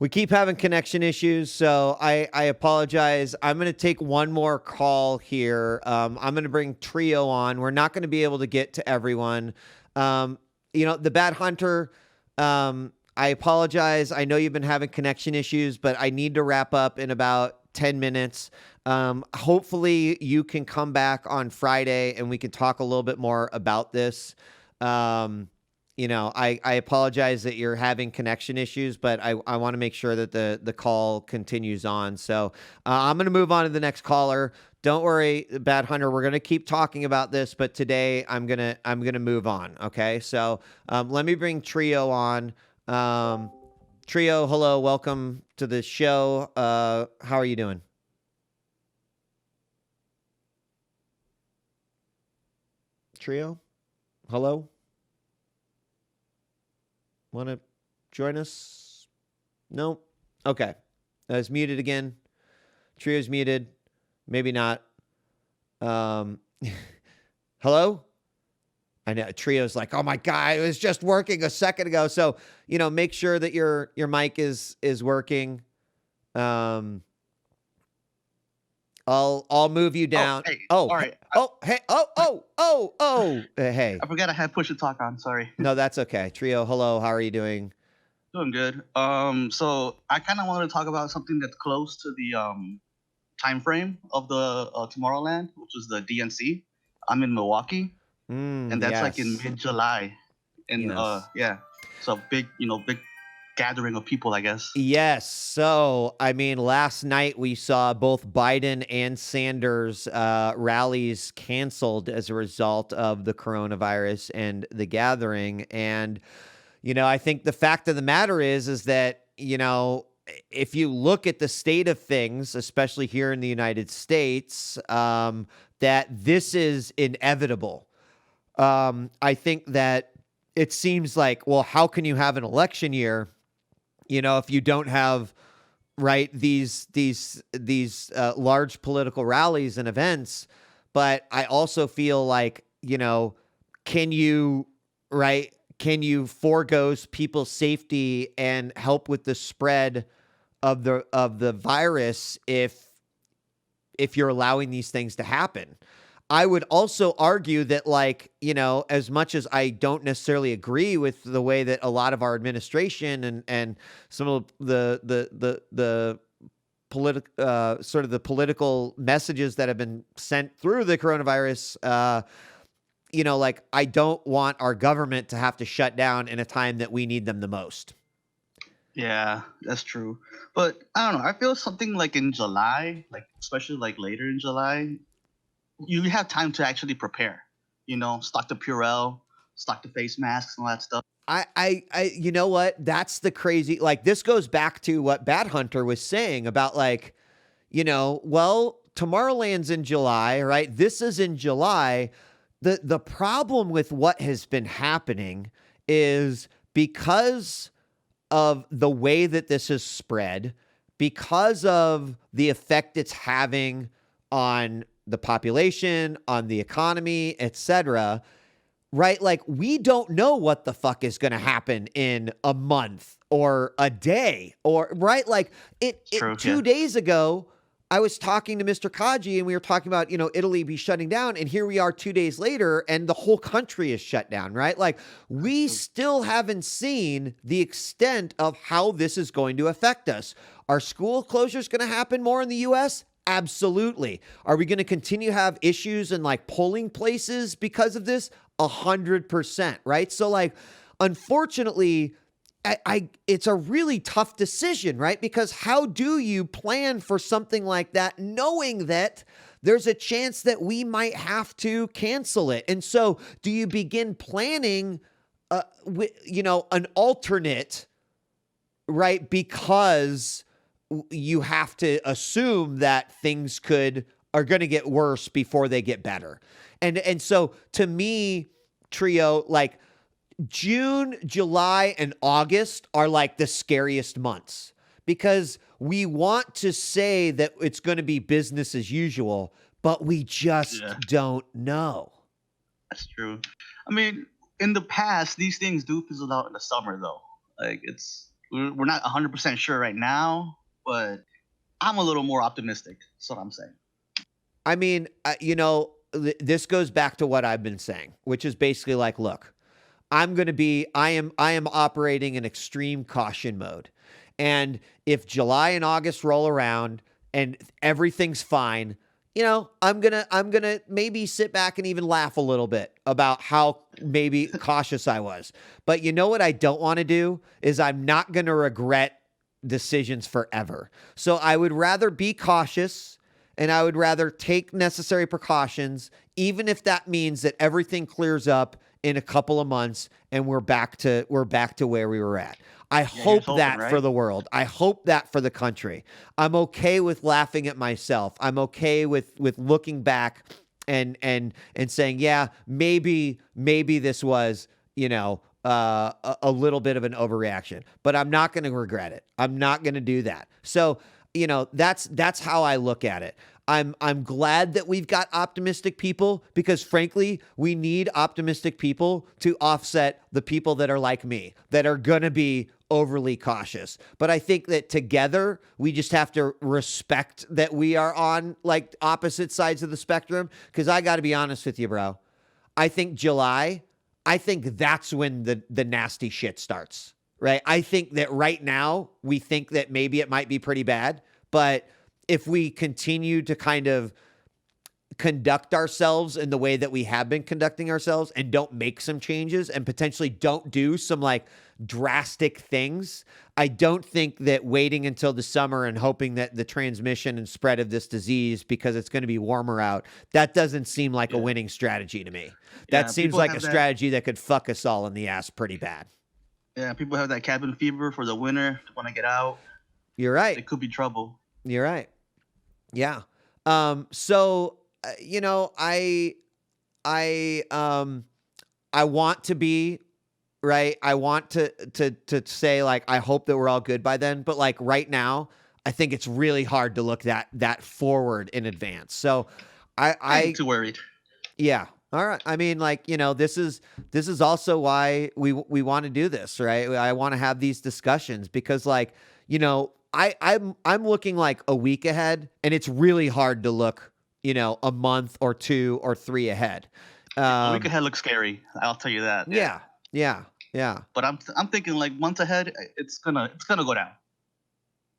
we keep having connection issues, so I apologize. I'm going to take one more call here. I'm going to bring Trio on. We're not going to be able to get to everyone. The Bad Hunter, I apologize. I know you've been having connection issues, but I need to wrap up in about 10 minutes. Hopefully you can come back on Friday and we can talk a little bit more about this. I apologize that you're having connection issues, but I want to make sure that the call continues on. So I'm going to move on to the next caller. Don't worry, Bad Hunter. We're going to keep talking about this, but today I'm going to move on. Okay. So let me bring Trio on. Trio, hello. Welcome to the show. How are you doing? Trio, hello. Want to join us? No? Okay. It's muted again. Trio's muted. Maybe not. Hello? I know Trio's like, oh my God, it was just working a second ago. So, make sure that your mic is working. I'll move you down. All right. Hey. Hey. I forgot I had push to talk on. Sorry. No, that's okay. Trio, hello. How are you doing? Doing good. So I kind of wanted to talk about something that's close to the time frame of the Tomorrowland, which is the DNC. I'm in Milwaukee, and that's like in mid-July, and Yes. so big gathering of people, I guess. Yes. So, last night we saw both Biden and Sanders rallies canceled as a result of the coronavirus and the gathering. And, I think the fact of the matter is that, if you look at the state of things, especially here in the United States, that this is inevitable. I think that it seems like, well, how can you have an election year, if you don't have these large political rallies and events? But I also feel like, can you forego people's safety and help with the spread of the virus if you're allowing these things to happen? I would also argue that, as much as I don't necessarily agree with the way that a lot of our administration and some of the political messages that have been sent through the coronavirus, I don't want our government to have to shut down in a time that we need them the most. Yeah, that's true. But I don't know. I feel something like in July, especially later in July, you have time to actually prepare. Stock the Purell, stock the face masks, and all that stuff. You know what? That's the crazy. This goes back to what Bad Hunter was saying about Tomorrowland's in July, right? This is in July. The problem with what has been happening is because of the way that this has spread, because of the effect it's having on the population, on the economy, etc., right? We don't know what the fuck is going to happen in a month or a day, or right? True, 2 days ago, I was talking to Mr. Kaji and we were talking about, Italy be shutting down, and here we are 2 days later and the whole country is shut down, right? We still haven't seen the extent of how this is going to affect us. Are school closures going to happen more in the U.S.? Absolutely. Are we going to continue to have issues in polling places because of this? 100%, right? So unfortunately, it's a really tough decision, right? Because how do you plan for something like that, knowing that there's a chance that we might have to cancel it? And so do you begin planning, an alternate, right? Because you have to assume that things are going to get worse before they get better. And so to me, Trio, June, July, and August are the scariest months because we want to say that it's going to be business as usual, but we just don't know. That's true. I mean, in the past, these things do fizzle out in the summer, though. Like we're not 100% sure right now, but I'm a little more optimistic. That's what I'm saying. I mean, this goes back to what I've been saying, which is basically like, look, I am operating in extreme caution mode. And if July and August roll around and everything's fine, I'm gonna maybe sit back and even laugh a little bit about how maybe cautious I was. But you know what I don't want to do is I'm not gonna regret decisions forever. So I would rather be cautious and I would rather take necessary precautions, even if that means that everything clears up in a couple of months and we're back to where we were at. I hope that for the world. I hope that for the country. I'm okay with laughing at myself. I'm okay with looking back and saying, yeah, maybe this was, a little bit of an overreaction, but I'm not going to regret it. I'm not going to do that. So, that's how I look at it. I'm glad that we've got optimistic people because frankly, we need optimistic people to offset the people that are like me, that are going to be overly cautious. But I think that together we just have to respect that we are on like opposite sides of the spectrum. Cause I got to be honest with you, bro. I think that's when the nasty shit starts, right? I think that right now we think that maybe it might be pretty bad, but if we continue to kind of conduct ourselves in the way that we have been conducting ourselves and don't make some changes and potentially don't do some like drastic things, I don't think that waiting until the summer and hoping that the transmission and spread of this disease, because it's going to be warmer out, that doesn't seem like a winning strategy to me. That seems like a strategy that could fuck us all in the ass pretty bad. Yeah, people have that cabin fever for the winter, want to get out. You're right. It could be trouble. You're right. Yeah. So, I want to be right. I want to say like, I hope that we're all good by then, but like right now, I think it's really hard to look that forward in advance. So I'm too worried. Yeah. All right. I mean, like, this is also why we want to do this, right? I want to have these discussions because like, I'm looking like a week ahead and it's really hard to look, a month or 2 or 3 ahead. A week ahead looks scary. I'll tell you that. Yeah. But I'm thinking like months ahead, it's gonna go down.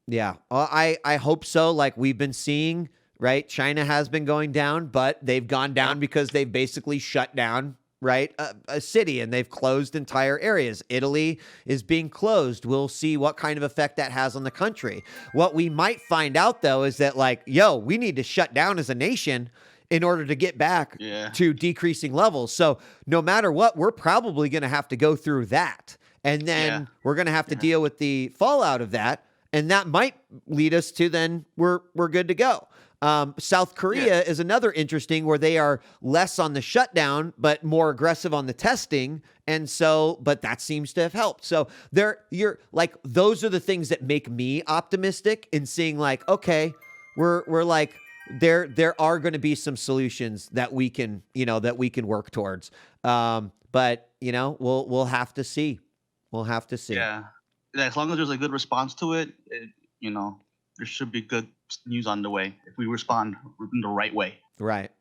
Yeah. Well, I hope so. Like we've been seeing, right? China has been going down, but they've gone down because they've basically shut down, right? A city, and they've closed entire areas. Italy is being closed. We'll see what kind of effect that has on the country. What we might find out though is that like, we need to shut down as a nation in order to get back to decreasing levels. So no matter what, we're probably going to have to go through that. And then we're going to have to deal with the fallout of that. And that might lead us to then we're good to go. South Korea is another interesting where they are less on the shutdown, but more aggressive on the testing. And so, but that seems to have helped. So you're like, those are the things that make me optimistic in seeing like, okay, we're like, there are going to be some solutions that we can, work towards. But we'll have to see. We'll have to see. Yeah. As long as there's a good response to it, there should be good news on the way if we respond in the right way. Right.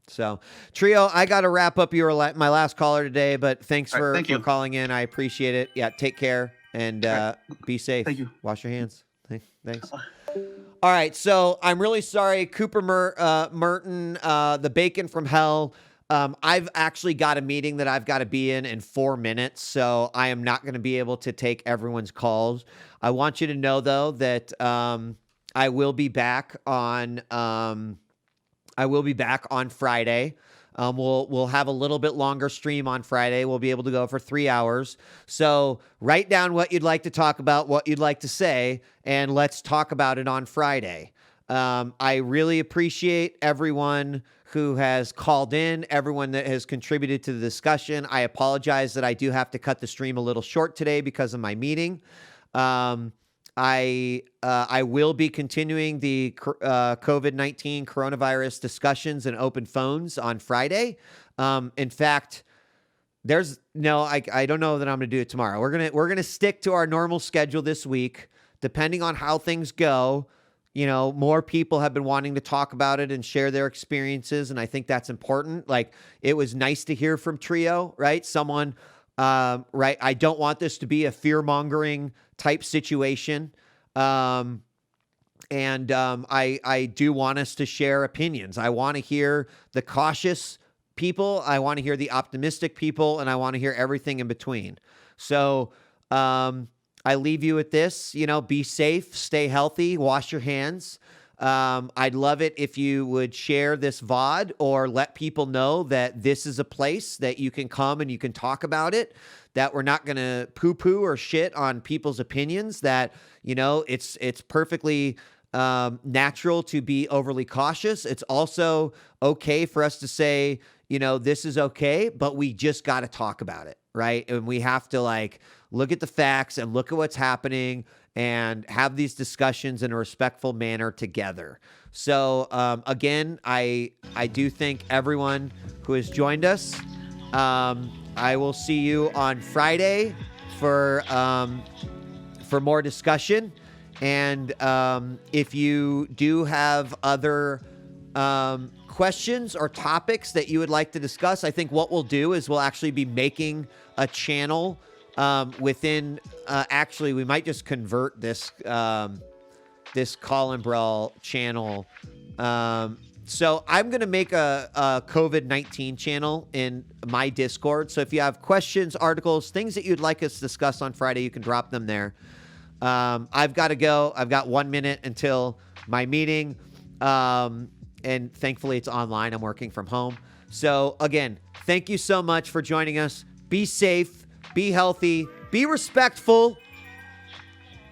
So, Trio, I got to wrap up. You were my last caller today, but thanks for calling in. I appreciate it. Yeah, take care and be safe. Thank you. Wash your hands. Thanks. All right, so I'm really sorry, Cooper Merton, the bacon from hell. I've actually got a meeting that I've got to be in 4 minutes, so I am not going to be able to take everyone's calls. I want you to know though that I will be back on Friday. We'll have a little bit longer stream on Friday. We'll be able to go for 3 hours. So write down what you'd like to talk about, what you'd like to say, and let's talk about it on Friday. I really appreciate everyone who has called in, everyone that has contributed to the discussion. I apologize that I do have to cut the stream a little short today because of my meeting. I will be continuing the COVID-19 coronavirus discussions and open phones on Friday. In fact, I don't know that I'm going to do it tomorrow. We're gonna stick to our normal schedule this week, depending on how things go. More people have been wanting to talk about it and share their experiences, and I think that's important. Like, it was nice to hear from Trio, right? Someone, right? I don't want this to be a fear-mongering type situation. I do want us to share opinions. I want to hear the cautious people. I want to hear the optimistic people, and I want to hear everything in between. So, I leave you with this, be safe, stay healthy, wash your hands. I'd love it if you would share this VOD or let people know that this is a place that you can come and you can talk about it, that we're not going to poo-poo or shit on people's opinions, that, it's perfectly natural to be overly cautious. It's also okay for us to say, this is okay, but we just got to talk about it, right? And we have to look at the facts and look at what's happening and have these discussions in a respectful manner together. So again, I do thank everyone who has joined us. I will see you on Friday for more discussion. And if you do have other questions or topics that you would like to discuss, I think what we'll do is we'll actually be making a channel within. Actually, we might just convert this this Call and Brawl channel. So I'm going to make a COVID-19 channel in my Discord. So if you have questions, articles, things that you'd like us to discuss on Friday, you can drop them there. I've got to go. I've got 1 minute until my meeting. And thankfully it's online. I'm working from home. So again, thank you so much for joining us. Be safe, be healthy, be respectful.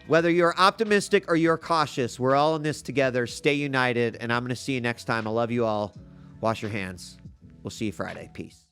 Whether you're optimistic or you're cautious, we're all in this together. Stay united. And I'm going to see you next time. I love you all. Wash your hands. We'll see you Friday. Peace.